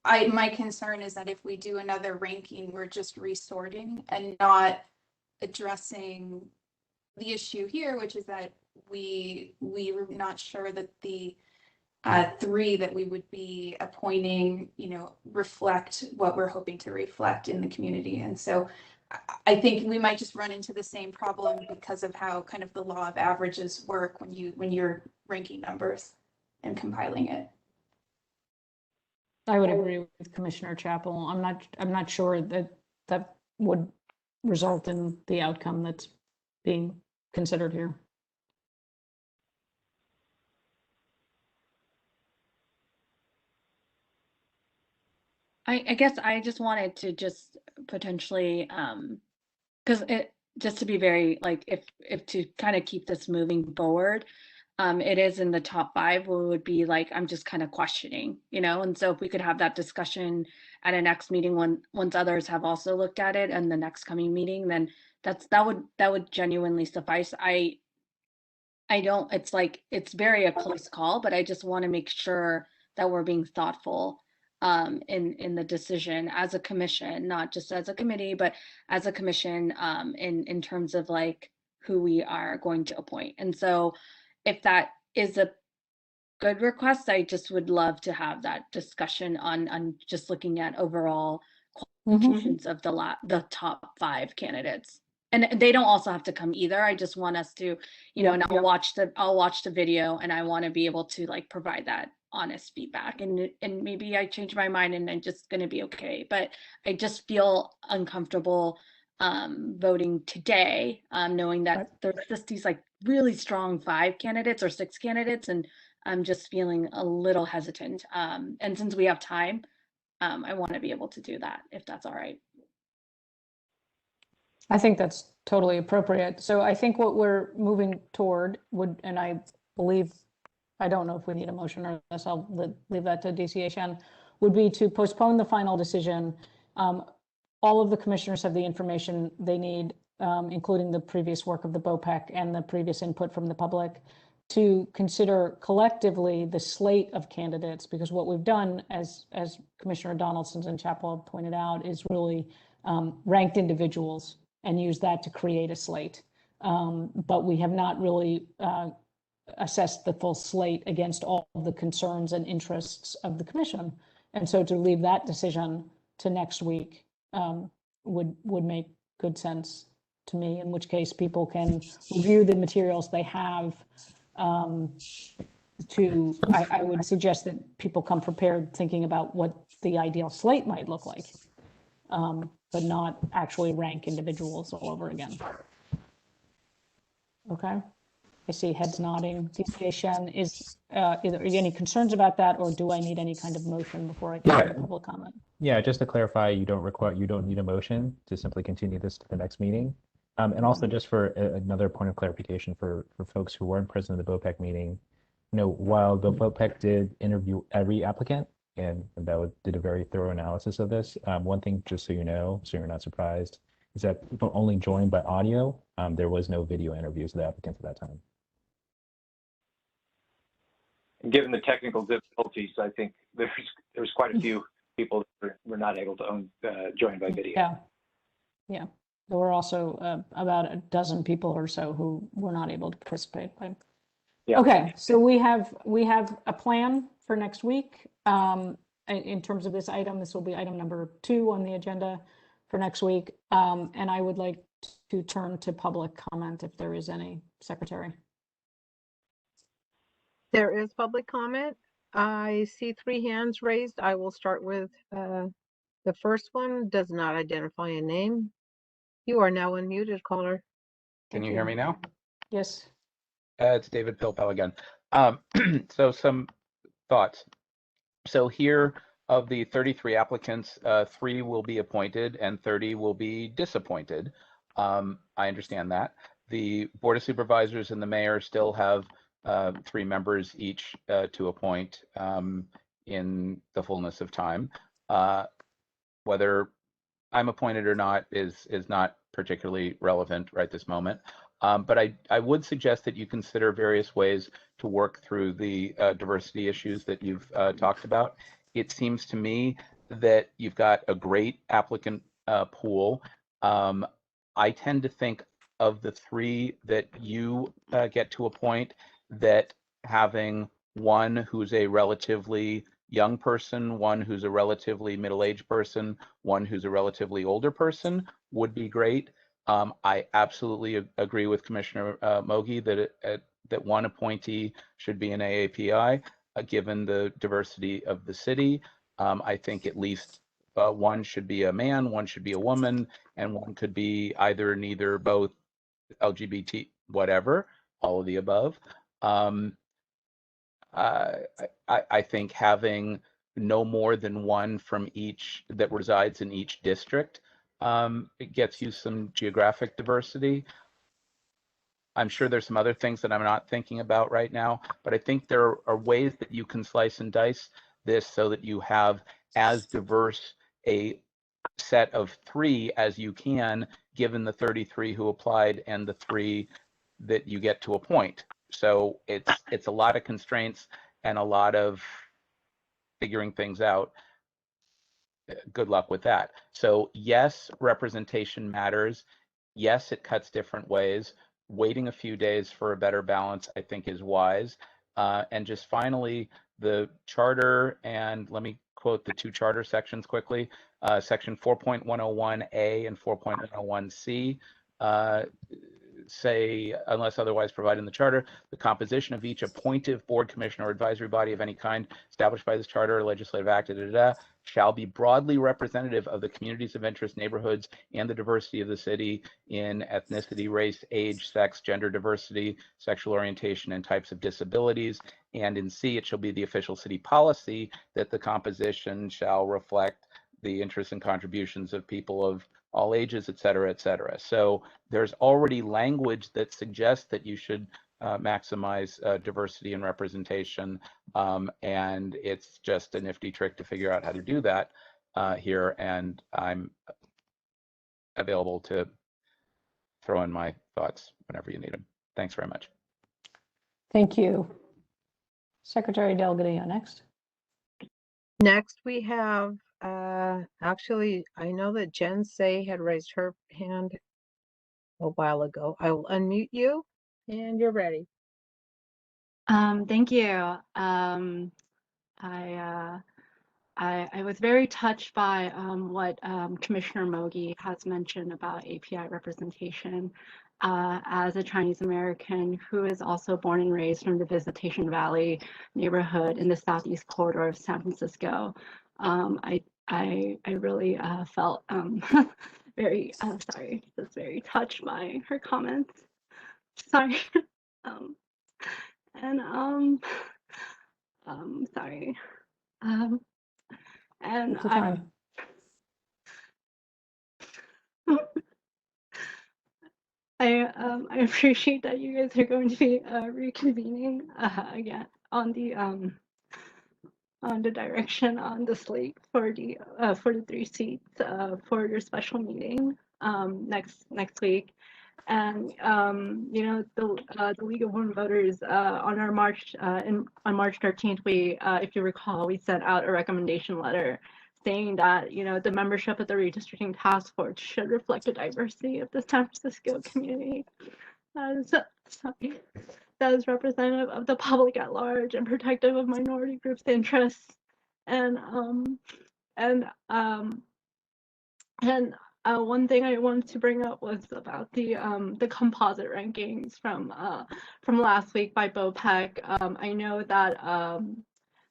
My concern is that if we do another ranking, we're just resorting and not addressing the issue here, which is that we were not sure that the 3 that we would be appointing, reflect what we're hoping to reflect in the community. And so I think we might just run into the same problem because of how kind of the law of averages work when you're ranking numbers and compiling it. I would agree with Commissioner Chapel. I'm not sure that would result in the outcome that's being considered here. I guess I just wanted to just potentially, because just to be very like, if to kind of keep this moving forward, it is in the top 5, we would be like, I'm just kind of questioning, and so if we could have that discussion at a next meeting once others have also looked at it and the next coming meeting, then that would genuinely suffice. I don't, it's very a close call, but I just want to make sure that we're being thoughtful in the decision as a commission, not just as a committee, but as a commission in terms of like who we are going to appoint. And so if that is a good request, I just would love to have that discussion on just looking at overall qualifications of the top 5 candidates. And they don't also have to come either. I just want us to, and I'll watch the video, and I want to be able to like provide that honest feedback. And maybe I change my mind and I'm just going to be okay. But I just feel uncomfortable voting today, knowing that there's just these like really strong 5 candidates or 6 candidates, and I'm just feeling a little hesitant. And since we have time, I want to be able to do that, if that's all right. I think that's totally appropriate. So I think what we're moving toward would, and I believe, I don't know if we need a motion or this, I'll leave that to DCHN, would be to postpone the final decision. All of the commissioners have the information they need, including the previous work of the BOPEC and the previous input from the public, to consider collectively the slate of candidates, because what we've done, as Commissioner Donaldson and Chapel pointed out, is really ranked individuals and use that to create a slate. But we have not really assessed the full slate against all of the concerns and interests of the commission. And so to leave that decision to next week would make good sense to me, in which case people can review the materials they have. I would suggest that people come prepared thinking about what the ideal slate might look like, but not actually rank individuals all over again. Okay, I see heads nodding. DCHN, is either any concerns about that, or do I need any kind of motion before I get to public comment? Yeah, just to clarify, you don't need a motion to simply continue this to the next meeting. And also just for another point of clarification for folks who weren't present at the BOPEC meeting, while the BOPEC did interview every applicant, and that did a very thorough analysis of this, one thing, just so you know, so you're not surprised, is that people only joined by audio. There was no video interviews of the applicants at that time. Given the technical difficulties, I think there's quite a few people that were not able to join by video. Yeah. There were also about a dozen people or so who were not able to participate. Yeah. Okay, so we have a plan for next week. In terms of this item, this will be item number 2 on the agenda for next week. And I would like to turn to public comment if there is any, Secretary. There is public comment. I see 3 hands raised. I will start with the first one. Does not identify a name. You are now unmuted, caller. Can you hear me now? Yes. It's David Pilpel again. So some thoughts. So here of the 33 applicants, 3 will be appointed and 30 will be disappointed. I understand that. The Board of Supervisors and the mayor still have 3 members each to appoint in the fullness of time. Whether I'm appointed or not is not particularly relevant right this moment. But I would suggest that you consider various ways to work through the diversity issues that you've talked about. It seems to me that you've got a great applicant pool. I tend to think of the 3 that you get to appoint, that having one who's a relatively young person, one who's a relatively middle-aged person, one who's a relatively older person would be great. I absolutely agree with Commissioner Mogi that one appointee should be an AAPI, given the diversity of the city. I think at least one should be a man, one should be a woman, and one could be either, neither, both, LGBT, whatever, all of the above. I think having no more than one from each that resides in each district, it gets you some geographic diversity. I'm sure there's some other things that I'm not thinking about right now, but I think there are ways that you can slice and dice this so that you have as diverse a set of 3 as you can, given the 33 who applied and the 3 that you get to appoint. So it's a lot of constraints and a lot of figuring things out. Good luck with that. So yes, representation matters. Yes, it cuts different ways. Waiting a few days for a better balance, I think, is wise. And just finally, the charter, and let me quote the 2 charter sections quickly. Section 4.101A and 4.101C say, unless otherwise provided in the charter, the composition of each appointive board, commission, or advisory body of any kind established by this charter or legislative act shall be broadly representative of the communities of interest, neighborhoods, and the diversity of the city in ethnicity, race, age, sex, gender diversity, sexual orientation, and types of disabilities. And in C, it shall be the official city policy that the composition shall reflect the interests and contributions of people of all ages, et cetera, et cetera. So there's already language that suggests that you should maximize diversity and representation, and it's just a nifty trick to figure out how to do that here, and I'm available to throw in my thoughts whenever you need them. Thanks very much. Thank you. Secretary Delgadillo next. Next, we have, actually, I know that Jen Say had raised her hand a while ago. I will unmute you and you're ready. Thank you. I was very touched by what Commissioner Mogi has mentioned about API representation. As a Chinese American who is also born and raised from the Visitation Valley neighborhood in the southeast corridor of San Francisco, I really felt very sorry, just very touched by her comments. Sorry. Sorry. And I appreciate that you guys are going to be reconvening again on the direction on the slate for the 3 seats for your special meeting next week. And you know, the League of Women Voters on our March 13th, we if you recall, we sent out a recommendation letter saying that, you know, the membership of the redistricting task force should reflect the diversity of the San Francisco community. Sorry, that is representative of the public at large and protective of minority groups' interests. And one thing I wanted to bring up was about the composite rankings from last week by BOPEC. I know that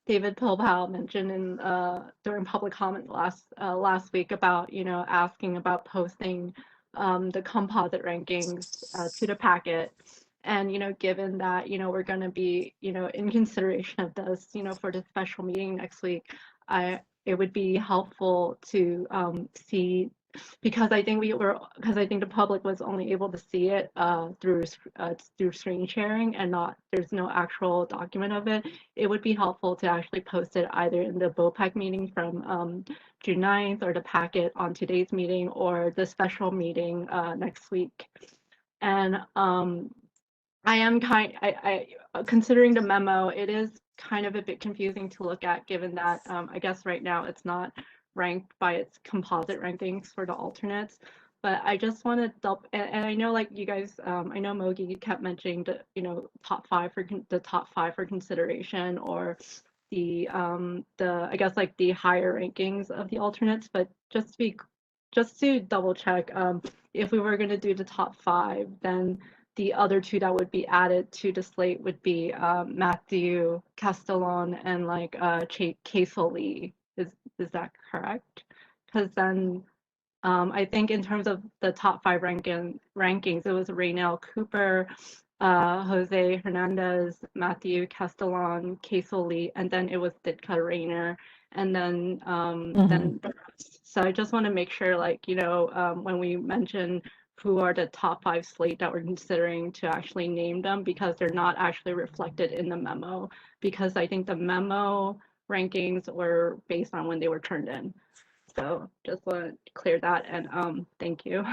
David Pilpal mentioned in during public comment last week about, you know, asking about posting the composite rankings to the packet. And, you know, given that, you know, we're going to be, you know, in consideration of this, you know, for the special meeting next week, I it would be helpful to see, because I think the public was only able to see it through screen sharing and there's no actual document of it. It would be helpful to actually post it either in the BOPEC meeting from June 9th, or the packet on today's meeting, or the special meeting next week. And I am considering the memo, it is kind of a bit confusing to look at, given that I guess right now it's not ranked by its composite rankings for the alternates. But I just want to double, and I know, like, you guys, I know Mogi kept mentioning the, top five for consideration, or the I guess, like, the higher rankings of the alternates. But just to double check, if we were going to do the top five, then the other two that would be added to the slate would be Matthew Castellon and Kaisel Lee. Is that correct? Because then I think in terms of the top five rankings, it was Raynell Cooper, Jose Hernandez, Matthew Castellon, Kaisel Lee, and then it was Ditka Rayner, and then then the rest. So I just want to make sure, when we mention who are the top five slate that we're considering, to actually name them, because they're not actually reflected in the memo, because I think the memo rankings were based on when they were turned in. So just want to clear that, and thank you.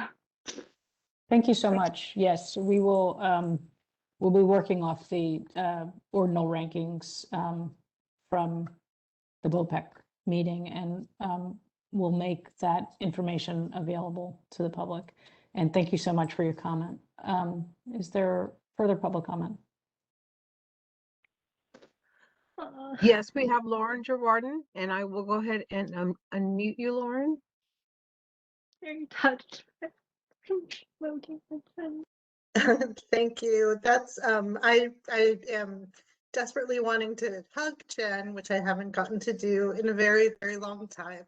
Thank you so much. Yes, we will, we'll be working off the ordinal rankings from the BOPEC meeting, and we'll make that information available to the public. And thank you so much for your comment. Is there further public comment? Yes, we have Lauren Gerardin, and I will go ahead and unmute you, Lauren. Very touched. Thank you. That's I am desperately wanting to hug Jen, which I haven't gotten to do in a very, very long time.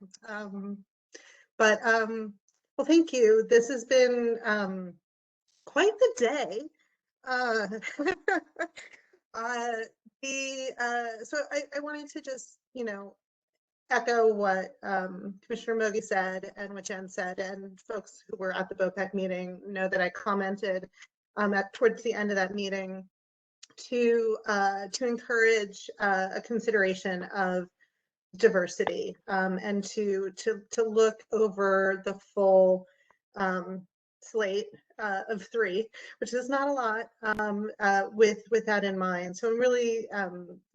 Well, thank you. This has been quite the day. So I wanted to just, echo what Commissioner Mogi said and what Jen said, and folks who were at the BOPEC meeting know that I commented towards the end of that meeting to encourage a consideration of diversity, and to look over the full slate of three, which is not a lot, with that in mind. So I'm really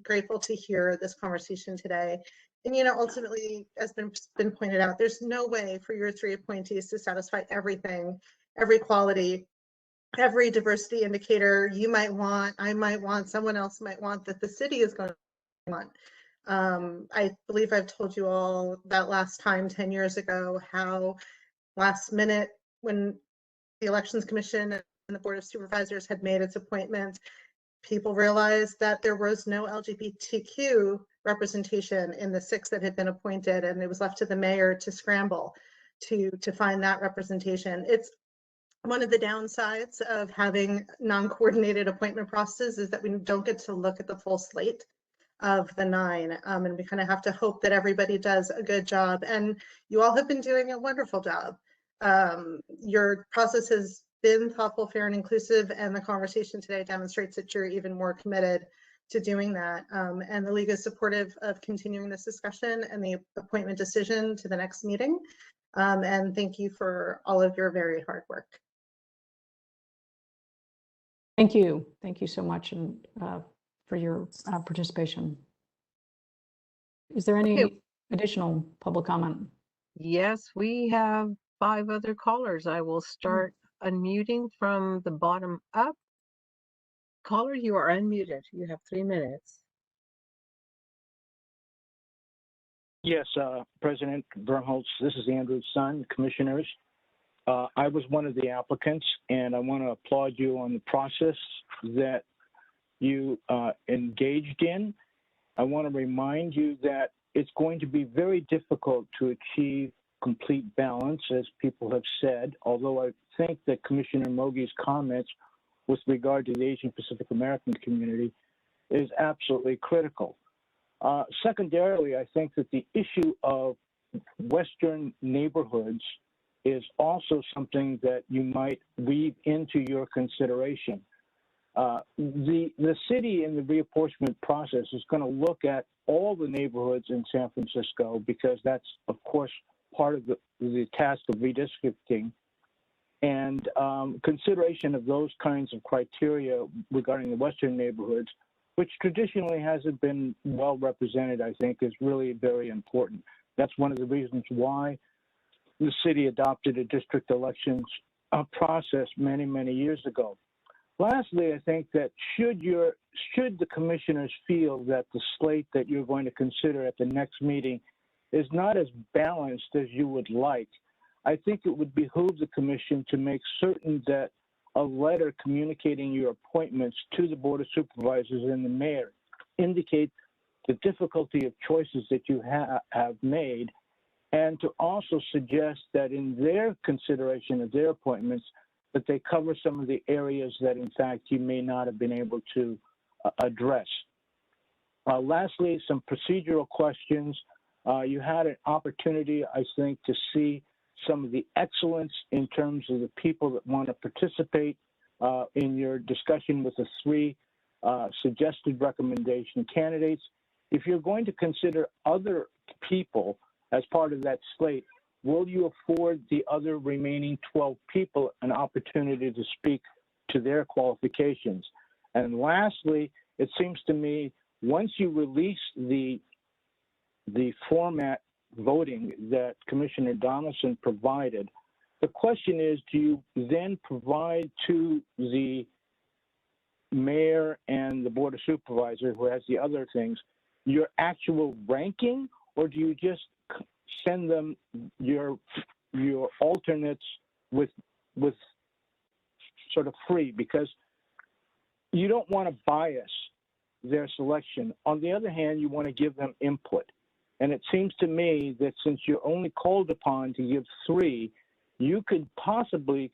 grateful to hear this conversation today. And ultimately, as been pointed out, there's no way for your three appointees to satisfy everything, every quality, every diversity indicator you might want, I might want, someone else might want, that the city is going to want. I believe I've told you all that last time 10 years ago, how last minute, when the Elections Commission and the Board of Supervisors had made its appointment, people realized that there was no LGBTQ representation in the 6 that had been appointed, and it was left to the mayor to scramble to find that representation. It's one of the downsides of having non-coordinated appointment processes, is that we don't get to look at the full slate of the 9, and we kind of have to hope that everybody does a good job, and you all have been doing a wonderful job. Your process has been thoughtful, fair, and inclusive, and the conversation today demonstrates that you're even more committed to doing that, and the League is supportive of continuing this discussion and the appointment decision to the next meeting, and thank you for all of your very hard work. Thank you so much, and for your participation. Is there any additional public comment? Yes, we have 5 other callers. I will start unmuting from the bottom up. Caller, you are unmuted. You have 3 minutes. Yes, President Bernholz, this is Andrew's son, commissioners. I was one of the applicants, and I want to applaud you on the process that you engaged in. I want to remind you that it's going to be very difficult to achieve complete balance, as people have said, although I think that Commissioner Mogi's comments with regard to the Asian Pacific American community is absolutely critical. Secondarily, I think that the issue of Western neighborhoods is also something that you might weave into your consideration. The city in the reapportionment process is going to look at all the neighborhoods in San Francisco because that's, of course, part of the task of redistricting. And consideration of those kinds of criteria regarding the Western neighborhoods, which traditionally hasn't been well represented, I think, is really very important. That's one of the reasons why the city adopted a district elections process many, many years ago. Lastly, I think that should the commissioners feel that the slate that you're going to consider at the next meeting is not as balanced as you would like, I think it would behoove the commission to make certain that a letter communicating your appointments to the Board of Supervisors and the mayor indicate the difficulty of choices that you have made, and to also suggest that in their consideration of their appointments, that they cover some of the areas that, in fact, you may not have been able to address. Lastly, some procedural questions. You had an opportunity, I think, to see some of the excellence in terms of the people that want to participate in your discussion with the three suggested recommendation candidates. If you're going to consider other people as part of that slate, will you afford the other remaining 12 people an opportunity to speak to their qualifications? And lastly, it seems to me, once you release the format voting that Commissioner Donaldson provided, the question is, do you then provide to the mayor and the Board of Supervisors, who has the other things, your actual ranking, or do you just send them your alternates with sort of free, because you don't want to bias their selection. On the other hand, you want to give them input. And it seems to me that since you're only called upon to give three, you could possibly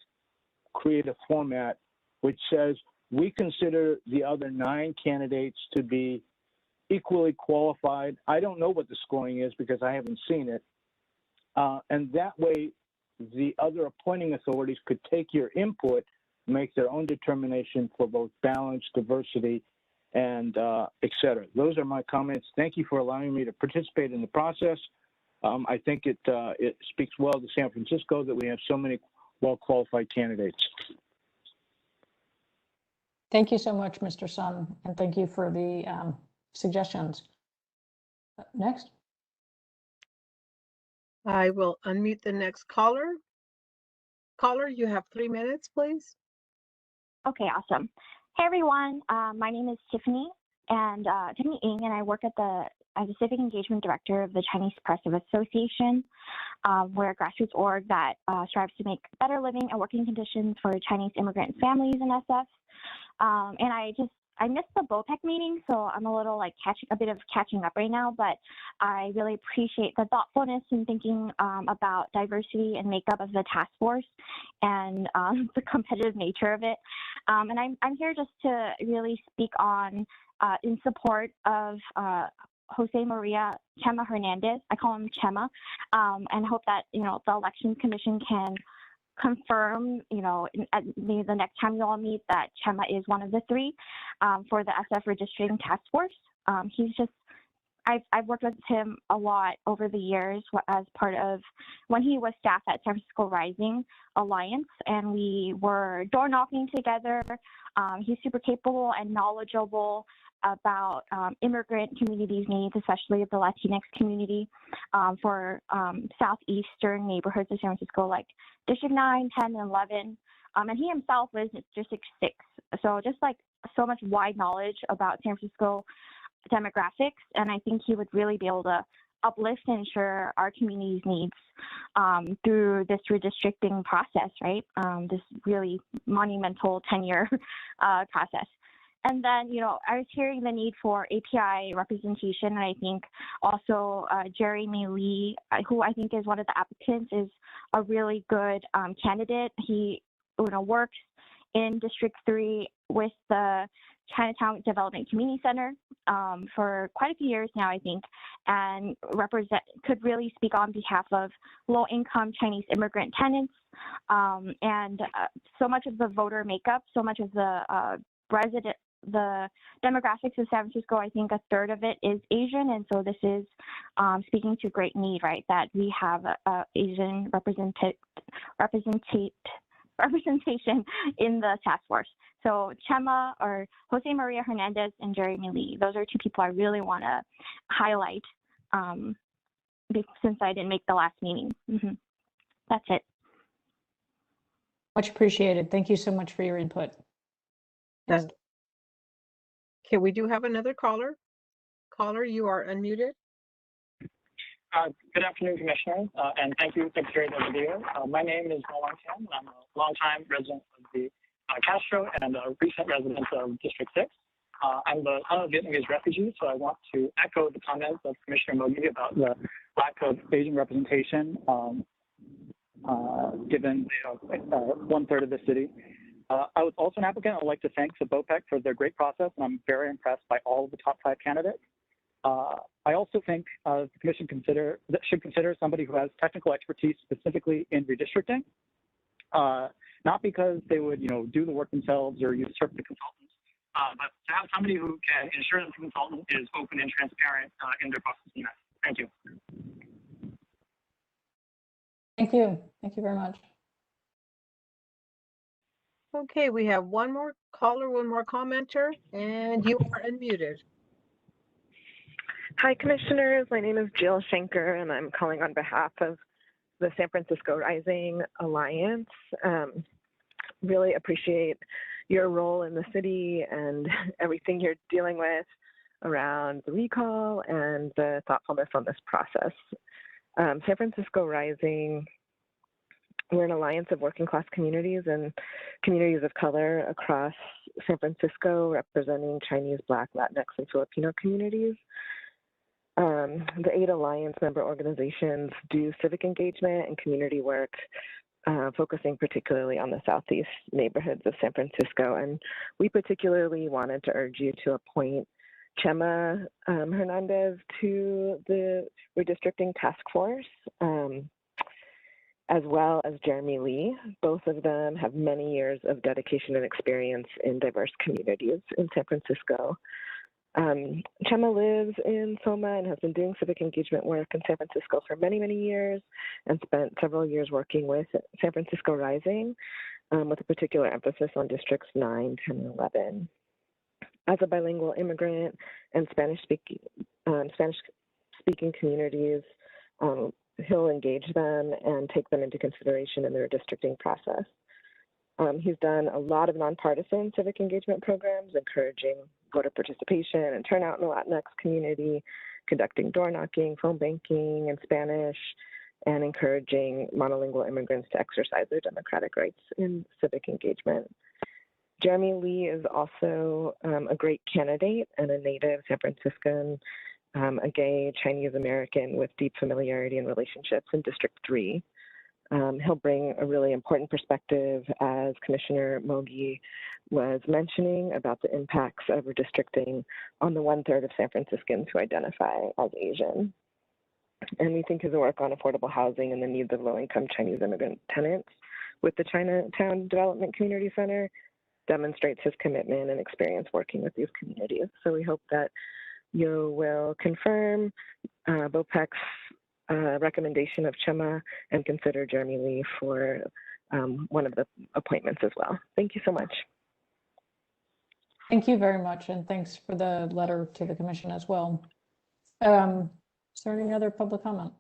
create a format which says we consider the other 9 candidates to be equally qualified. I don't know what the scoring is because I haven't seen it. And that way, the other appointing authorities could take your input, make their own determination for both balance, diversity, and et cetera. Those are my comments. Thank you for allowing me to participate in the process. I think it speaks well to San Francisco that we have so many well-qualified candidates. Thank you so much, Mr. Sun, and thank you for the suggestions. Next. I will unmute the next caller. Caller, you have 3 minutes, please. Okay, awesome. Hey everyone, my name is Tiffany Tiffany Ng, and I work as a civic engagement director of the Chinese Progressive Association. We're a grassroots org that strives to make better living and working conditions for Chinese immigrant families in SF. And I missed the BOPEC meeting, so I'm a little like catching up right now, but I really appreciate the thoughtfulness in thinking about diversity and makeup of the task force and the competitive nature of it. And I'm here just to really speak on in support of Jose Maria Chema Hernandez. I call him Chema, and hope that, the Election Commission can confirm, maybe the next time you all meet, that Chema is one of the 3 for the SF Redistricting Task Force. I've worked with him a lot over the years as part of when he was staff at San Francisco Rising Alliance, and we were door knocking together. He's super capable and knowledgeable about immigrant communities' needs, especially the Latinx community for southeastern neighborhoods of San Francisco, like District 9, 10, and 11. And he himself was District 6. So just like so much wide knowledge about San Francisco demographics. And I think he would really be able to uplift and ensure our community's needs through this redistricting process, right? This really monumental 10-year process. And then, I was hearing the need for API representation, and I think also Jeremy Lee, who I think is one of the applicants, is a really good candidate. He works in District 3 with the Chinatown Development Community Center for quite a few years now, I think, and could really speak on behalf of low-income Chinese immigrant tenants. So much of the voter makeup, so much of the the demographics of San Francisco, I think a third of it is Asian, and so this is speaking to great need, right? That we have Asian representation in the task force. So Chema, or Jose Maria Hernandez, and Jeremy Lee, those are two people I really want to highlight since I didn't make the last meeting. That's it. Much appreciated. Thank you so much for your input. And okay, we do have another caller. Caller, you are unmuted. Good afternoon, Commissioners, and thank you, Secretary Delgadillo. My name is Nolan Kim, and I'm a longtime resident of the Castro and a recent resident of District 6. I'm the son of Vietnamese refugee, so I want to echo the comments of Commissioner Mogi about the lack of Asian representation given 1/3 of the city. I was also an applicant. I'd like to thank the BOPEC for their great process, and I'm very impressed by all of the top 5 candidates. I also think the Commission should consider somebody who has technical expertise specifically in redistricting, not because they would, do the work themselves or usurp the consultants, but to have somebody who can ensure that the consultant is open and transparent in their processing. Thank you. Thank you. Thank you very much. Okay, we have one more caller, one more commenter, and you are unmuted. Hi, Commissioners. My name is Jill Schenker, and I'm calling on behalf of the San Francisco Rising Alliance. Really appreciate your role in the city and everything you're dealing with around the recall and the thoughtfulness on this process. San Francisco Rising, we're an alliance of working class communities and communities of color across San Francisco, representing Chinese, Black, Latinx, and Filipino communities. The 8 alliance member organizations do civic engagement and community work, focusing particularly on the southeast neighborhoods of San Francisco. And we particularly wanted to urge you to appoint Chema Hernandez to the redistricting task force, as well as Jeremy Lee. Both of them have many years of dedication and experience in diverse communities in San Francisco. Chema lives in Soma and has been doing civic engagement work in San Francisco for many, many years, and spent several years working with San Francisco Rising, with a particular emphasis on districts 9, 10, and 11. As a bilingual immigrant and Spanish-speaking communities, he'll engage them and take them into consideration in the redistricting process. He's done a lot of nonpartisan civic engagement programs, encouraging voter participation and turnout in the Latinx community, conducting door knocking, phone banking in Spanish, and encouraging monolingual immigrants to exercise their democratic rights in civic engagement. Jeremy Lee is also a great candidate and a native San Franciscan, a gay Chinese American with deep familiarity and relationships in District 3. He'll bring a really important perspective, as Commissioner Mogi was mentioning, about the impacts of redistricting on the 1/3 of San Franciscans who identify as Asian. And we think his work on affordable housing and the needs of low-income Chinese immigrant tenants with the Chinatown Development Community Center demonstrates his commitment and experience working with these communities. So we hope that you will confirm BOPEC's recommendation of Chema and consider Jeremy Lee for one of the appointments as well. Thank you so much. Thank you very much, and thanks for the letter to the Commission as well. Is there any other public comment?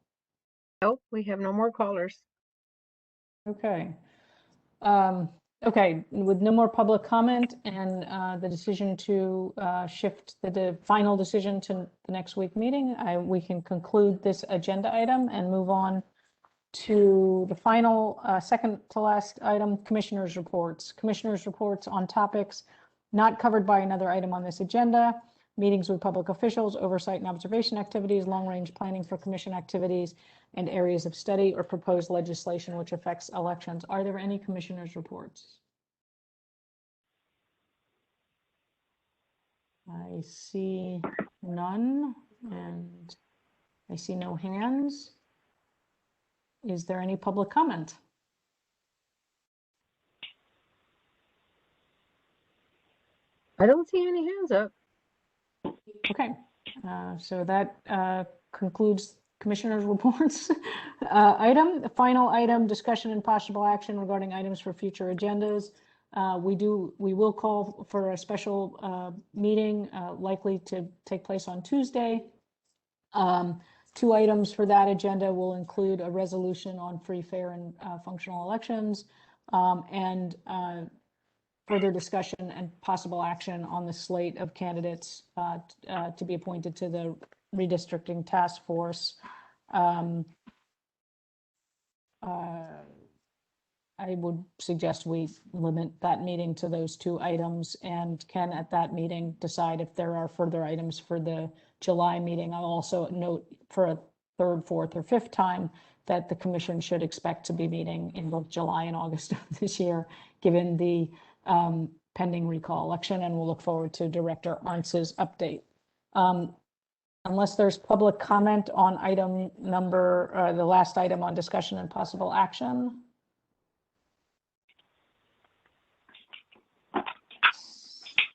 Nope, we have no more callers. Okay. Okay, with no more public comment and the decision to shift the final decision to the next week meeting, we can conclude this agenda item and move on to the final second to last item, Commissioners' reports. Commissioners' reports on topics not covered by another item on this agenda: meetings with public officials, oversight and observation activities, long-range planning for Commission activities, and areas of study or proposed legislation which affects elections. Are there any Commissioners' reports? I see none, and I see no hands. Is there any public comment? I don't see any hands up. Okay, so that concludes commissioners' reports. The final item, discussion and possible action regarding items for future agendas. We will call for a special meeting likely to take place on Tuesday. Two items for that agenda will include a resolution on free, fair, and functional elections, and further discussion and possible action on the slate of candidates to be appointed to the redistricting task force. I would suggest we limit that meeting to those two items, and can at that meeting decide if there are further items for the July meeting. I'll also note for a third, fourth, or fifth time that the commission should expect to be meeting in both July and August of this year, given the pending recall election, and we'll look forward to Director Arntz's update. Unless there's public comment on item number, the last item on discussion and possible action.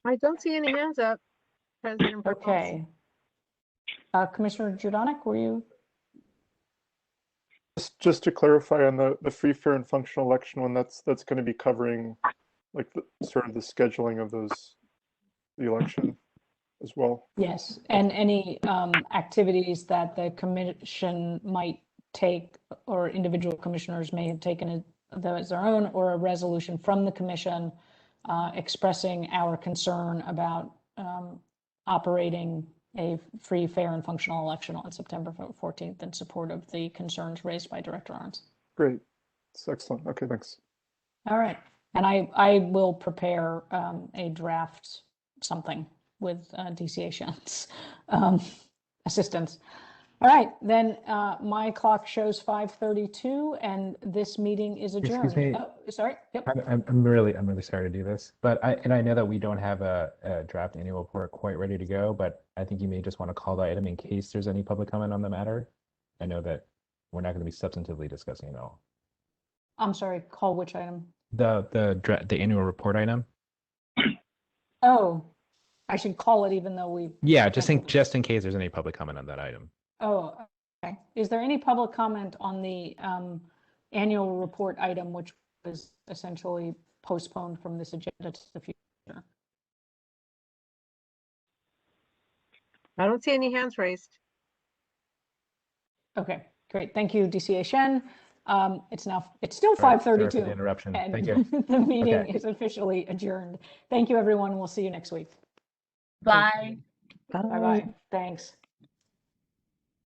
I don't see any hands up, President Burkholz. Okay. Commissioner Judonic, were you? Just to clarify on the free, fair, and functional election one, that's going to be covering like sort of the scheduling of the election as well. Yes, and any activities that the commission might take or individual commissioners may have taken as their own, or a resolution from the commission expressing our concern about operating a free, fair, and functional election on September 14th in support of the concerns raised by Director Arntz. Great. It's excellent. Okay, thanks. All right. And I will prepare a draft something with DCA Shen's assistance. All right, then my clock shows 5:32, and this meeting is adjourned. Excuse me. Oh, sorry. Yep. I'm really sorry to do this, but I know that we don't have a draft annual report quite ready to go, but I think you may just want to call the item in case there's any public comment on the matter. I know that we're not going to be substantively discussing it all. I'm sorry. Call which item? The annual report item. Oh, I should call it even though we. Yeah, just in case there's any public comment on that item. Oh, okay. Is there any public comment on the annual report item, which was essentially postponed from this agenda to the future? I don't see any hands raised. Okay, great. Thank you, DCA Shen. It's still Sorry 5:32. for the interruption. And Thank you. the meeting Okay. is officially adjourned. Thank you, everyone. We'll see you next week. Bye. Bye-bye. Thanks.